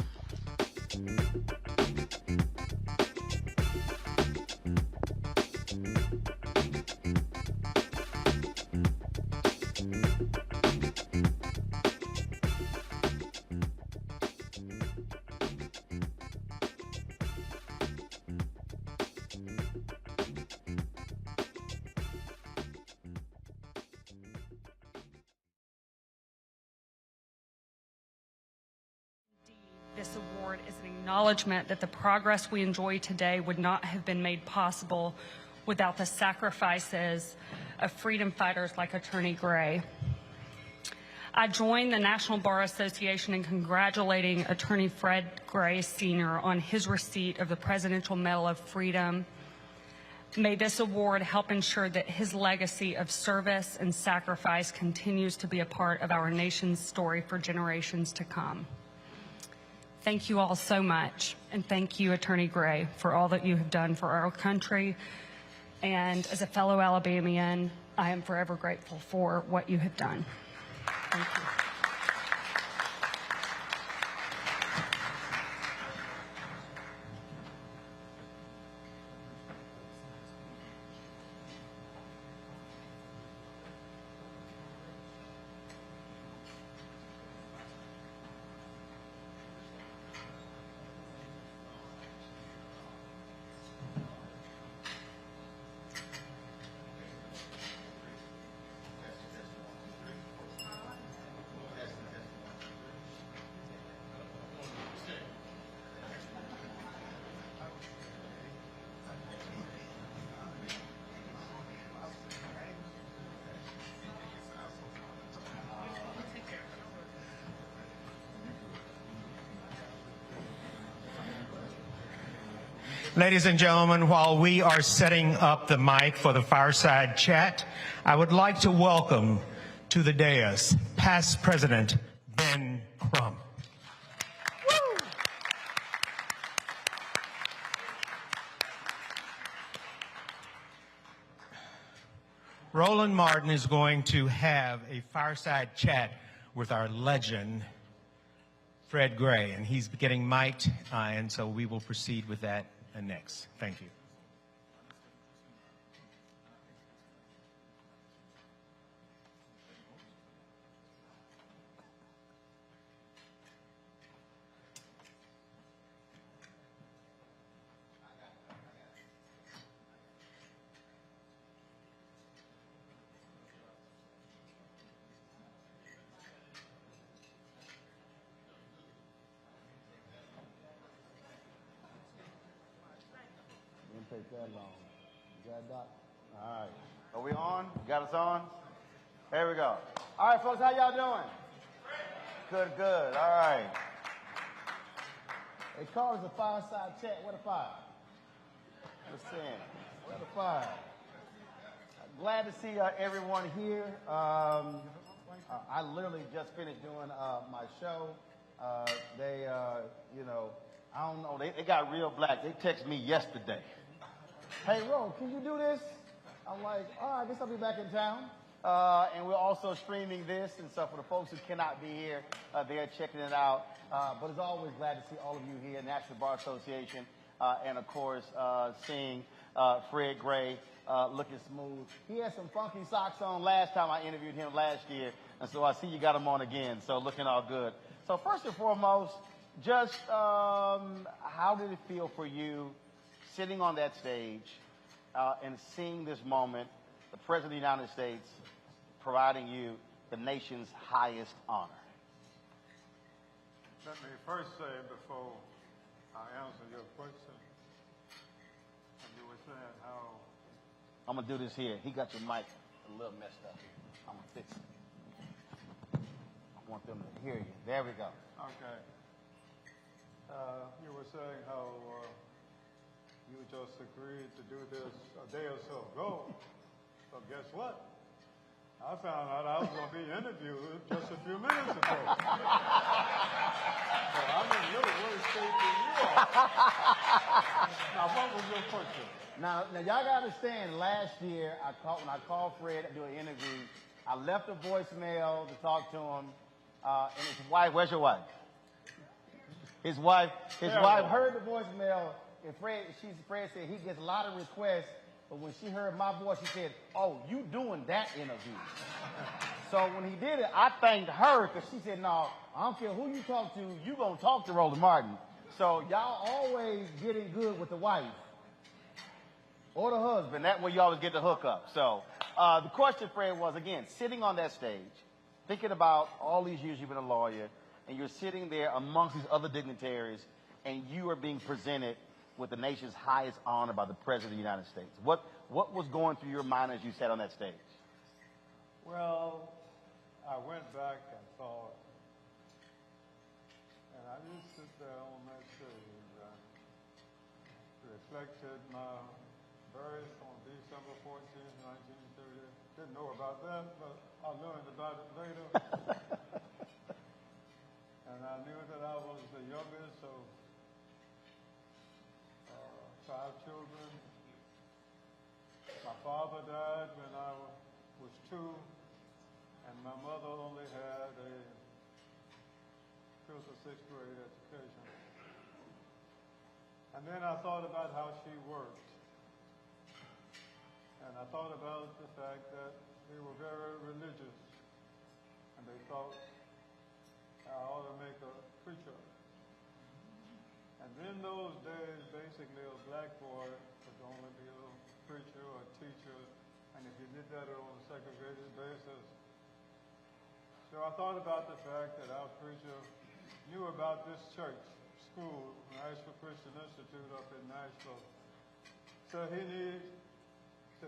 This award is an acknowledgement that the progress we enjoy today would not have been made possible without the sacrifices of freedom fighters like Attorney Gray. I join the National Bar Association in congratulating Attorney Fred Gray Sr. on his receipt of the Presidential Medal of Freedom. May this award help ensure that his legacy of service and sacrifice continues to be a part of our nation's story for generations to come. Thank you all so much, and thank you, Attorney Gray, for all that you have done for our country. And as a fellow Alabamian, I am forever grateful for what you have done. Thank you. Ladies and gentlemen, while we are setting up the mic for the fireside chat, I would like to welcome to the dais past President Ben Crump. Roland Martin is going to have a fireside chat with our legend, Fred Gray, and he's getting mic'd, and so we will proceed with that next. Thank you. Take that long. You got it, Doc? All right. Are we on? You got us on? There we go. All right, folks, how y'all doing? Good, good. All right. They call us a fireside chat. What a fire. Just saying. What a fire. Glad to see everyone here. I literally just finished doing my show. They, you know, I don't know. They got real black. They texted me yesterday. Hey, Ro, can you do this? I'm like, all right, I guess I'll be back in town. And we're also streaming this, and so for the folks who cannot be here, they're checking it out. But as always, glad to see all of you here, National Bar Association, and of course, seeing Fred Gray looking smooth. He had some funky socks on last time I interviewed him last year, and so I see you got him on again, so looking all good. So first and foremost, just how did it feel for you sitting on that stage and seeing this moment, the President of the United States providing you the nation's highest honor? Let me first say, before I answer your question, you were saying how... I'm going to do this here. He got your mic a little messed up here. I'm going to fix it. I want them to hear you. There we go. Okay. You were saying how you just agreed to do this a day or so ago. So guess what? I found out I was going to be interviewed just a few minutes ago. So I'm in a little worse shape than you are. Now, what was your question? Now y'all gotta understand, last year, when I called Fred to do an interview, I left a voicemail to talk to him, and his wife, where's your wife? His wife heard the voicemail, and Fred said he gets a lot of requests, but when she heard my voice, she said, oh, you doing that interview. So when he did it, I thanked her, because she said, no, I don't care who you talk to, you gonna talk to Roland Martin. So y'all always getting good with the wife. Or the husband. That way you always get the hookup. So the question, Fred, was, again, sitting on that stage, thinking about all these years you've been a lawyer, and you're sitting there amongst these other dignitaries, and you are being presented with the nation's highest honor by the President of the United States. What was going through your mind as you sat on that stage? Well, I went back and thought, and I just sit there on that stage and reflected my birth on December 14th, 1930. Didn't know about that, but I learned about it later. And I knew that I was the youngest of 5 children. My father died when I was 2, and my mother only had a 5th or 6th grade education. And then I thought about how she worked. And I thought about the fact that they were very religious, and they thought I ought to make a preacher. And in those days, basically, a black boy could only be a preacher or a teacher, and if you did that on a segregated basis. So I thought about the fact that our preacher knew about this church, school, Nashville Christian Institute up in Nashville. So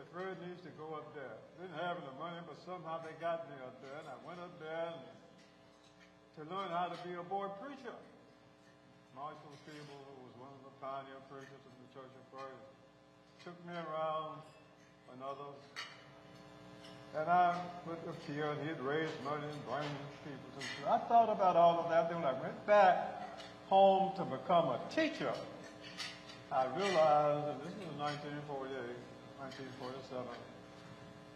Fred needs to go up there. Didn't have the money, but somehow they got me up there, and I went up there to learn how to be a boy preacher. Marshall Feeble, who was one of the pioneer preachers in the Church of Christ, took me around and others. And I went up here, and he'd raise money and bring people. I thought about all of that. Then when I went back home to become a teacher, I realized, and this was 1948, 1947,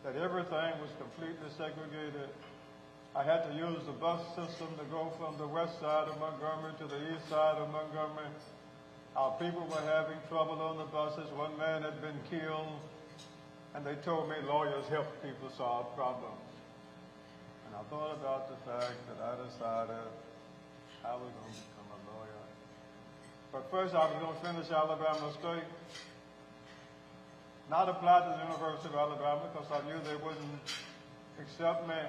that everything was completely segregated. I had to use the bus system to go from the west side of Montgomery to the east side of Montgomery. Our people were having trouble on the buses. One man had been killed, and they told me lawyers help people solve problems. And I thought about the fact that I decided I was going to become a lawyer. But first I was going to finish Alabama State. Not apply to the University of Alabama because I knew they wouldn't accept me.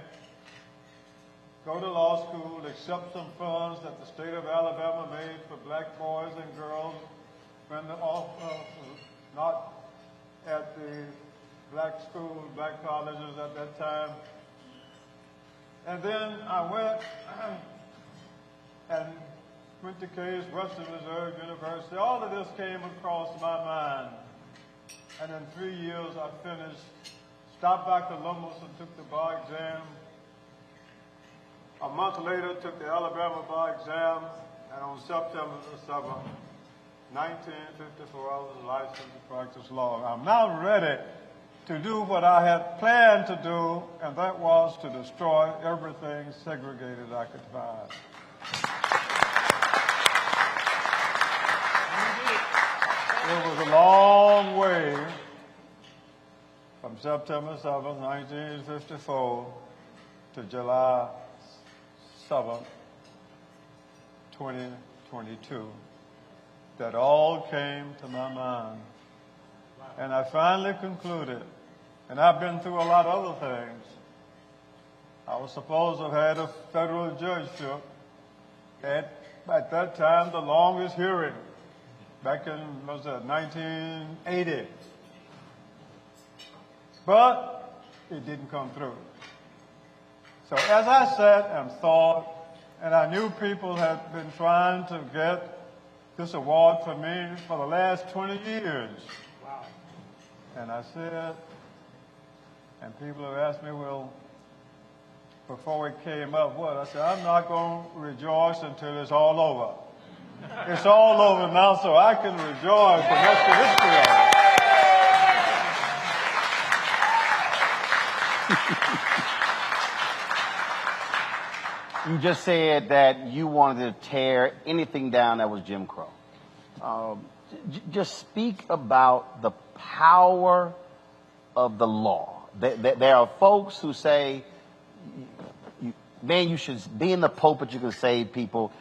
Go to law school, accept some funds that the state of Alabama made for black boys and girls when not at the black schools, black colleges at that time. And then I went to Case Western Reserve University. All of this came across my mind. And in 3 years, I finished, stopped by Columbus and took the bar exam. A month later, took the Alabama bar exam, and on September 7th, 1954, I was licensed to practice law. I'm now ready to do what I had planned to do, and that was to destroy everything segregated I could find. It was a long way from September 7th, 1954 to July 7th, 2022 that all came to my mind. And I finally concluded, and I've been through a lot of other things. I was supposed to have had a federal judgeship at that time, the longest hearing. Back in, 1980. But it didn't come through. So as I sat and thought, and I knew people had been trying to get this award for me for the last 20 years. Wow. And I said, and people have asked me, well, before it came up, what? I said, I'm not going to rejoice until it's all over. It's all over now, so I can rejoice the rest of history of it. You just said that you wanted to tear anything down that was Jim Crow. Just speak about the power of the law. There are folks who say, man, you should be in the pulpit, you can save people,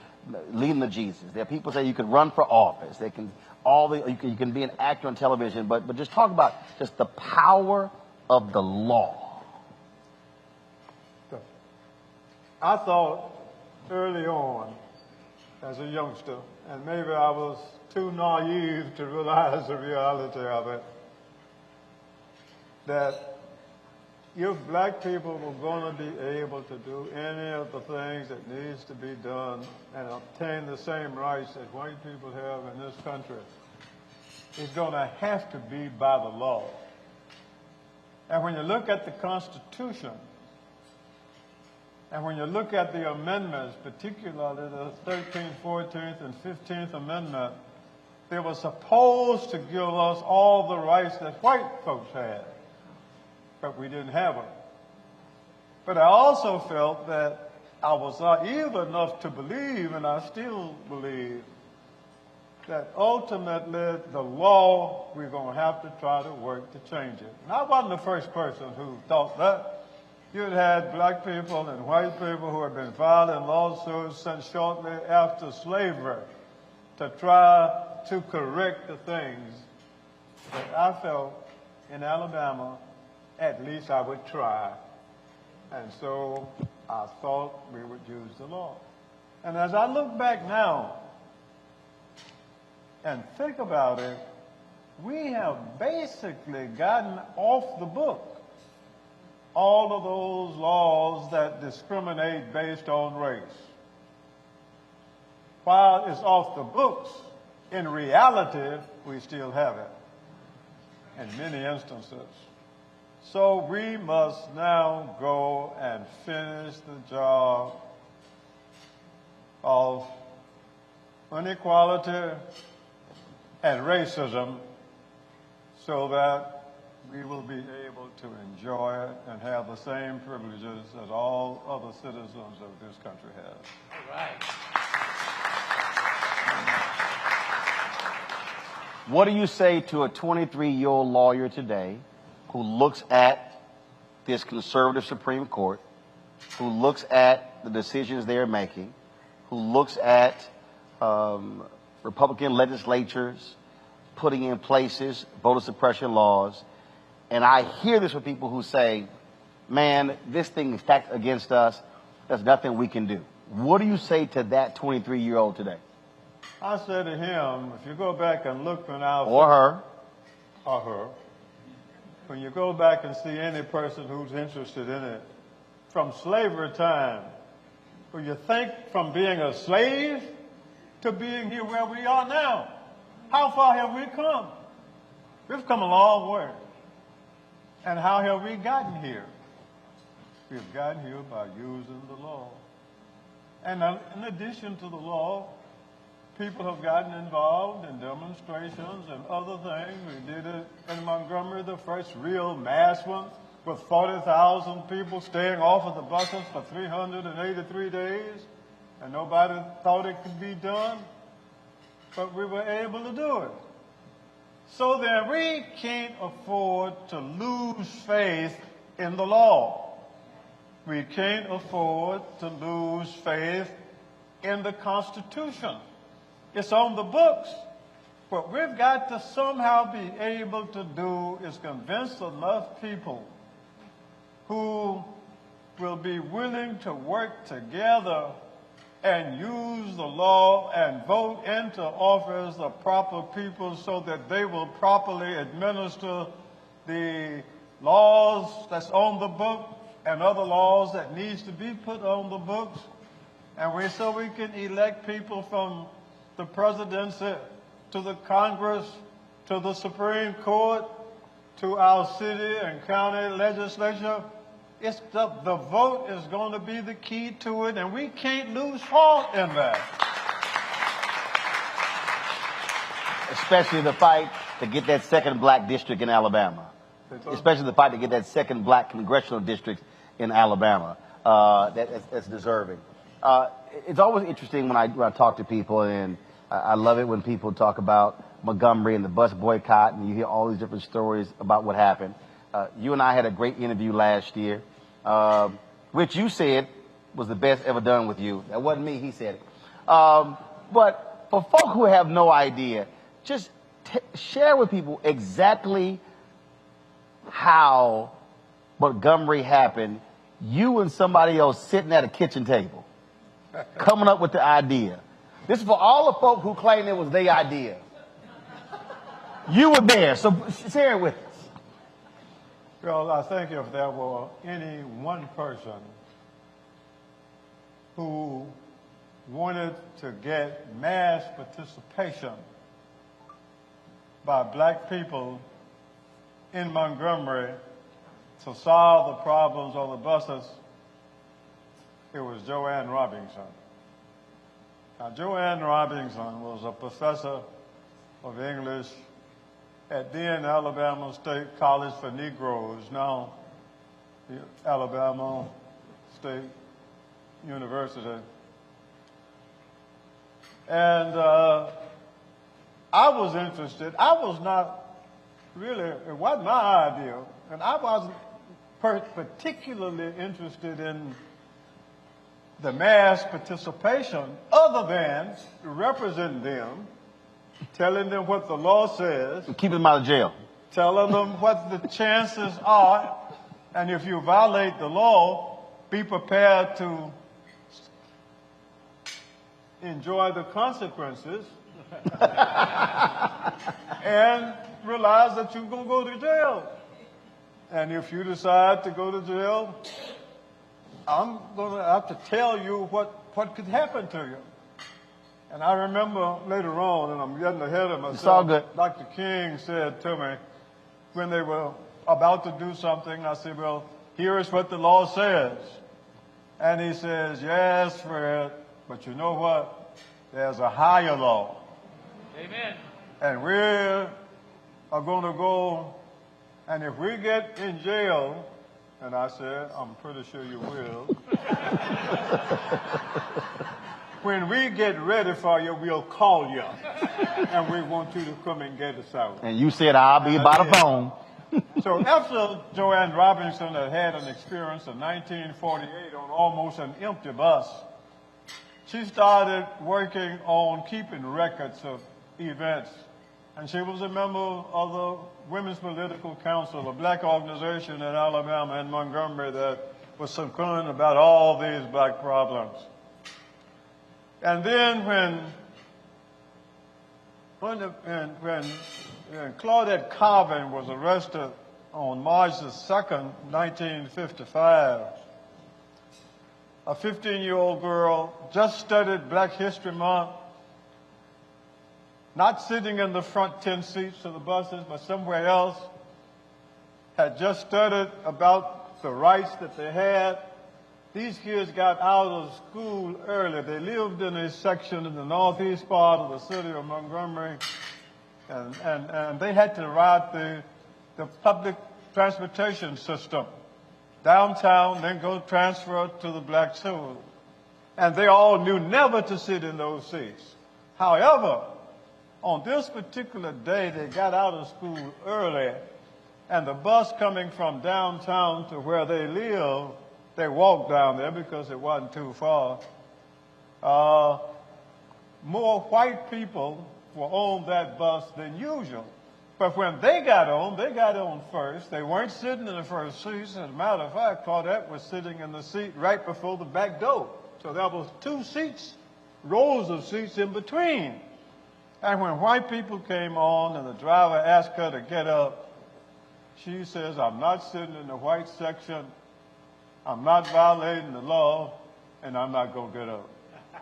leading to Jesus. There are people who say you can run for office. They can you can be an actor on television, but just talk about just the power of the law. I thought early on, as a youngster, and maybe I was too naive to realize the reality of it, that if black people were going to be able to do any of the things that needs to be done and obtain the same rights that white people have in this country, it's going to have to be by the law. And when you look at the Constitution, and when you look at the amendments, particularly the 13th, 14th, and 15th Amendment, they were supposed to give us all the rights that white folks had, but we didn't have them. But I also felt that I was naive enough to believe, and I still believe, that ultimately the law, we're going to have to try to work to change it. And I wasn't the first person who thought that. You'd had black people and white people who had been filing lawsuits since shortly after slavery to try to correct the things that I felt in Alabama, at least I would try. And so I thought we would use the law. And as I look back now and think about it, we have basically gotten off the book all of those laws that discriminate based on race. While it's off the books, in reality, we still have it in many instances. So we must now go and finish the job of inequality and racism so that we will be able to enjoy it and have the same privileges that all other citizens of this country have. All right. What do you say to a 23-year-old lawyer today who looks at this conservative Supreme Court, who looks at the decisions they're making, who looks at Republican legislatures putting in places voter suppression laws? And I hear this from people who say, man, this thing is stacked against us. There's nothing we can do. What do you say to that 23-year-old today? I say to him, if you go back and look when our... Or her. When you go back and see any person who's interested in it, from slavery time, will you think from being a slave to being here where we are now? How far have we come? We've come a long way. And how have we gotten here? We've gotten here by using the law. And in addition to the law, people have gotten involved in demonstrations and other things. We did it in Montgomery, the first real mass one, with 40,000 people staying off of the buses for 383 days, and nobody thought it could be done, but we were able to do it. So then we can't afford to lose faith in the law. We can't afford to lose faith in the Constitution. It's on the books. What we've got to somehow be able to do is convince enough people who will be willing to work together and use the law and vote into office the proper people so that they will properly administer the laws that's on the book and other laws that needs to be put on the books. And so we can elect people from the presidency, to the Congress, to the Supreme Court, to our city and county legislature. It's the vote is going to be the key to it, and we can't lose fault in that. Especially the fight to get that second black district in Alabama. Especially the fight to get that second black congressional district in Alabama. That's deserving. It's always interesting when I talk to people, and I love it when people talk about Montgomery and the bus boycott, and you hear all these different stories about what happened. You and I had a great interview last year, which you said was the best ever done with you. That wasn't me, he said it. But for folk who have no idea, just share with people exactly how Montgomery happened. You and somebody else sitting at a kitchen table, coming up with the idea. This is for all the folk who claim it was their idea. You were there, so share it with us. Well, I think if there were any one person who wanted to get mass participation by black people in Montgomery to solve the problems on the buses, it was Joanne Robinson. Now, Joanne Robinson was a professor of English at then Alabama State College for Negroes, now the Alabama State University. And I was interested. I was not really, it wasn't my idea, and I wasn't particularly interested in the mass participation other than representing them, telling them what the law says. Keep them out of jail. Telling them what the chances are, and if you violate the law, be prepared to enjoy the consequences and realize that you're going to go to jail. And if you decide to go to jail, I'm going to have to tell you what could happen to you. And I remember later on, and I'm getting ahead of myself, it's all good. Dr. King said to me, when they were about to do something, I said, well, here is what the law says. And he says, yes, Fred, but you know what? There's a higher law. Amen. And we are going to go, and if we get in jail, and I said, I'm pretty sure you will. When we get ready for you, we'll call you. And we want you to come and get us out. And you said, I'll be by the phone. So after Joanne Robinson had an experience in 1948 on almost an empty bus, she started working on keeping records of events. And she was a member of the Women's Political Council, a black organization in Alabama and Montgomery that was concerned about all these black problems. And then when Claudette Chauvin was arrested on March the 2nd, 1955, a 15-year-old girl just studied Black History Month, not sitting in the front 10 seats of the buses, but somewhere else, had just studied about the rights that they had. These kids got out of school early. They lived in a section in the northeast part of the city of Montgomery, and they had to ride the public transportation system downtown, then go transfer to the black school. And they all knew never to sit in those seats. However, on this particular day, they got out of school early, and the bus coming from downtown to where they live, they walked down there because it wasn't too far. More white people were on that bus than usual. But when they got on first. They weren't sitting in the first seats. As a matter of fact, Claudette was sitting in the seat right before the back door. So there was 2 seats, rows of seats in between. And when white people came on and the driver asked her to get up, she says, I'm not sitting in the white section, I'm not violating the law, and I'm not going to get up.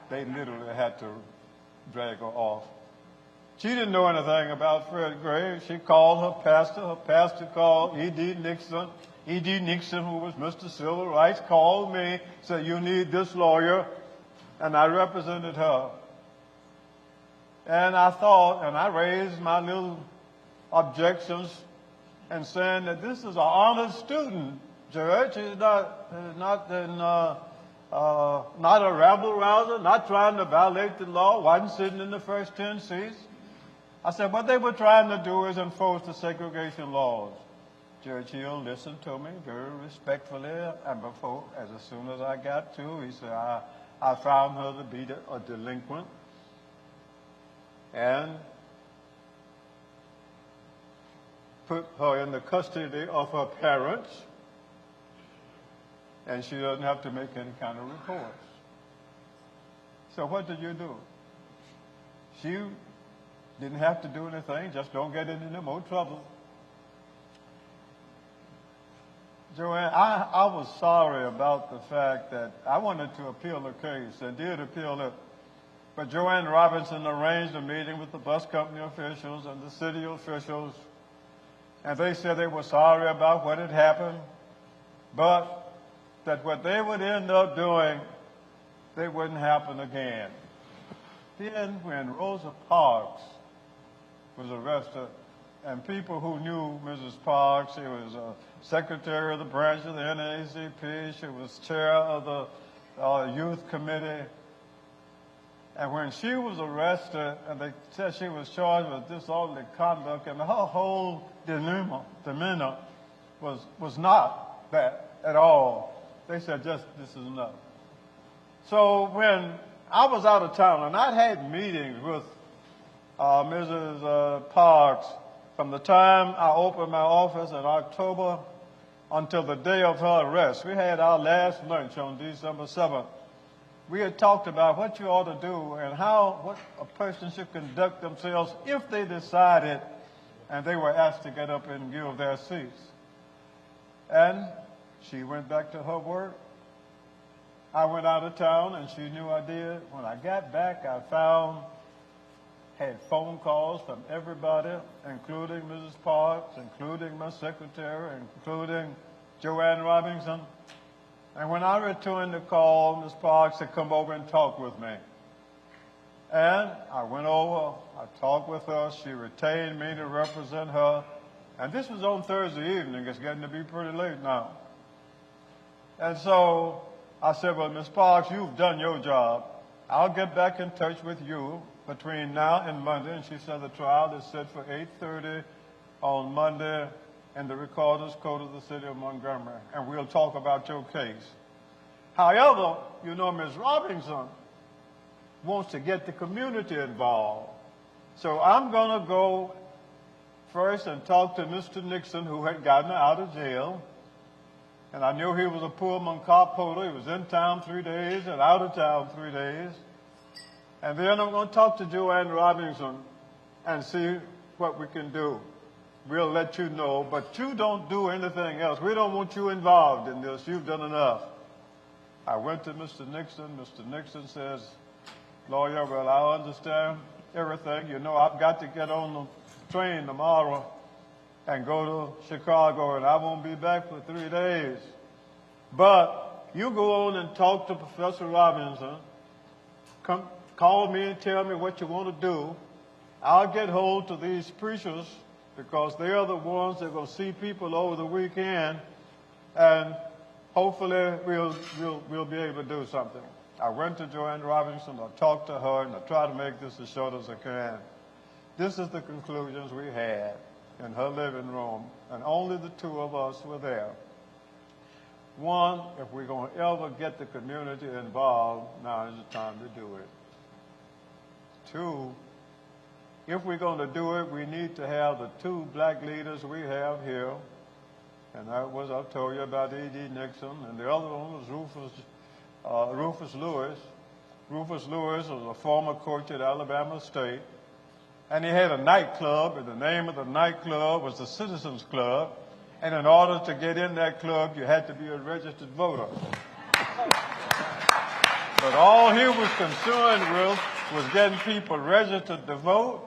They literally had to drag her off. She didn't know anything about Fred Gray. She called her pastor. Her pastor called E.D. Nixon. E.D. Nixon, who was Mr. Civil Rights, called me, said, you need this lawyer, and I represented her. And I thought, and I raised my little objections and saying that this is an honored student, Judge. He's not a rabble-rouser, not trying to violate the law, wasn't sitting in the first 10 seats. I said, what they were trying to do is enforce the segregation laws. Judge Hill listened to me very respectfully, and as soon as I got to, he said, I found her to be a delinquent, and put her in the custody of her parents, and she doesn't have to make any kind of reports. So what did you do? She didn't have to do anything, just don't get in any more trouble. Joanne, I was sorry about the fact that I wanted to appeal the case and did appeal it, but Joanne Robinson arranged a meeting with the bus company officials and the city officials, and they said they were sorry about what had happened, but that what they would end up doing, they wouldn't happen again. Then when Rosa Parks was arrested, and people who knew Mrs. Parks, she was secretary of the branch of the NAACP, she was chair of the youth committee, and when she was arrested, and they said she was charged with disorderly conduct, and her whole demeanor was not that at all. They said, just this is enough. So when I was out of town, and I'd had meetings with Mrs. Parks from the time I opened my office in October until the day of her arrest. We had our last lunch on December 7th. We had talked about what you ought to do and what a person should conduct themselves if they decided and they were asked to get up and give their seats. And she went back to her work. I went out of town, and she knew I did. When I got back, had phone calls from everybody, including Mrs. Parks, including my secretary, including Joanne Robinson. And when I returned the call, Ms. Parks had come over and talked with me. And I went over, I talked with her, she retained me to represent her. And this was on Thursday evening, it's getting to be pretty late now. And so I said, well, Ms. Parks, you've done your job. I'll get back in touch with you between now and Monday. And she said the trial is set for 8:30 on Monday in the Recorder's Court of the City of Montgomery, and we'll talk about your case. However, you know, Ms. Robinson wants to get the community involved. So I'm going to go first and talk to Mr. Nixon, who had gotten her out of jail. And I knew he was a Pullman car puller. He was in town 3 days and out of town 3 days. And then I'm going to talk to Joanne Robinson and see what we can do. We'll let you know, but you don't do anything else. We don't want you involved in this. You've done enough. I went to Mr. Nixon. Mr. Nixon says, lawyer, well, I understand everything. You know, I've got to get on the train tomorrow and go to Chicago, and I won't be back for 3 days. But you go on and talk to Professor Robinson. Call me and tell me what you want to do. I'll get hold to these preachers because they are the ones that are going to see people over the weekend, and hopefully we'll be able to do something. I went to Joanne Robinson, I talked to her, and I tried to make this as short as I can. This is the conclusions we had in her living room, and only the two of us were there. One, if we're going to ever get the community involved, now is the time to do it. Two, if we're going to do it, we need to have the two black leaders we have here, and that was, I told you about E.D. Nixon, and the other one was Rufus Lewis. Rufus Lewis was a former coach at Alabama State, and he had a nightclub, and the name of the nightclub was the Citizens Club, and in order to get in that club, you had to be a registered voter. But all he was concerned with was getting people registered to vote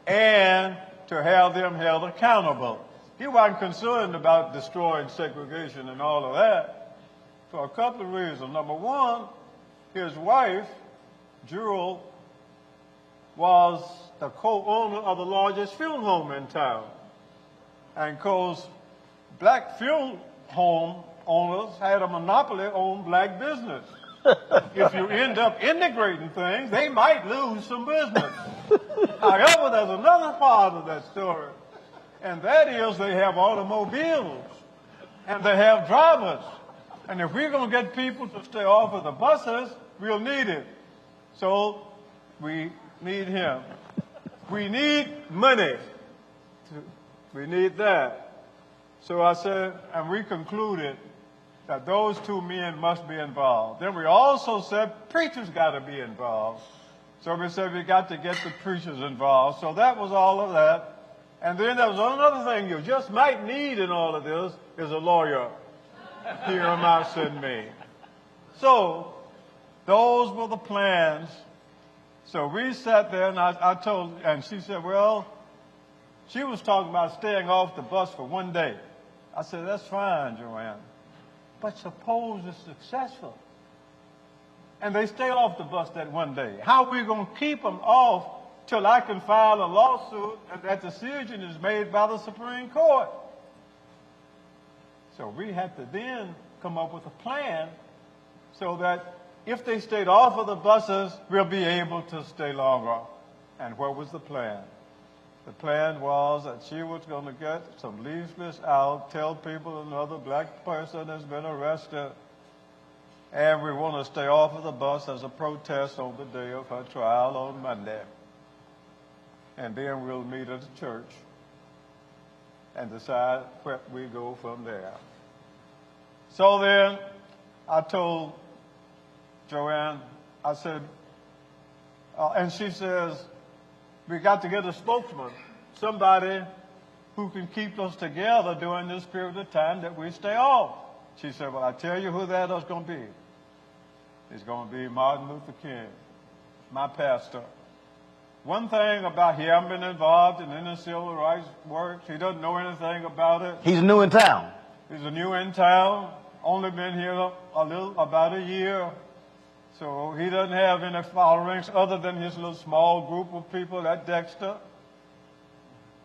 and to have them held accountable. He wasn't concerned about destroying segregation and all of that for a couple of reasons. Number one, his wife, Jewel, was the co-owner of the largest funeral home in town. And because black funeral home owners had a monopoly on black business. If you end up integrating things, they might lose some business. However, there's another part of that story, and that is they have automobiles, and they have drivers. And if we're going to get people to stay off of the buses, we'll need it. So we need him. We need money. We need that. So I said, and we concluded that those two men must be involved. Then we also said preachers got to be involved. So we said we got to get the preachers involved. So that was all of that. And then there was another thing you just might need in all of this is a lawyer. Hear him out, send me. So those were the plans. So we sat there and I told, and she said, well, she was talking about staying off the bus for one day. I said, that's fine, Joanne. But suppose it's successful. And they stay off the bus that one day. How are we going to keep them off till I can file a lawsuit and that decision is made by the Supreme Court? So we had to then come up with a plan so that if they stayed off of the buses, we'll be able to stay longer. And what was the plan? The plan was that she was going to get some leaflets out, tell people another black person has been arrested, and we want to stay off of the bus as a protest on the day of her trial on Monday. And then we'll meet at the church and decide where we go from there. So then I told Joanne, I said, and she says, we got to get a spokesman, somebody who can keep us together during this period of time that we stay off. She said, well, I tell you who that is going to be. It's going to be Martin Luther King, my pastor. One thing about he hasn't been involved in any civil rights work. He doesn't know anything about it. He's new in town. He's new in town, only been here about a year. So he doesn't have any followings other than his little small group of people at Dexter.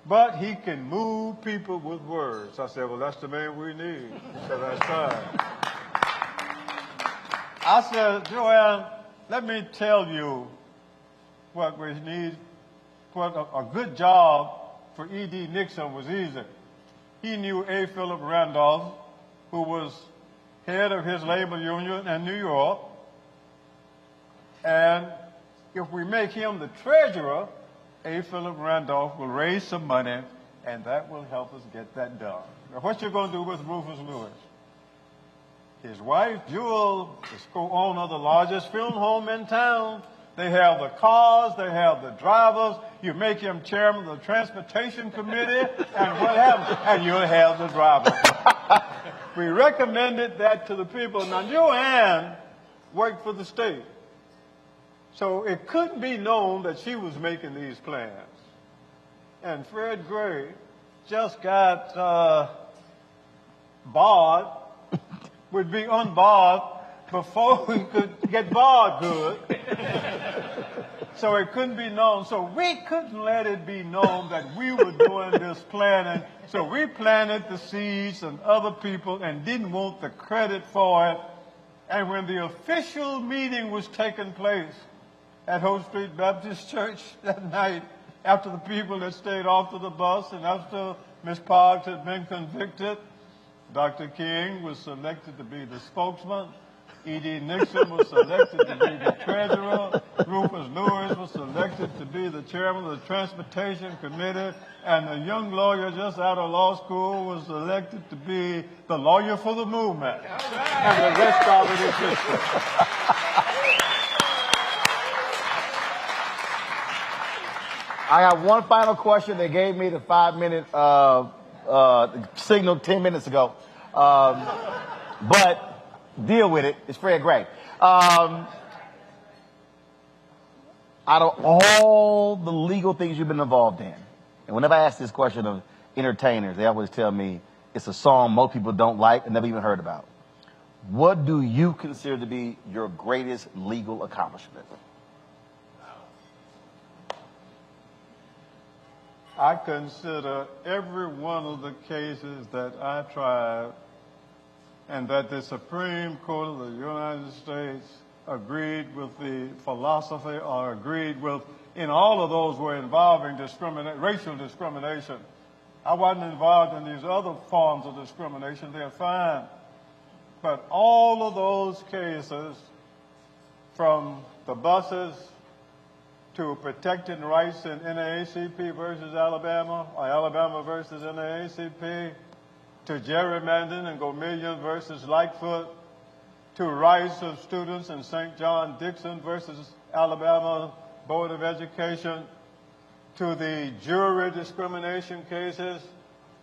But he can move people with words. I said, well, that's the man we need. So that's fine. I said, Joanne, let me tell you what we need. What a good job for E.D. Nixon was easy. He knew A. Philip Randolph, who was head of his labor union in New York. And if we make him the treasurer, A. Philip Randolph will raise some money, and that will help us get that done. Now, what you going to do with Rufus Lewis? His wife, Jewel, is co-owner of the largest funeral home in town. They have the cars, they have the drivers. You make him chairman of the transportation committee, and what happens? And you'll have the driver. We recommended that to the people. Now, Joanne worked for the state. So it couldn't be known that she was making these plans. And Fred Gray just got barred, would be unbarred before we could get barred good. So it couldn't be known. So we couldn't let it be known that we were doing this planning. So we planted the seeds and other people and didn't want the credit for it. And when the official meeting was taking place at Hope Street Baptist Church that night, after the people had stayed off of the bus and after Ms. Parks had been convicted, Dr. King was selected to be the spokesman. E.D. Nixon was selected to be the treasurer. Rufus Lewis was selected to be the chairman of the transportation committee. And a young lawyer just out of law school was selected to be the lawyer for the movement. And the rest of it is history. I got one final question. They gave me the 5-minute signal 10 minutes ago. But deal with it. It's Fred Gray. out of all the legal things you've been involved in, and whenever I ask this question of entertainers, they always tell me it's a song most people don't like and never even heard about. What do you consider to be your greatest legal accomplishment? I consider every one of the cases that I tried and that the Supreme Court of the United States agreed with the philosophy or agreed with, in all of those were involving racial discrimination. I wasn't involved in these other forms of discrimination. They're fine. But all of those cases, from the buses to protecting rights in NAACP versus Alabama, or Alabama versus NAACP, to gerrymandering and Gomillion versus Lightfoot, to rights of students in St. John Dixon versus Alabama Board of Education, to the jury discrimination cases,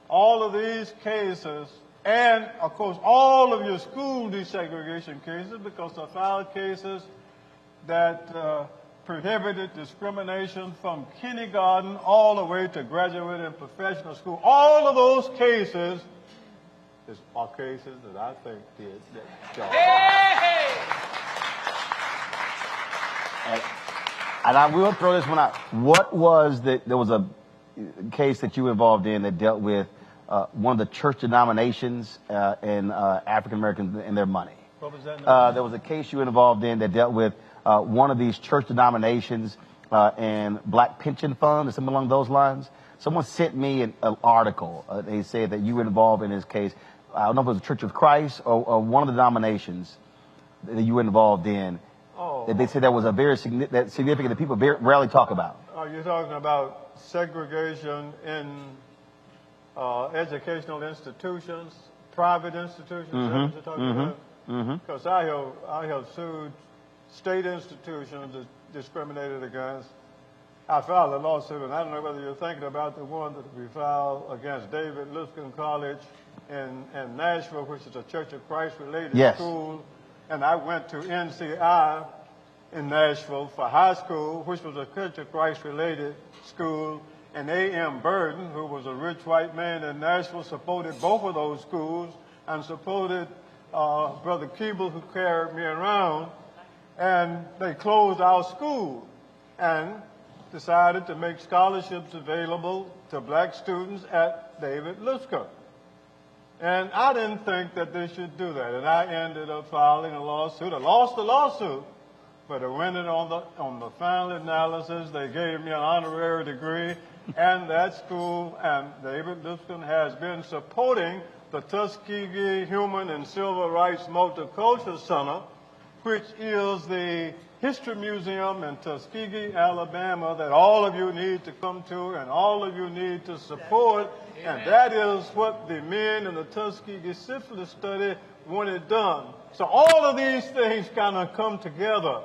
all of these cases, and of course all of your school desegregation cases, because I filed cases that prohibited discrimination from kindergarten all the way to graduate and professional school. All of those cases are cases that I think did that job. And I will throw this one out. What was there was a case that you were involved in that dealt with one of the church denominations and African Americans and their money. What was that? There was a case you were involved in that dealt with one of these church denominations and black pension funds or something along those lines. Someone sent me an article. They said that you were involved in this case. I don't know if it was the Church of Christ or one of the denominations that you were involved in. Oh. That they said that was a very significant that people rarely talk about. Are you talking about segregation in educational institutions, private institutions? Mm-hmm. Is that what you're talking about? Because I have sued state institutions that discriminated against. I filed a lawsuit, and I don't know whether you're thinking about the one that we filed against David Lipscomb College in Nashville, which is a Church of Christ related school. And I went to NCI in Nashville for high school, which was a Church of Christ related school. And A.M. Burden, who was a rich white man in Nashville, supported both of those schools and supported Brother Keeble, who carried me around. And they closed our school and decided to make scholarships available to black students at David Lipscomb. And I didn't think that they should do that. And I ended up filing a lawsuit. I lost the lawsuit, but I went in on the final analysis. They gave me an honorary degree. And that school and David Lipscomb has been supporting the Tuskegee Human and Civil Rights Multicultural Center, which is the history museum in Tuskegee, Alabama, that all of you need to come to and all of you need to support. And that is what the men in the Tuskegee syphilis study wanted done. So all of these things kind of come together.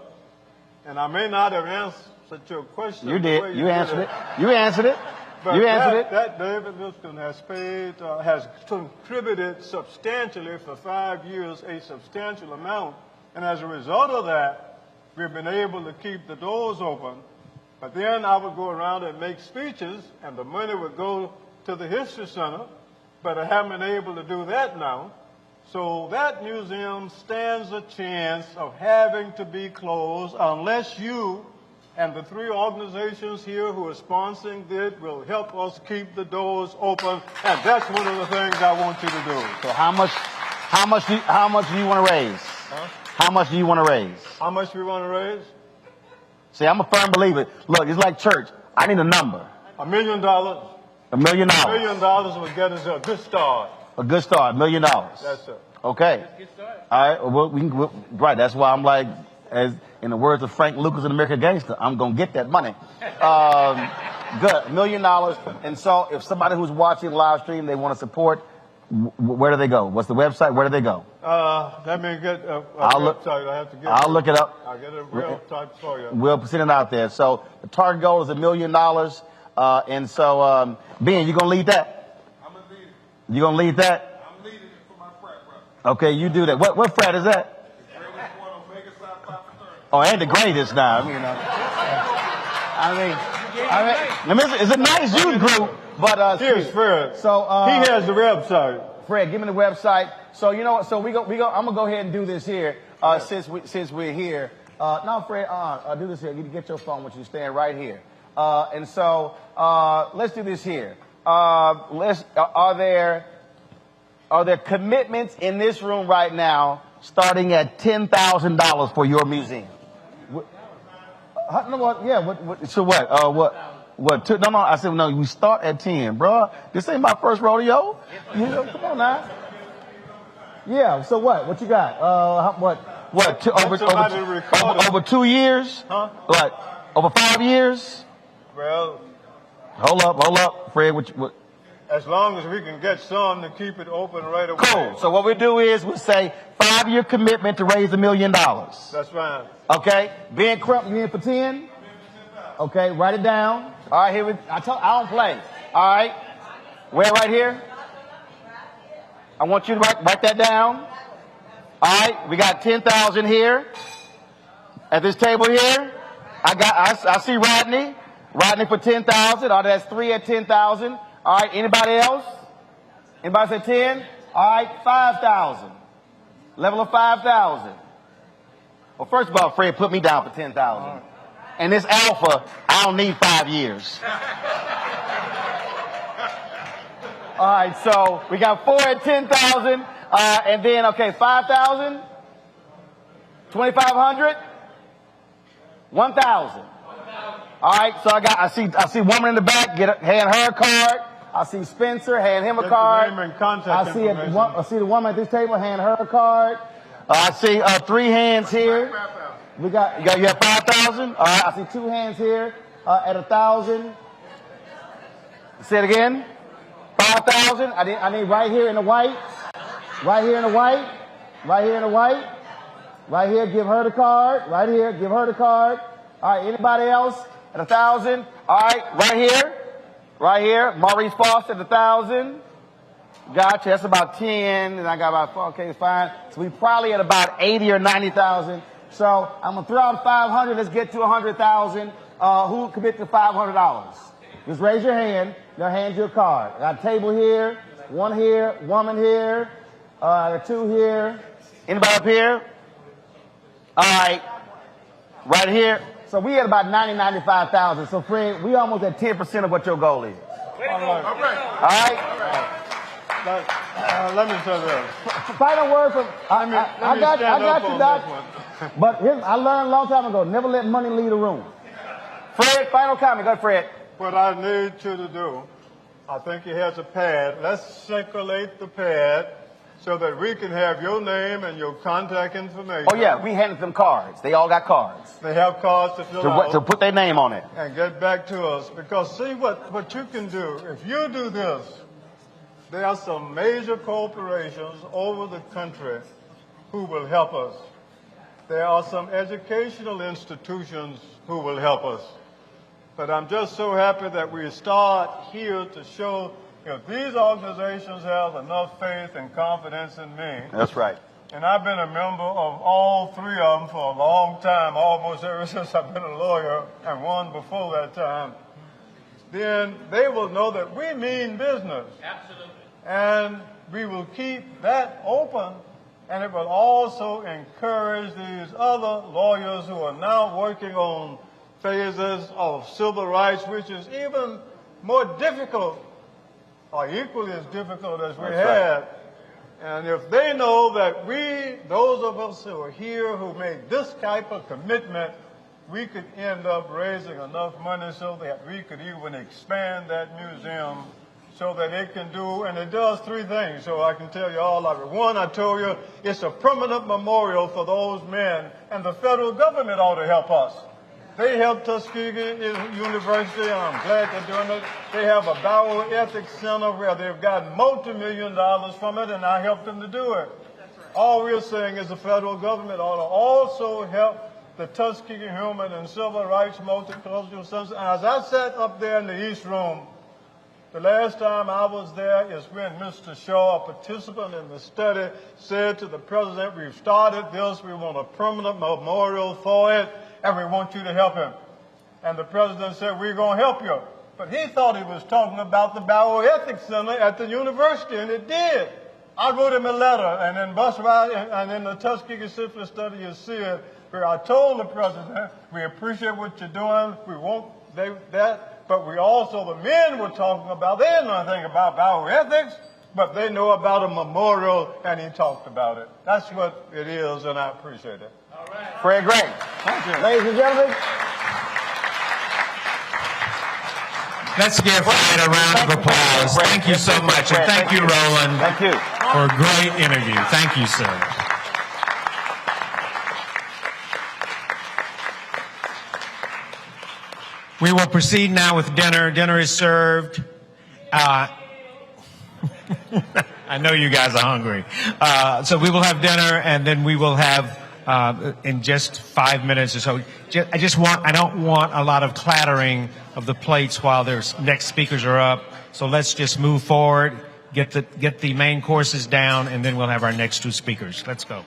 And I may not have answered your question. You did. You answered it. You answered it. But you answered it. That David Lipscomb has contributed substantially for 5 years, a substantial amount. And as a result of that, we've been able to keep the doors open. But then I would go around and make speeches, and the money would go to the History Center. But I haven't been able to do that now. So that museum stands a chance of having to be closed unless you and the three organizations here who are sponsoring it will help us keep the doors open. And that's one of the things I want you to do. So how much do you want to raise? Huh? How much do you want to raise? How much do we want to raise? See, I'm a firm believer. Look, it's like church. I need a number. $1 million. $1 million. $1 million will get us a good start. A good start. $1 million. That's it. Okay. All right. Right. That's why I'm like, as in the words of Frank Lucas in American Gangster, I'm going to get that money. Good. $1 million. And so if somebody who's watching live stream, they want to support, where do they go? What's the website? Where do they go? Let me get a website. I have to get I'll look it up. I'll get a real type for you. We'll send it out there. So the target goal is $1 million. And so, Ben, you going to lead that? I'm going to lead it. You going to lead that? I'm leading it for my frat, brother. Okay, you do that. What frat is that? The greatest one on Omega Psi Phi fraternity. Oh, and the greatest now. I mean, it's a nice youth group, but here's Fred. So he has the website. Fred, give me the website. So you know what? So I'm gonna go ahead and do this here. Since we're here. No, Fred, do this here. You get your phone with you. Stand right here. And so let's do this here. Are there commitments in this room right now starting at $10,000 for your museum? So what? No, I said, no, we start at 10, bro. This ain't my first rodeo. You know, come on now. Yeah, so what? What you got? Over 2 years? Huh? What? Over 5 years? Well, Hold up, Fred. What? as long as we can get some to keep it open right away. Cool. So what we do is we say 5-year commitment to raise $1 million. That's fine. Okay. Ben Crump, you in for 10? Okay, write it down. All right, here I don't play. All right. Where right here? I want you to write that down. All right, we got 10,000 here at this table here. I see Rodney for 10,000. Oh, that's 3 at 10,000. All right, anybody else? Anybody say 10? All right, 5,000. Level of 5,000. Well, first of all, Fred, put me down for 10,000. And this alpha, I don't need 5 years. All right, so we got 4 at 10,000. And then, okay, 5,000, 2,500, 1,000. All right, so I see a woman in the back. Hand her a card. I see Spencer. Hand him a card. I see the woman at this table. Hand her a card. I see 3 hands here. You have 5,000. All right, I see 2 hands here at 1,000. Say it again. 5,000. I need right here in the white. Right here in the white. Right here in the white. Right here, give her the card. Right here, give her the card. All right, anybody else at 1,000? All right, right here. Right here, Maurice Foster at 1,000. Gotcha, that's about 10, and I got about 4. Okay, fine. So we probably at about 80 or 90,000. So I'm gonna throw out 500. Let's get to 100,000. Who commit to $500? Just raise your hand. They'll hand you a card. I got a table here, one here, woman here, 2 here. Anybody up here? All right, right here. So we at about 95,000. So Fred, we almost at 10% of what your goal is. All right. All right. Let me say this. Final word from I got you, Doc. But I learned a long time ago: never let money lead a room. Fred, final comment. Go ahead, Fred. What I need you to do, I think he has a pad. Let's circulate the pad so that we can have your name and your contact information. Oh yeah, we handed them cards. They all got cards. They have cards to fill out. To put their name on it. And get back to us. Because see what you can do. If you do this, there are some major corporations over the country who will help us. There are some educational institutions who will help us. But I'm just so happy that we start here to show if these organizations have enough faith and confidence in me. That's right. And I've been a member of all 3 of them for a long time, almost ever since I've been a lawyer, and one before that time. Then they will know that we mean business. Absolutely. And we will keep that open, and it will also encourage these other lawyers who are now working on phases of civil rights, which is even more difficult or equally as difficult as we had. And if they know that those of us who are here who made this type of commitment, we could end up raising enough money so that we could even expand that museum so that it can do, and it does 3 things, so I can tell you all of it. 1, I told you, it's a permanent memorial for those men, and the federal government ought to help us. They help Tuskegee University, and I'm glad they're doing it. They have a bioethics center where they've gotten multi-million dollars from it, and I helped them to do it. All we're saying is the federal government ought to also help the Tuskegee Human and Civil Rights Multicultural Center. As I sat up there in the East Room, the last time I was there is when Mr. Shaw, a participant in the study, said to the president, we've started this, we want a permanent memorial for it, and we want you to help him. and the president said, we're going to help you. But he thought he was talking about the bioethics center at the university, and it did. I wrote him a letter, and in bus ride, and in the Tuskegee Syphilis study, you see it, where I told the president, we appreciate what you're doing, we want that, but we also, the men were talking about, they didn't know anything about bioethics, but they know about a memorial, and he talked about it. That's what it is, and I appreciate it. All right. Fred Gray. Thank you. Ladies and gentlemen. Let's give Fred a round of applause. Thank you so much. And thank you, Roland. Thank you. For a great interview. Thank you, sir. We will proceed now with dinner. Dinner is served. I know you guys are hungry. So we will have dinner, and then we will have, in just 5 minutes or so, I don't want a lot of clattering of the plates while their next speakers are up. So let's just move forward, get the main courses down, and then we'll have our next two speakers. Let's go.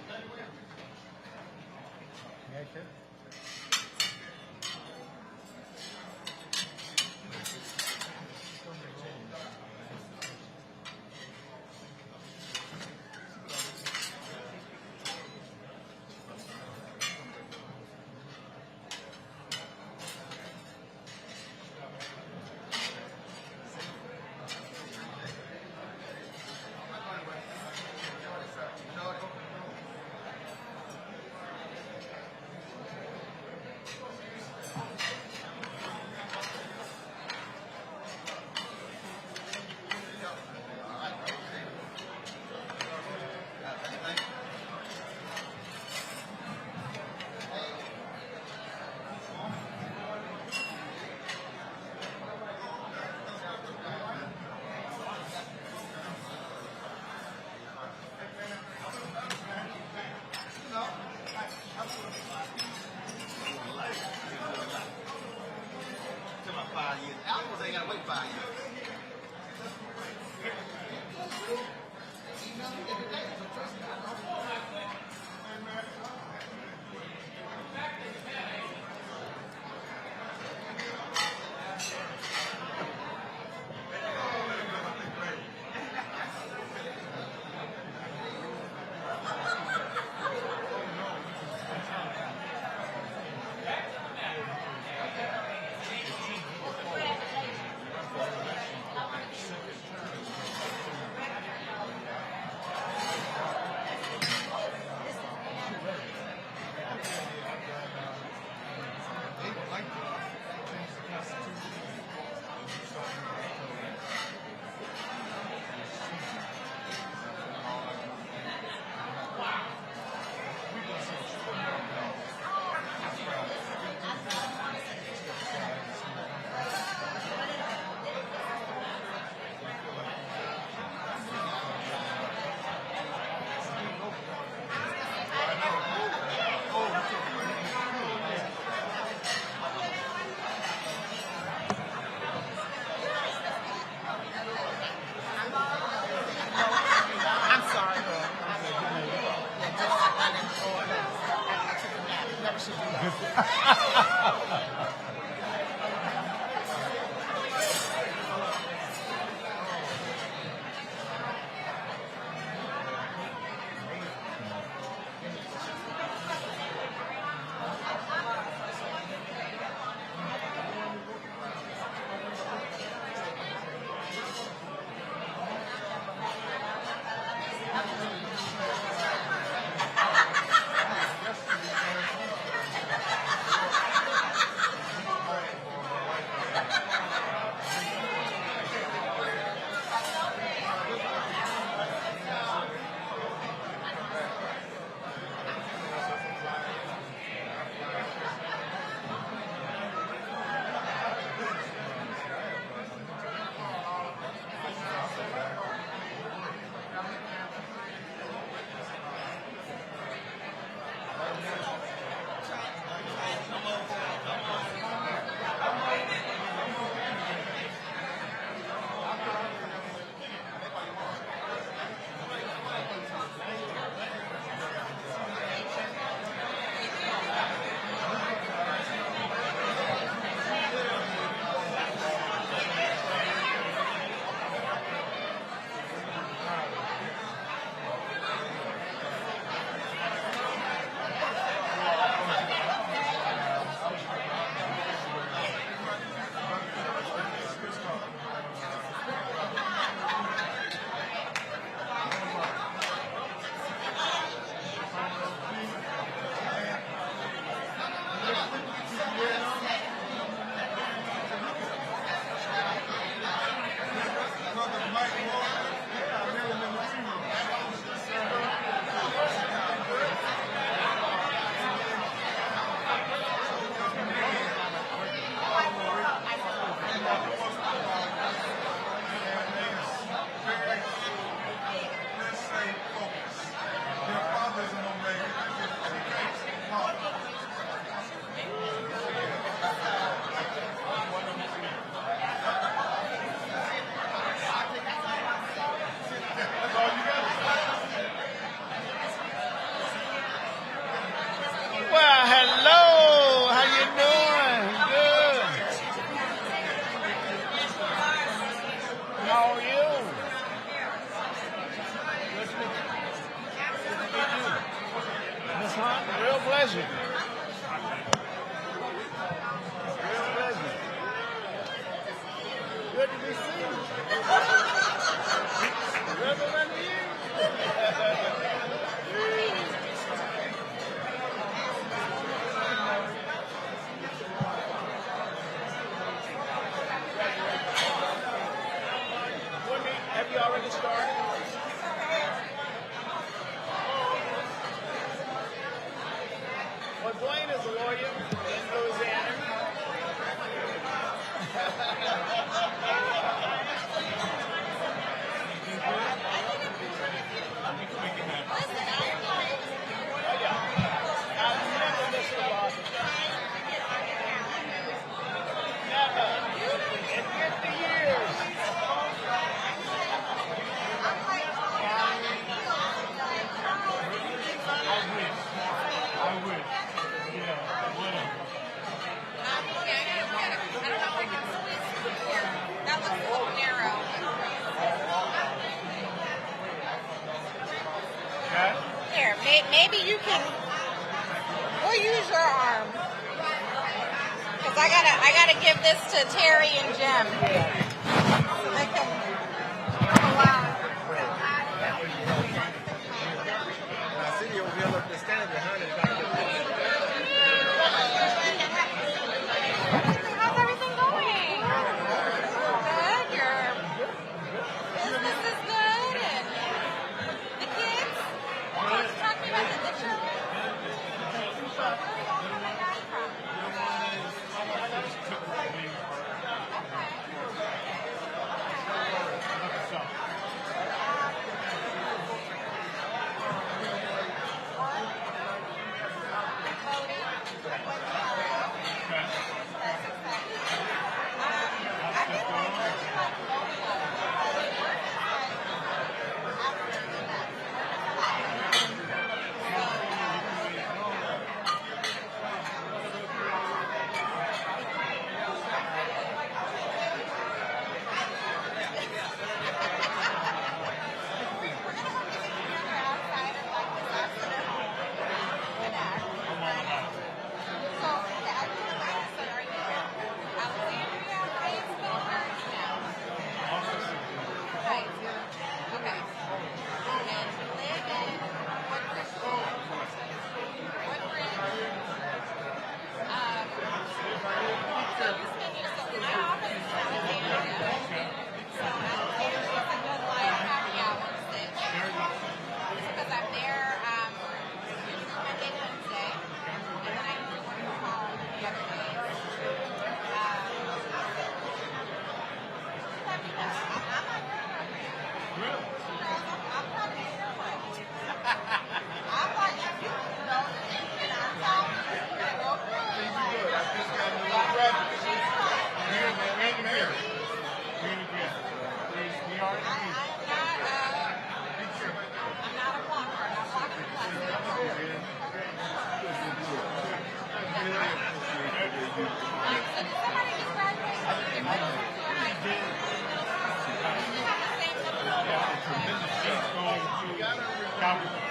son. Real pleasure. Real pleasure. Good to be seen. Reverend have you already started? Well, Dwayne is a lawyer in Louisiana. Here, maybe you can. We'll use your arm. Cause I gotta give this to Terry and Jim. They can. I see you over here looking standing behind it. How's everything going? Good. Your business is good, and the kids. Talk to me about the children. Where are you all coming back from? Tremendous going to